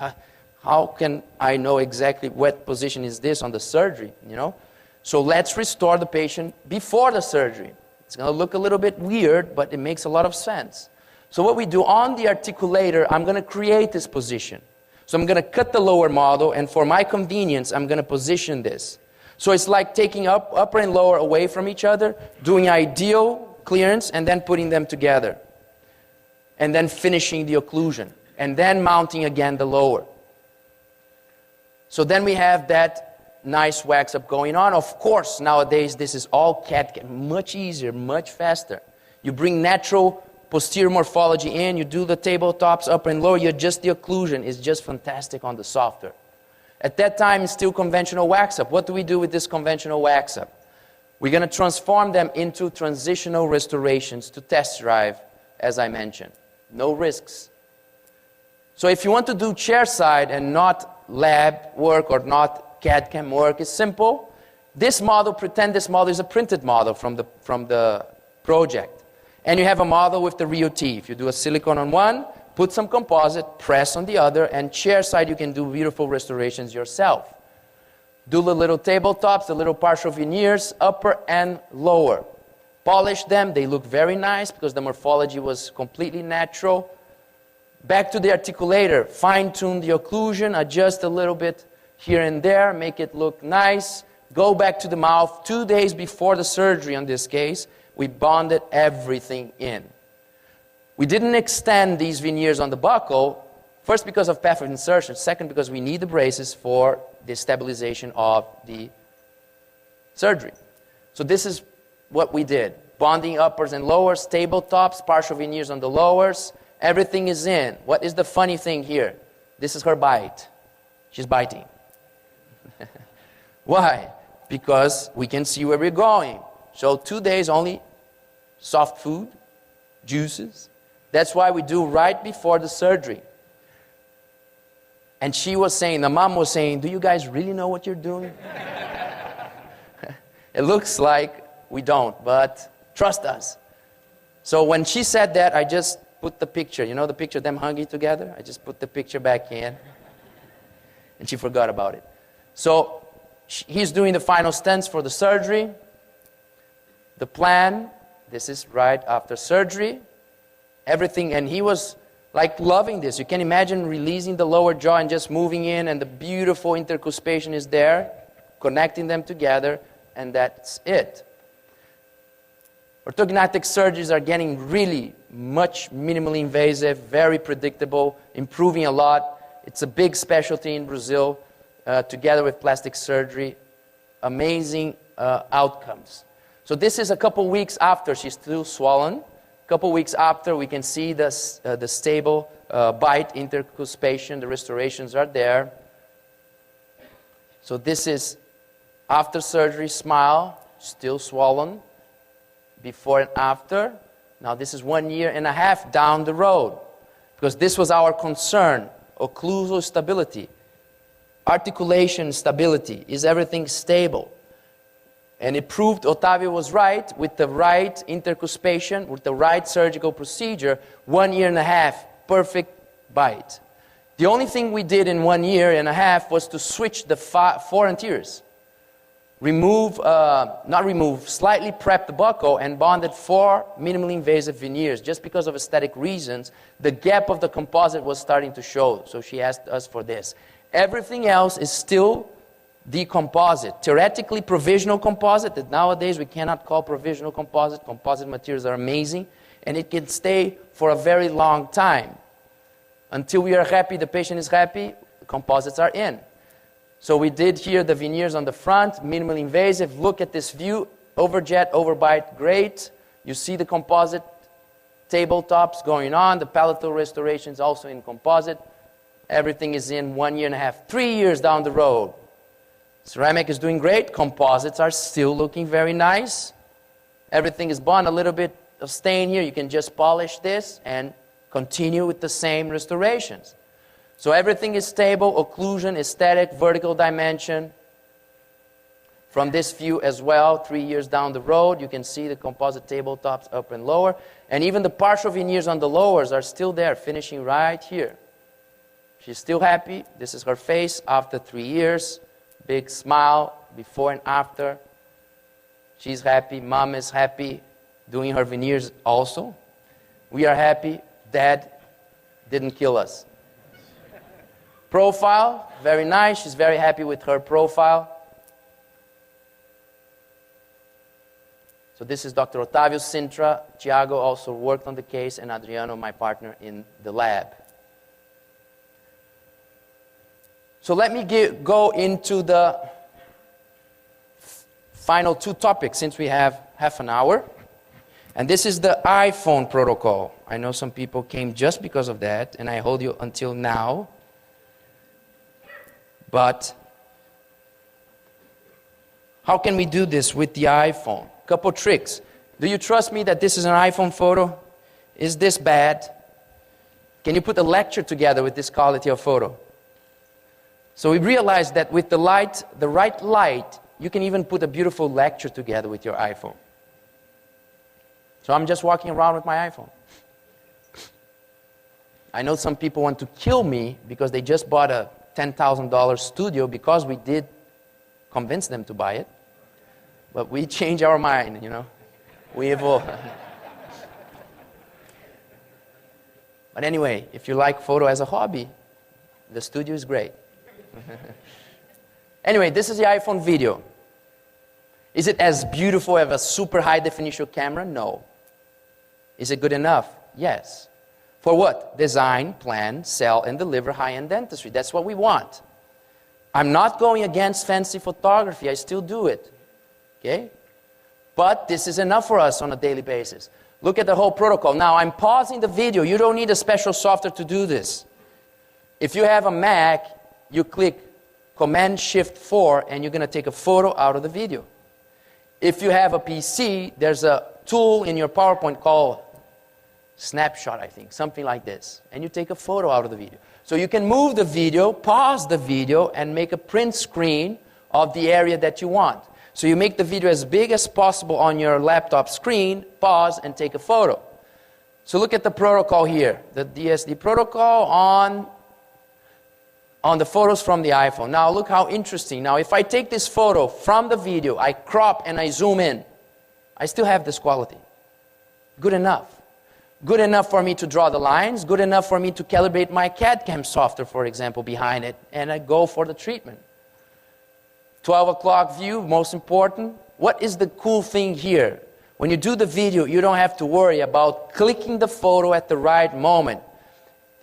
how can I know exactly what position is this on the surgery, you know? So let's restore the patient before the surgery. It's going to look a little bit weird, but it makes a lot of sense. So what we do on the articulator, I'm going to create this position. So I'm going to cut the lower model, and for my convenience, I'm going to position this. So it's like taking upper and lower away from each other, doing ideal clearance, and then putting them together. And then finishing the occlusion. And then mounting again the lower. So then we have that nice wax up going on. Of course, nowadays, this is all CAD, much easier, much faster. You bring natural posterior morphology in, you do the tabletops upper and lower, you adjust the occlusion. It's just fantastic on the software. At that time, it's still conventional wax up. What do we do with this conventional wax up? We're going to transform them into transitional restorations to test drive, as I mentioned. No risks. So if you want to do chair side and not lab work or not CAD/CAM work, it's simple. This model, pretend this model is a printed model from the project. And you have a model with the Rio T. If you do a silicone on one, put some composite, press on the other, and chair side you can do beautiful restorations yourself. Do the little tabletops, the little partial veneers, upper and lower. Polish them, they look very nice because the morphology was completely natural. Back to the articulator, fine-tune the occlusion, adjust a little bit here and there, make it look nice, go back to the mouth. 2 days before the surgery, in this case, we bonded everything in. We didn't extend these veneers on the buccal, first because of path of insertion, second because we need the braces for the stabilization of the surgery. So this is what we did. Bonding uppers and lowers, tabletops, partial veneers on the lowers. Everything is in. What is the funny thing here? This is her bite. She's biting. Why? Because we can see where we're going. So 2 days only soft food, juices. That's why we do right before the surgery. And she was saying, the mom was saying, do you guys really know what you're doing? It looks like we don't, but trust us. So when she said that, I just put the picture, you know the picture of them hugging together? I just put the picture back in. And she forgot about it. So he's doing the final stents for the surgery. The plan, this is right after surgery. Everything, and he was like loving this. You can imagine releasing the lower jaw and just moving in, and the beautiful intercuspation is there, connecting them together, and that's it. Orthognathic surgeries are getting really much minimally invasive, very predictable, improving a lot. It's a big specialty in Brazil, together with plastic surgery. Amazing outcomes. So this is a couple weeks after. She's still swollen. A couple weeks after, we can see the stable bite, intercuspation. The restorations are there. So this is after surgery, smile, still swollen. Before and after. Now this is 1.5 years down the road. Because this was our concern. Occlusal stability. Articulation stability. Is everything stable? And it proved Otavio was right with the right intercuspation, with the right surgical procedure. 1.5 years, perfect bite. The only thing we did in 1.5 years was to switch the 4 anteriors. Slightly prep the buccal and bonded 4 minimally invasive veneers. Just because of aesthetic reasons, the gap of the composite was starting to show. So she asked us for this. Everything else is still the composite. Theoretically, provisional composite, that nowadays we cannot call provisional composite. Composite materials are amazing, and it can stay for a very long time. Until we are happy, the patient is happy, the composites are in. So we did here the veneers on the front, minimally invasive. Look at this view, overjet, overbite, great. You see the composite tabletops going on, the palatal restorations also in composite. Everything is in 1.5 years, 3 years down the road. Ceramic is doing great. Composites are still looking very nice. Everything is bond, a little bit of stain here. You can just polish this and continue with the same restorations. So everything is stable, occlusion, aesthetic, vertical dimension. From this view as well, 3 years down the road, you can see the composite tabletops up and lower. And even the partial veneers on the lowers are still there, finishing right here. She's still happy. This is her face after 3 years. Big smile before and after. She's happy. Mom is happy, doing her veneers also. We are happy. Dad didn't kill us. Profile, very nice. She's very happy with her profile. So this is Dr. Otavio Sintra. Tiago also worked on the case, and Adriano, my partner in the lab. So let me go into the final 2 topics, since we have half an hour. And this is the iPhone protocol. I know some people came just because of that, and I hold you until now. But how can we do this with the iPhone? Couple tricks. Do you trust me that this is an iPhone photo? Is this bad? Can you put a lecture together with this quality of photo? So we realized that with the light, the right light, you can even put a beautiful lecture together with your iPhone. So I'm just walking around with my iPhone. I know some people want to kill me because they just bought a $10,000 studio because we did convince them to buy it. But we change our mind, you know. We evolve. But anyway, if you like photo as a hobby, the studio is great. Anyway, this is the iPhone video. Is it as beautiful as a super high definition camera? No. Is it good enough? Yes. For what? Design, plan, sell, and deliver high-end dentistry. That's what we want. I'm not going against fancy photography. I still do it. Okay? But this is enough for us on a daily basis. Look at the whole protocol. Now, I'm pausing the video. You don't need a special software to do this. If you have a Mac, you click Command-Shift-4, and you're going to take a photo out of the video. If you have a PC, there's a tool in your PowerPoint called Snapshot, I think, something like this. And you take a photo out of the video. So you can move the video, pause the video, and make a print screen of the area that you want. So you make the video as big as possible on your laptop screen, pause, and take a photo. So look at the protocol here, the DSD protocol on the photos from the iPhone. Now look how interesting. Now if I take this photo from the video, I crop and I zoom in, I still have this quality. Good enough. Good enough for me to draw the lines, good enough for me to calibrate my CAD/CAM software, for example, behind it, and I go for the treatment. 12 o'clock view, most important. What is the cool thing here? When you do the video, you don't have to worry about clicking the photo at the right moment.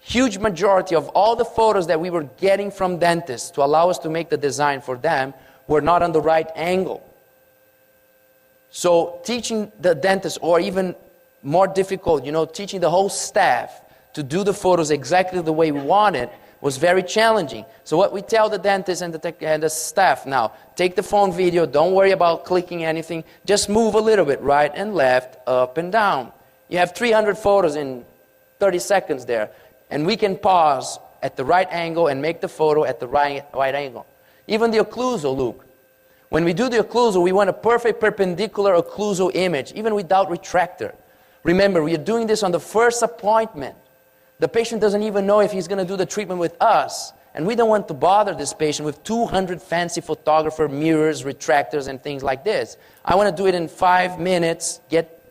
Huge majority of all the photos that we were getting from dentists to allow us to make the design for them were not on the right angle. So teaching the dentist, or even more difficult, teaching the whole staff to do the photos exactly the way we wanted was very challenging. So what we tell the dentist and the staff now, take the phone video, don't worry about clicking anything, just move a little bit, right and left, up and down. You have 300 photos in 30 seconds there, and we can pause at the right angle and make the photo at the right angle. Even the occlusal, Luke. When we do the occlusal, we want a perfect perpendicular occlusal image, even without retractor. Remember, we are doing this on the first appointment. The patient doesn't even know if he's going to do the treatment with us. And we don't want to bother this patient with 200 fancy photographer mirrors, retractors, and things like this. I want to do it in 5 minutes, get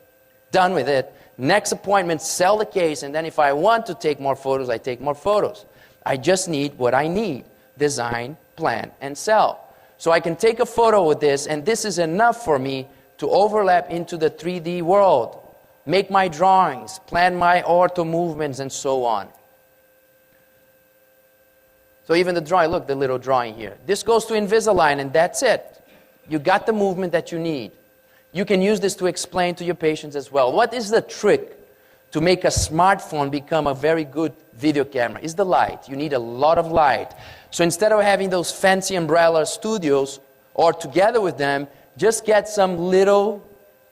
done with it. Next appointment, sell the case, and then if I want to take more photos, I take more photos. I just need what I need: design, plan, and sell. So I can take a photo with this, and this is enough for me to overlap into the 3D world. Make my drawings, plan my ortho movements, and so on. So even the drawing, look, the little drawing here. This goes to Invisalign, and that's it. You got the movement that you need. You can use this to explain to your patients as well. What is the trick to make a smartphone become a very good video camera? Is the light. You need a lot of light. So instead of having those fancy umbrella studios, or together with them, just get some little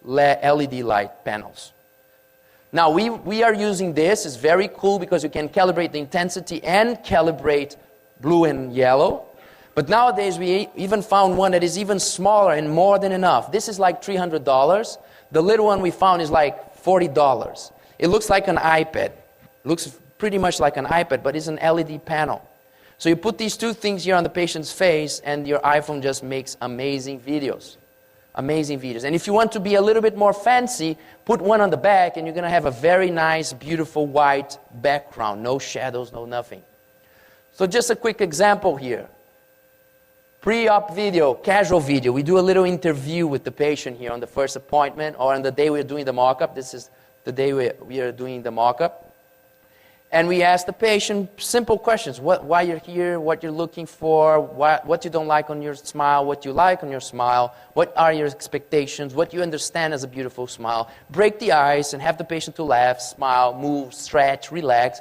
LED light panels. Now, we are using this. It's very cool because you can calibrate the intensity and calibrate blue and yellow. But nowadays, we even found one that is even smaller and more than enough. This is like $300. The little one we found is like $40. It looks like an iPad. It looks pretty much like an iPad, but it's an LED panel. So you put these two things here on the patient's face, and your iPhone just makes amazing videos. Amazing videos. And if you want to be a little bit more fancy, put one on the back and you're going to have a very nice, beautiful white background. No shadows, no nothing. So just a quick example here. Pre-op video, casual video. We do a little interview with the patient here on the first appointment or on the day we're doing the mock-up. This is the day we are doing the mock-up. And we ask the patient simple questions. Why you're here, what you're looking for, what you don't like on your smile, what you like on your smile, what are your expectations, what you understand as a beautiful smile. Break the ice and have the patient to laugh, smile, move, stretch, relax.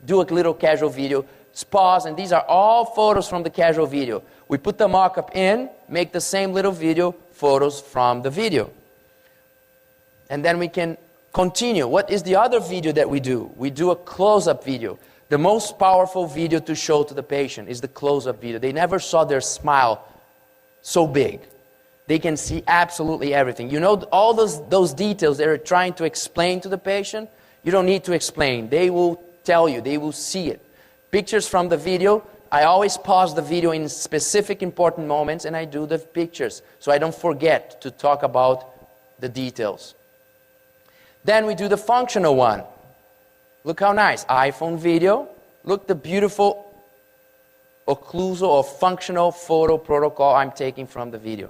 Do a little casual video. Pause, and these are all photos from the casual video. We put the mock-up in, make the same little video, photos from the video. And then we can continue. What is the other video that we do? We do a close-up video. The most powerful video to show to the patient is the close-up video. They never saw their smile so big. They can see absolutely everything. You know, all those details they're trying to explain to the patient, you don't need to explain. They will tell you. They will see it. Pictures from the video, I always pause the video in specific important moments and I do the pictures so I don't forget to talk about the details. Then we do the functional one. Look how nice. iPhone video. Look the beautiful occlusal or functional photo protocol I'm taking from the video.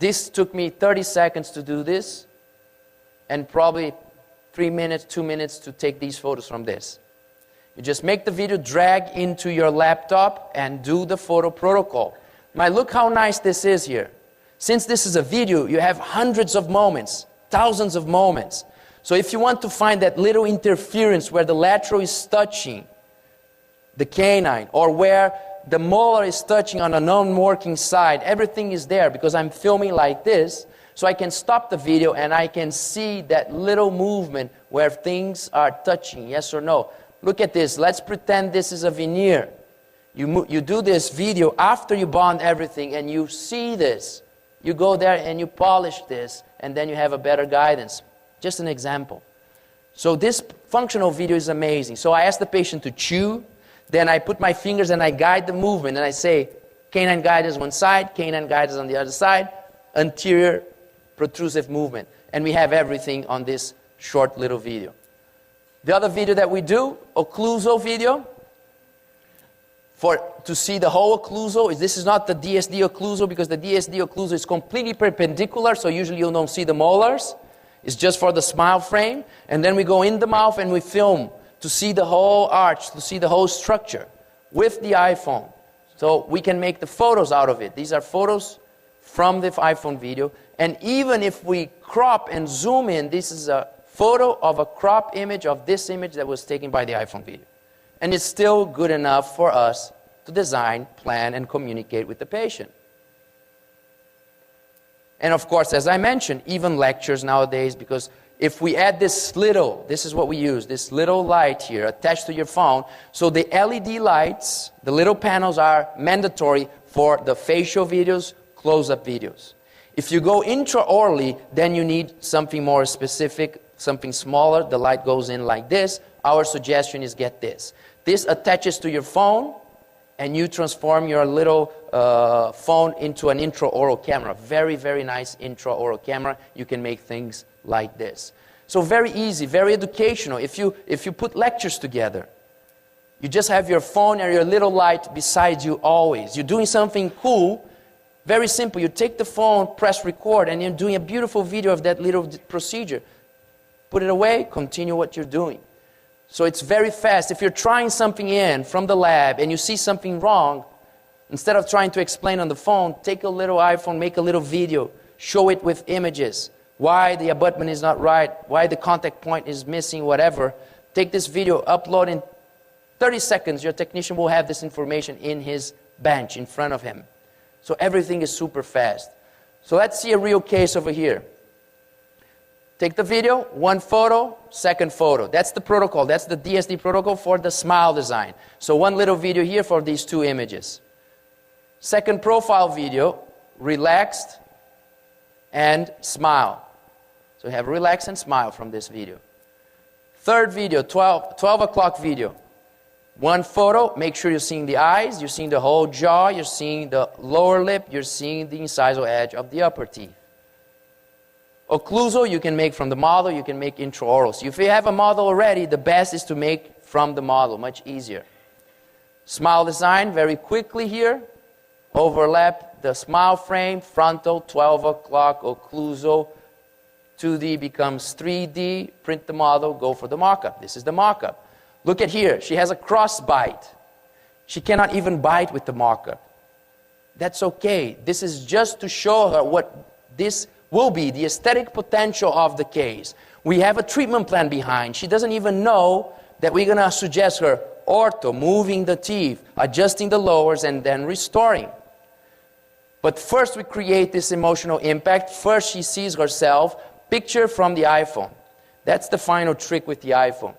This took me 30 seconds to do this, and probably 3 minutes, 2 minutes to take these photos from this. You just make the video, drag into your laptop, and do the photo protocol. Now look how nice this is here. Since this is a video, you have hundreds of moments, thousands of moments. So if you want to find that little interference where the lateral is touching the canine, or where the molar is touching on a non-working side, everything is there because I'm filming like this, so I can stop the video and I can see that little movement where things are touching, yes or no. Look at this. Let's pretend this is a veneer. You do this video after you bond everything and you see this. You go there and you polish this, and then you have a better guidance. Just an example. So this functional video is amazing. So I ask the patient to chew, then I put my fingers and I guide the movement, and I say, canine guidance one side, canine guidance on the other side, anterior protrusive movement. And we have everything on this short little video. The other video that we do, occlusal video, to see the whole occlusal. This is not the DSD occlusal, because the DSD occlusal is completely perpendicular, so usually you don't see the molars. It's just for the smile frame. And then we go in the mouth and we film to see the whole arch, to see the whole structure with the iPhone. So we can make the photos out of it. These are photos from the iPhone video. And even if we crop and zoom in, this is a photo of a crop image of this image that was taken by the iPhone video. And it's still good enough for us to design, plan, and communicate with the patient. And of course, as I mentioned, even lectures nowadays, because if we add this is what we use, this little light here attached to your phone, so the LED lights, the little panels are mandatory for the facial videos, close-up videos. If you go intraorally, then you need something more specific, something smaller. The light goes in like this. Our suggestion is get this. This attaches to your phone, and you transform your little phone into an intraoral camera. Very, very nice intraoral camera. You can make things like this. So very easy, very educational. If you put lectures together, you just have your phone and your little light beside you always. You're doing something cool, very simple. You take the phone, press record, and you're doing a beautiful video of that little procedure. Put it away, continue what you're doing. So it's very fast. If you're trying something in from the lab and you see something wrong, instead of trying to explain on the phone, take a little iPhone, make a little video, show it with images. Why the abutment is not right, why the contact point is missing, whatever. Take this video, upload in 30 seconds. Your technician will have this information in his bench in front of him. So everything is super fast. So let's see a real case over here. Take the video, one photo, second photo. That's the protocol. That's the DSD protocol for the smile design. So one little video here for these two images. Second profile video, relaxed and smile. So you have relax and smile from this video. Third video, 12 o'clock video. One photo, make sure you're seeing the eyes, you're seeing the whole jaw, you're seeing the lower lip, you're seeing the incisal edge of the upper teeth. Occlusal, you can make from the model, you can make intraoral. So if you have a model already, the best is to make from the model, much easier. Smile design, very quickly here. Overlap the smile frame, frontal, 12 o'clock, occlusal. 2D becomes 3D, print the model, go for the mock-up. This is the mock-up. Look at here, she has a cross bite. She cannot even bite with the mock-up. That's okay. This is just to show her what this will be, the aesthetic potential of the case. We have a treatment plan behind. She doesn't even know that we're going to suggest her ortho, moving the teeth, adjusting the lowers, and then restoring. But first we create this emotional impact. First she sees herself, picture from the iPhone. That's the final trick with the iPhone.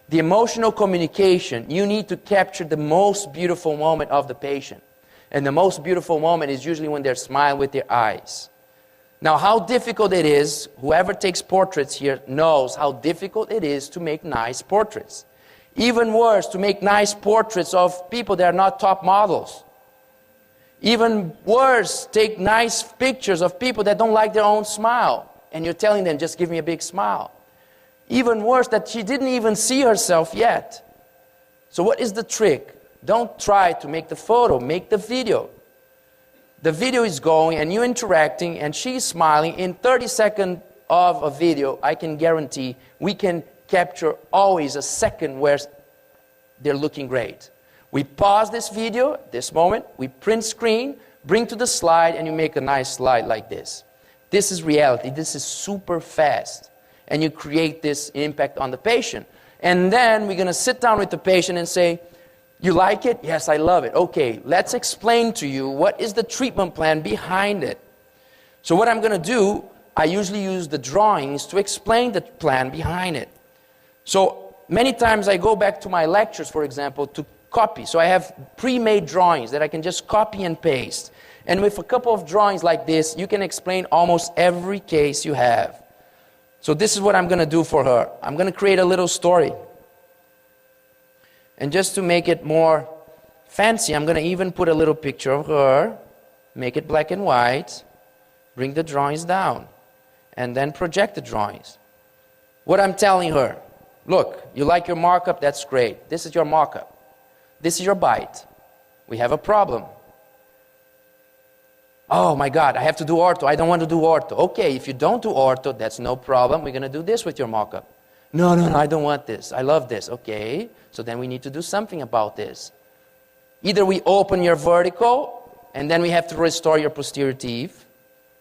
The emotional communication, you need to capture the most beautiful moment of the patient. And the most beautiful moment is usually when they're smiling with their eyes. Now, how difficult it is, whoever takes portraits here knows how difficult it is to make nice portraits. Even worse, to make nice portraits of people that are not top models. Even worse, take nice pictures of people that don't like their own smile. And you're telling them, just give me a big smile. Even worse, that she didn't even see herself yet. So what is the trick? Don't try to make the photo, make the video. the video is going and you're interacting and she's smiling, in 30 seconds of a video, I can guarantee we can capture always a second where they're looking great. We pause this video, this moment, we print screen, bring to the slide, and you make a nice slide like this. This is reality. This is super fast. And you create this impact on the patient. And then we're going to sit down with the patient and say, you like it? Yes, I love it. Okay, let's explain to you what is the treatment plan behind it. So what I'm going to do, I usually use the drawings to explain the plan behind it. So many times I go back to my lectures, for example, to copy. So I have pre-made drawings that I can just copy and paste. And with a couple of drawings like this, you can explain almost every case you have. So this is what I'm going to do for her. I'm going to create a little story. And just to make it more fancy, I'm going to even put a little picture of her, make it black and white, bring the drawings down, and then project the drawings. What I'm telling her, look, you like your markup? That's great. This is your markup. This is your bite. We have a problem. Oh my God, I have to do ortho. I don't want to do ortho. Okay, if you don't do ortho, that's no problem. We're going to do this with your markup. No, I don't want this. I love this. Okay, so then we need to do something about this. Either we open your vertical, and then we have to restore your posterior teeth.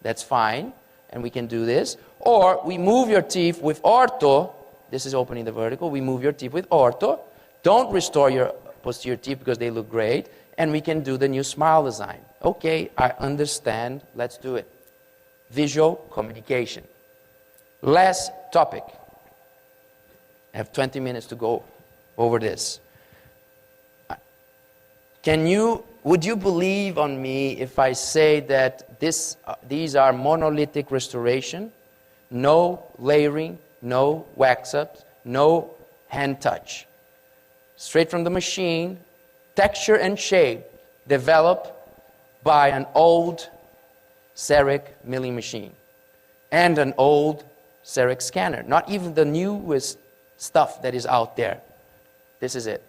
That's fine, and we can do this. Or we move your teeth with ortho. This is opening the vertical. We move your teeth with ortho. Don't restore your posterior teeth because they look great. And we can do the new smile design. Okay, I understand. Let's do it. Visual communication. Last topic. I have 20 minutes to go over this. Would you believe on me if I say that these are monolithic restoration? No layering, no wax-ups, no hand touch. Straight from the machine, texture and shape developed by an old CEREC milling machine and an old CEREC scanner. Not even the newest stuff that is out there. This is it.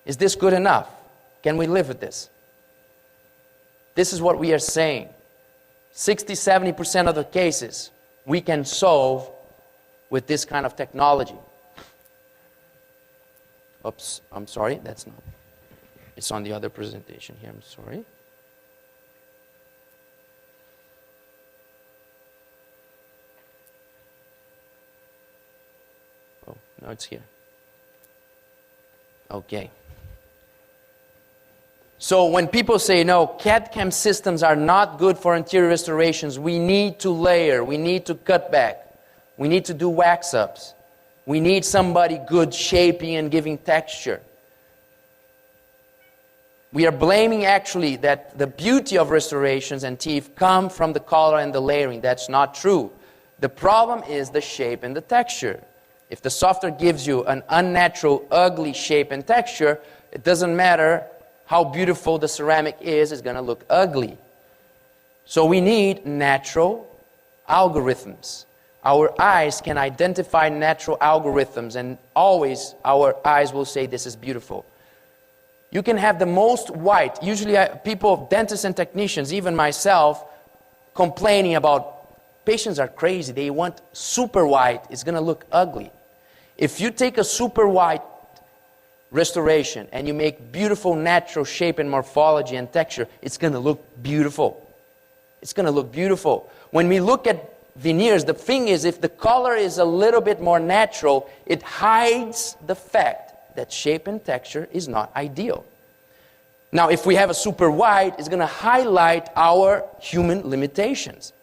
Is this good enough? Can we live with this? This is what we are saying. 60-70% of the cases we can solve with this kind of technology. Oops, I'm sorry, that's not. It's on the other presentation here, I'm sorry. Oh, no, it's here. Okay. So when people say, no, CAD/CAM systems are not good for anterior restorations, we need to layer, we need to cut back, we need to do wax-ups, we need somebody good shaping and giving texture. We are blaming actually that the beauty of restorations and teeth come from the color and the layering. That's not true. The problem is the shape and the texture. If the software gives you an unnatural, ugly shape and texture, it doesn't matter how beautiful the ceramic is, it's going to look ugly. So we need natural algorithms. Our eyes can identify natural algorithms, and always our eyes will say this is beautiful. You can have the most white, usually people, dentists and technicians, even myself, complaining about patients are crazy, they want super white, it's going to look ugly. If you take a super white restoration and you make beautiful natural shape and morphology and texture, it's going to look beautiful. It's going to look beautiful. When we look at veneers, the thing is, if the color is a little bit more natural, it hides the fact that shape and texture is not ideal. Now, if we have a super white, it's going to highlight our human limitations.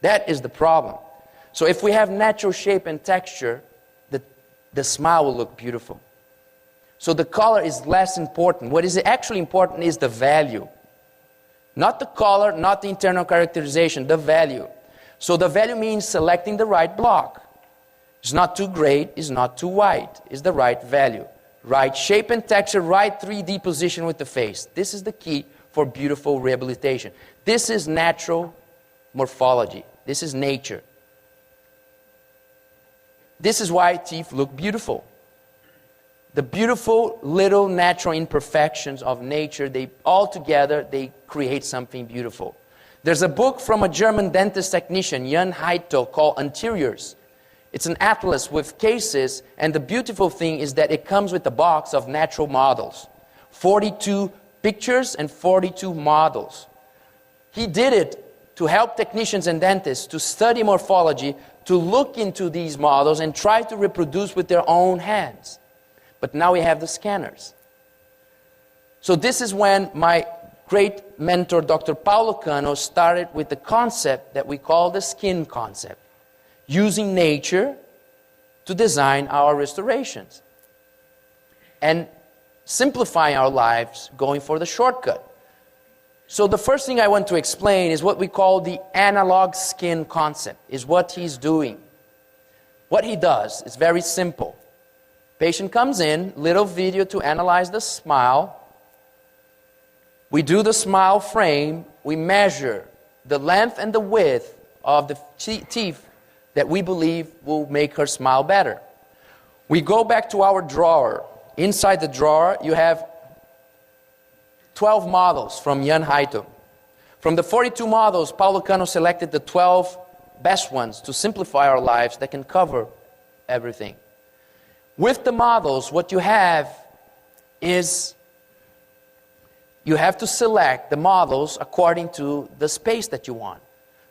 That is the problem. So if we have natural shape and texture, the smile will look beautiful. So the color is less important. What is actually important is the value. Not the color, not the internal characterization, the value. So the value means selecting the right block. It's not too gray, it's not too white. It's the right value. Right shape and texture, right 3D position with the face. This is the key for beautiful rehabilitation. This is natural morphology. This is nature. This is why teeth look beautiful. the beautiful little natural imperfections of nature, they all together, they create something beautiful. There's a book from a German dentist technician, Jan Heito, called Anteriors. It's an atlas with cases, and the beautiful thing is that it comes with a box of natural models. 42 pictures and 42 models. He did it to help technicians and dentists to study morphology, to look into these models and try to reproduce with their own hands. But now we have the scanners. So this is when my great mentor, Dr. Paulo Cano, started with the concept that we call the skin concept, using nature to design our restorations and simplifying our lives, going for the shortcut. So the first thing I want to explain is what we call the analog skin concept, is what he's doing. What he does is very simple. Patient comes in, little video to analyze the smile. We do the smile frame. We measure the length and the width of the teeth that we believe will make her smile better. We go back to our drawer. Inside the drawer, you have 12 models from Jan Heito. From the 42 models, Paulo Cano selected the 12 best ones to simplify our lives that can cover everything. With the models, what you have is you have to select the models according to the space that you want.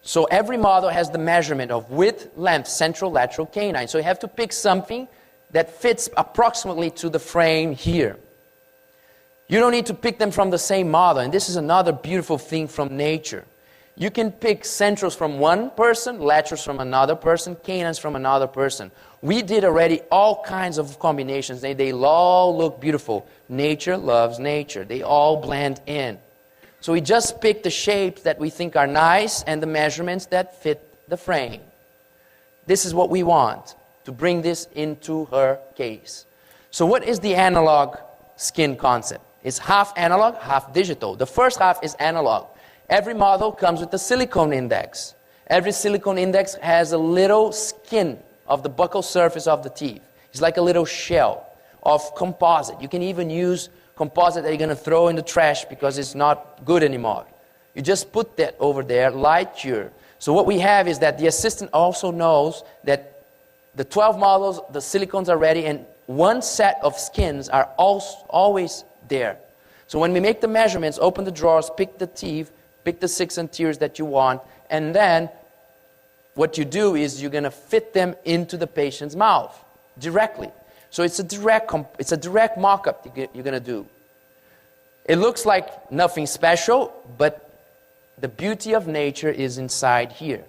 So every model has the measurement of width, length, central, lateral, canine. So you have to pick something that fits approximately to the frame here. You don't need to pick them from the same model, and this is another beautiful thing from nature. You can pick centrals from one person, laterals from another person, canines from another person. We did already all kinds of combinations. They all look beautiful. Nature loves nature. They all blend in. So we just pick the shapes that we think are nice and the measurements that fit the frame. This is what we want, to bring this into her case. So what is the analog skin concept? It's half analog, half digital. The first half is analog. Every model comes with a silicone index. Every silicone index has a little skin of the buccal surface of the teeth. It's like a little shell of composite. You can even use composite that you're going to throw in the trash because it's not good anymore. You just put that over there, light cure. So what we have is that the assistant also knows that the 12 models, the silicones are ready, and one set of skins are always there. So when we make the measurements, open the drawers, pick the teeth, pick the 6 anteriors that you want, and then what you do is you're going to fit them into the patient's mouth directly. So it's a direct mock-up you're going to do. It looks like nothing special, but the beauty of nature is inside here.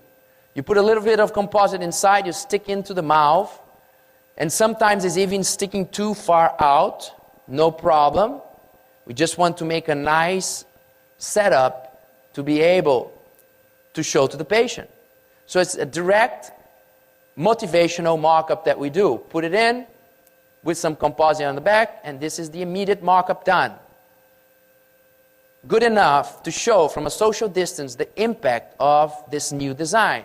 You put a little bit of composite inside, you stick into the mouth, and sometimes it's even sticking too far out. No problem. We just want to make a nice setup to be able to show to the patient. So it's a direct motivational mock-up that we do. Put it in with some composite on the back, and this is the immediate mock-up done. Good enough to show from a social distance the impact of this new design.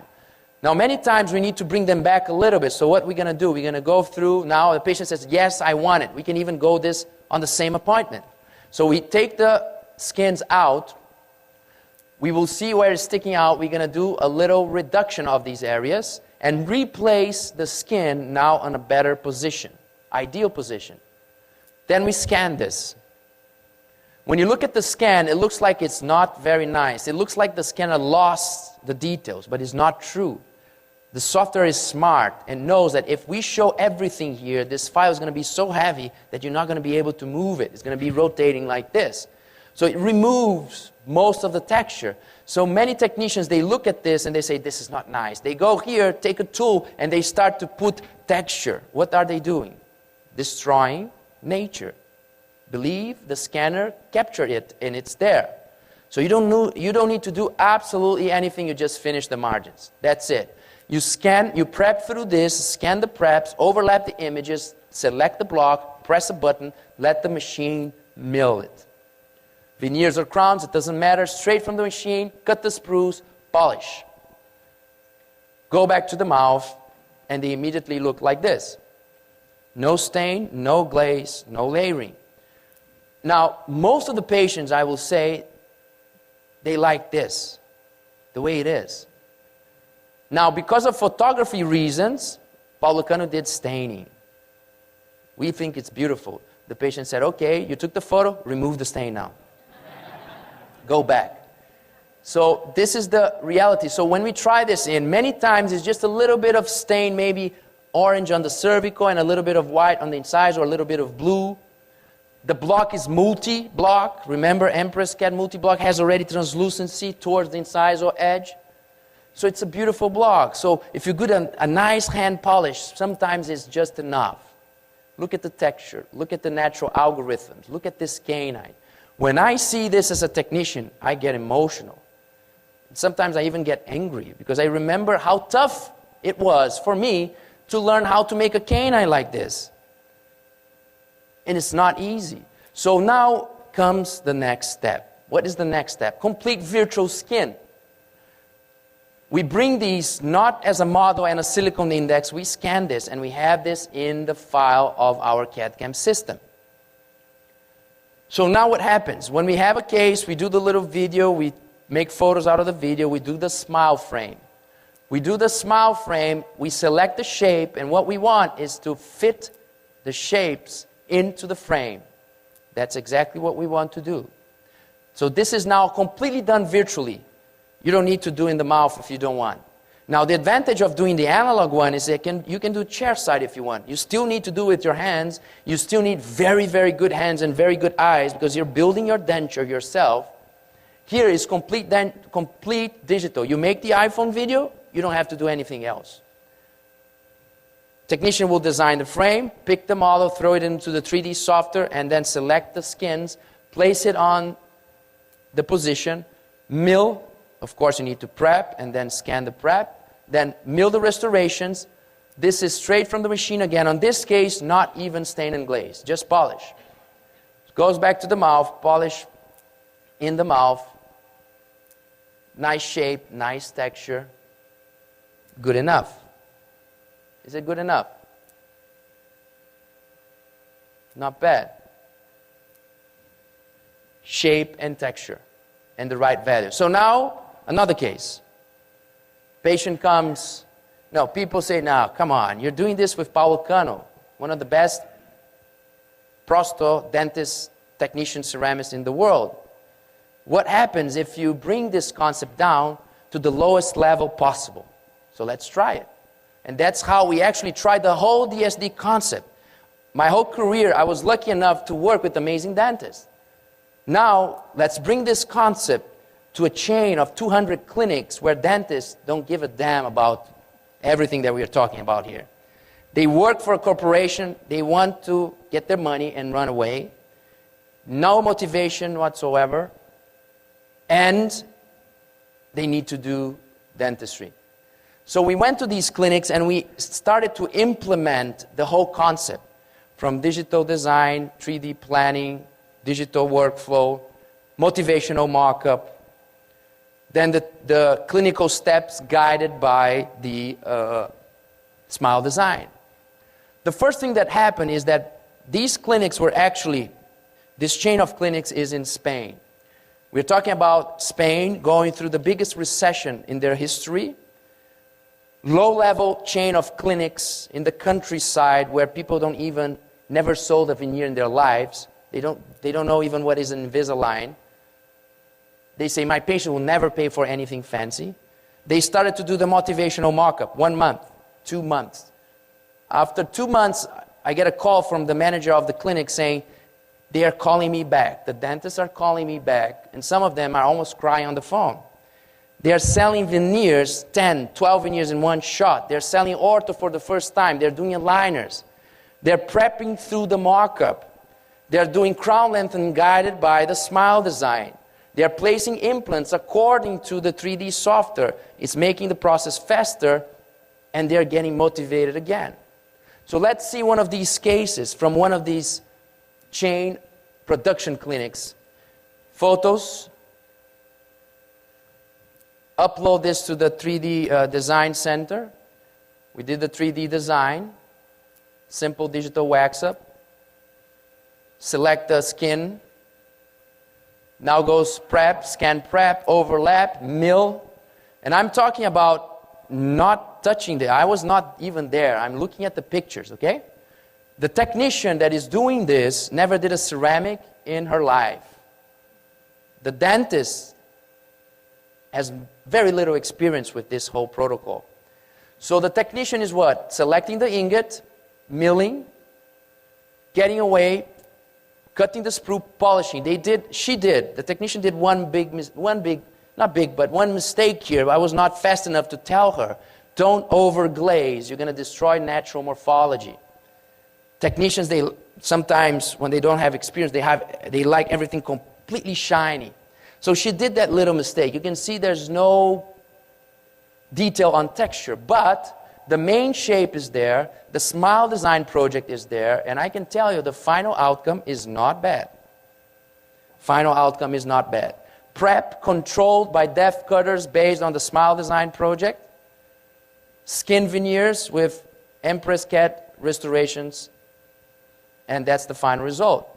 Now, many times we need to bring them back a little bit. So what we're going to do, we're going to go through, now the patient says, yes, I want it. We can even go this on the same appointment. So we take the skins out. We will see where it's sticking out. We're going to do a little reduction of these areas and replace the skin now on a better position, ideal position. Then we scan this. When you look at the scan, it looks like it's not very nice. It looks like the scanner lost the details, but it's not true. The software is smart and knows that if we show everything here, this file is going to be so heavy that you're not going to be able to move it. It's going to be rotating like this. So it removes most of the texture. So many technicians, they look at this and they say, this is not nice. They go here, take a tool, and they start to put texture. What are they doing? Destroying nature. Believe the scanner captured it and it's there. So you don't need to do absolutely anything. You just finish the margins. That's it. You scan, you prep through this, scan the preps, overlap the images, select the block, press a button, let the machine mill it. Veneers or crowns, it doesn't matter. Straight from the machine, cut the sprues, polish. Go back to the mouth, and they immediately look like this. No stain, no glaze, no layering. Now, most of the patients, I will say, they like this, the way it is. Now, because of photography reasons, Paulo Cano did staining. We think it's beautiful. The patient said, okay, you took the photo, remove the stain now. Go back. So this is the reality. So when we try this in, many times it's just a little bit of stain, maybe orange on the cervical and a little bit of white on the incisors or a little bit of blue. The block is multi-block. Remember, Empress Cat multi-block has already translucency towards the incisor edge. So it's a beautiful block. So if you get a nice hand polish, sometimes it's just enough. Look at the texture. Look at the natural algorithms. Look at this canine. When I see this as a technician, I get emotional. Sometimes I even get angry because I remember how tough it was for me to learn how to make a canine like this. And it's not easy. So now comes the next step. What is the next step? Complete virtual skin. We bring these not as a model and a silicone index. We scan this and we have this in the file of our CAD/CAM system. So now what happens? When we have a case, we do the little video, we make photos out of the video, we do the smile frame. We do the smile frame, we select the shape, and what we want is to fit the shapes into the frame. That's exactly what we want to do. So this is now completely done virtually. You don't need to do in the mouth if you don't want. Now the advantage of doing the analog one is that you can do chair side if you want. You still need to do it with your hands. You still need very, very good hands and very good eyes because you're building your denture yourself. Here is complete digital. You make the iPhone video, you don't have to do anything else. Technician will design the frame, pick the model, throw it into the 3D software, and then select the skins, place it on the position, mill. Of course, you need to prep and then scan the prep, then mill the restorations. This is straight from the machine again. On this case, not even stain and glaze, just polish. Goes back to the mouth, polish in the mouth. Nice shape, nice texture. Good enough. Is it good enough? Not bad. Shape and texture and the right value. So now, another case. Patient comes. No, people say, now, come on, you're doing this with Paulo Cano, one of the best prosto dentist technician ceramists in the world. What happens if you bring this concept down to the lowest level possible? So let's try it. And that's how we actually tried the whole DSD concept. My whole career, I was lucky enough to work with amazing dentists. Now, let's bring this concept to a chain of 200 clinics where dentists don't give a damn about everything that we are talking about here. They work for a corporation, they want to get their money and run away. No motivation whatsoever. And they need to do dentistry. So we went to these clinics and we started to implement the whole concept from digital design, 3D planning, digital workflow, motivational mock-up, then the clinical steps guided by the smile design. The first thing that happened is that these clinics were actually, this chain of clinics is in Spain. We're talking about Spain going through the biggest recession in their history. Low-level chain of clinics in the countryside where people never sold a veneer in their lives. They don't know even what is an Invisalign. They say, my patient will never pay for anything fancy. They started to do the motivational mock-up, 1 month, 2 months. After 2 months, I get a call from the manager of the clinic saying, they are calling me back. The dentists are calling me back. And some of them are almost crying on the phone. They are selling veneers, 10, 12 veneers in one shot. They're selling ortho for the first time. They're doing aligners. They're prepping through the mock-up. They're doing crown lengthening guided by the smile design. They're placing implants according to the 3D software. It's making the process faster, and they're getting motivated again. So let's see one of these cases from one of these chain production clinics. Photos. Upload this to the 3D design center. We did the 3D design. simple digital wax up. Select the skin. Now goes prep, scan prep, overlap, mill. And I'm talking about not touching I was not even there. I'm looking at the pictures, okay? The technician that is doing this never did a ceramic in her life. The dentist has very little experience with this whole protocol. So the technician is what? Selecting the ingot, milling, getting away, cutting the sprue, polishing. The technician did one mistake here. I was not fast enough to tell her, don't overglaze. You're going to destroy natural morphology. Technicians, they sometimes, when they don't have experience, they like everything completely shiny. So she did that little mistake. You can see there's no detail on texture, but the main shape is there, the smile design project is there, and I can tell you the final outcome is not bad. Final outcome is not bad. Prep controlled by depth cutters based on the smile design project. Skin veneers with Empress Cat restorations, and that's the final result.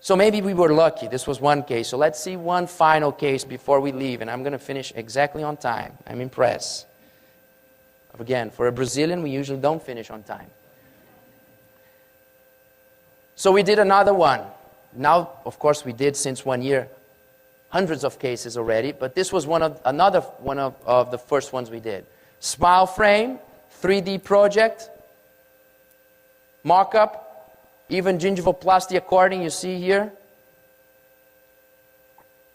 So maybe we were lucky. This was one case. So let's see one final case before we leave, and I'm going to finish exactly on time. I'm impressed. Again, for a Brazilian, we usually don't finish on time. So we did another one. Now, of course, we did since 1 year hundreds of cases already, but this was another one of the first ones we did. Smile frame, 3D project, mock-up, even gingivoplasty according, you see here.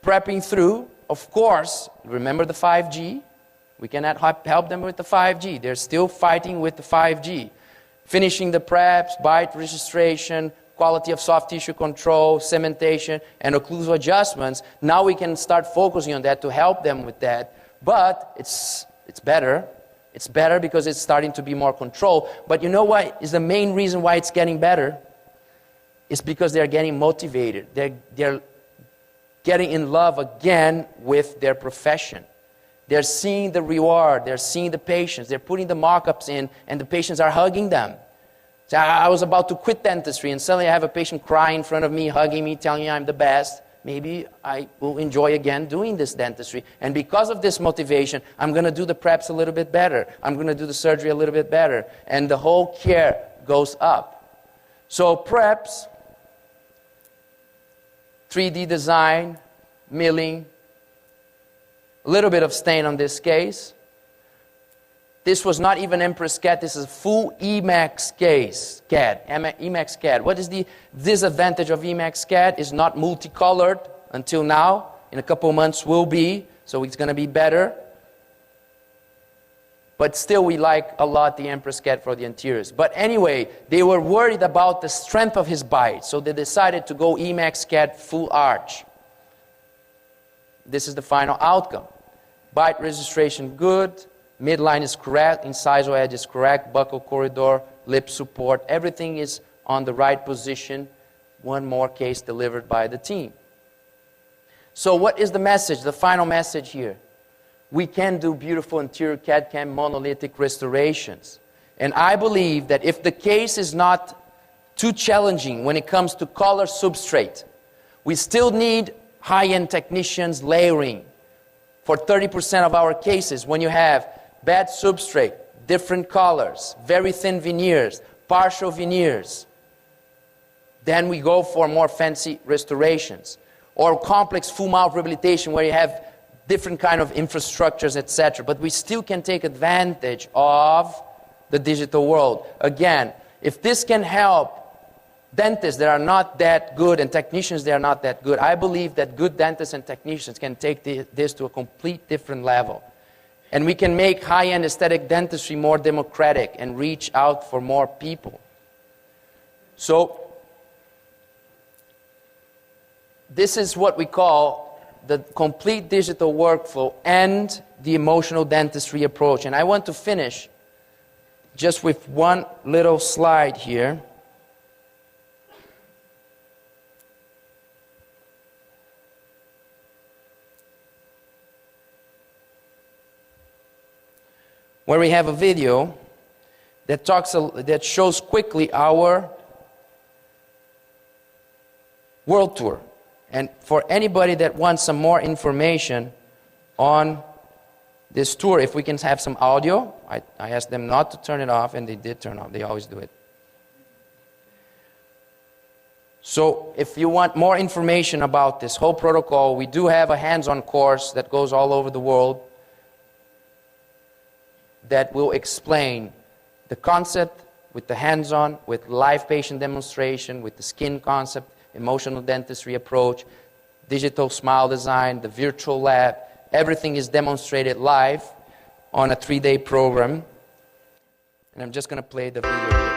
Prepping through, of course, remember the 5G. We cannot help them with the 5G. They're still fighting with the 5G. Finishing the preps, bite registration, quality of soft tissue control, cementation, and occlusal adjustments. Now we can start focusing on that to help them with that. But it's better. It's better because it's starting to be more controlled. But you know what is the main reason why it's getting better? It's because they're getting motivated. They're getting in love again with their profession. They're seeing the reward. They're seeing the patients. They're putting the mock-ups in, and the patients are hugging them. So I was about to quit dentistry, and suddenly I have a patient crying in front of me, hugging me, telling me I'm the best. Maybe I will enjoy again doing this dentistry. And because of this motivation, I'm going to do the preps a little bit better. I'm going to do the surgery a little bit better. And the whole care goes up. So preps, 3D design, milling, a little bit of stain on this case. This was not even Empress Cat. This is a full Emax case, CAD, Emax CAD. What is the disadvantage of Emax CAD? It's not multicolored until now. In a couple months will be, so it's going to be better. But still we like a lot the Empress Cat for the anteriors. But anyway, they were worried about the strength of his bite, so they decided to go Emax CAD full arch. This is the final outcome. Bite registration good. Midline is correct, incisal edge is correct, buccal corridor, lip support, everything is on the right position. One more case delivered by the team. So what is the message, the final message here? We can do beautiful anterior CAD/CAM monolithic restorations. And I believe that if the case is not too challenging when it comes to color substrate, we still need high-end technicians layering. For 30% of our cases, when you have bad substrate, different colors, very thin veneers, partial veneers, then we go for more fancy restorations. Or complex full mouth rehabilitation where you have different kind of infrastructures, etc. But we still can take advantage of the digital world. Again, if this can help dentists that are not that good and technicians that are not that good, I believe that good dentists and technicians can take this to a complete different level. And we can make high-end aesthetic dentistry more democratic and reach out for more people. So, this is what we call the complete digital workflow and the emotional dentistry approach. And I want to finish just with one little slide here. Where we have a video that shows quickly our world tour. And for anybody that wants some more information on this tour, if we can have some audio, I asked them not to turn it off, and they did turn off. They always do it. So if you want more information about this whole protocol, we do have a hands-on course that goes all over the world that will explain the concept with the hands-on, with live patient demonstration, with the skin concept, emotional dentistry approach, digital smile design, the virtual lab. Everything is demonstrated live on a 3-day program. And I'm just going to play the video here.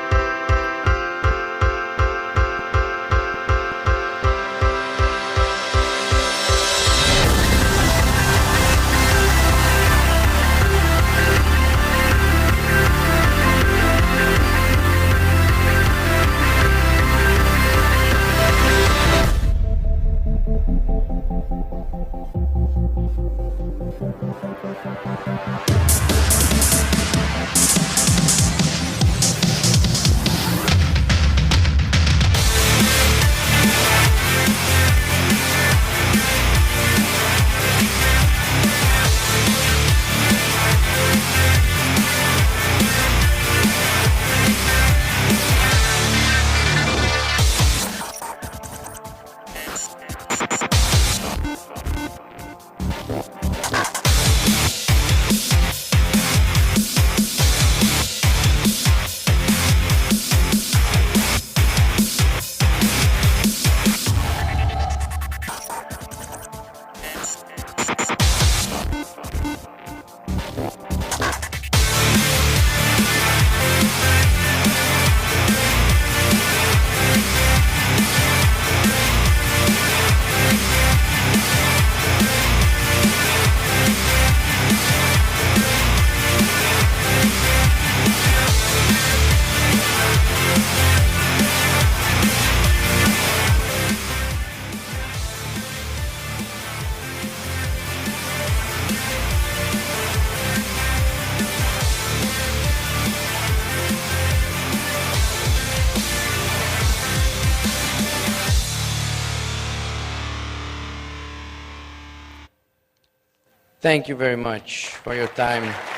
Thank you very much for your time.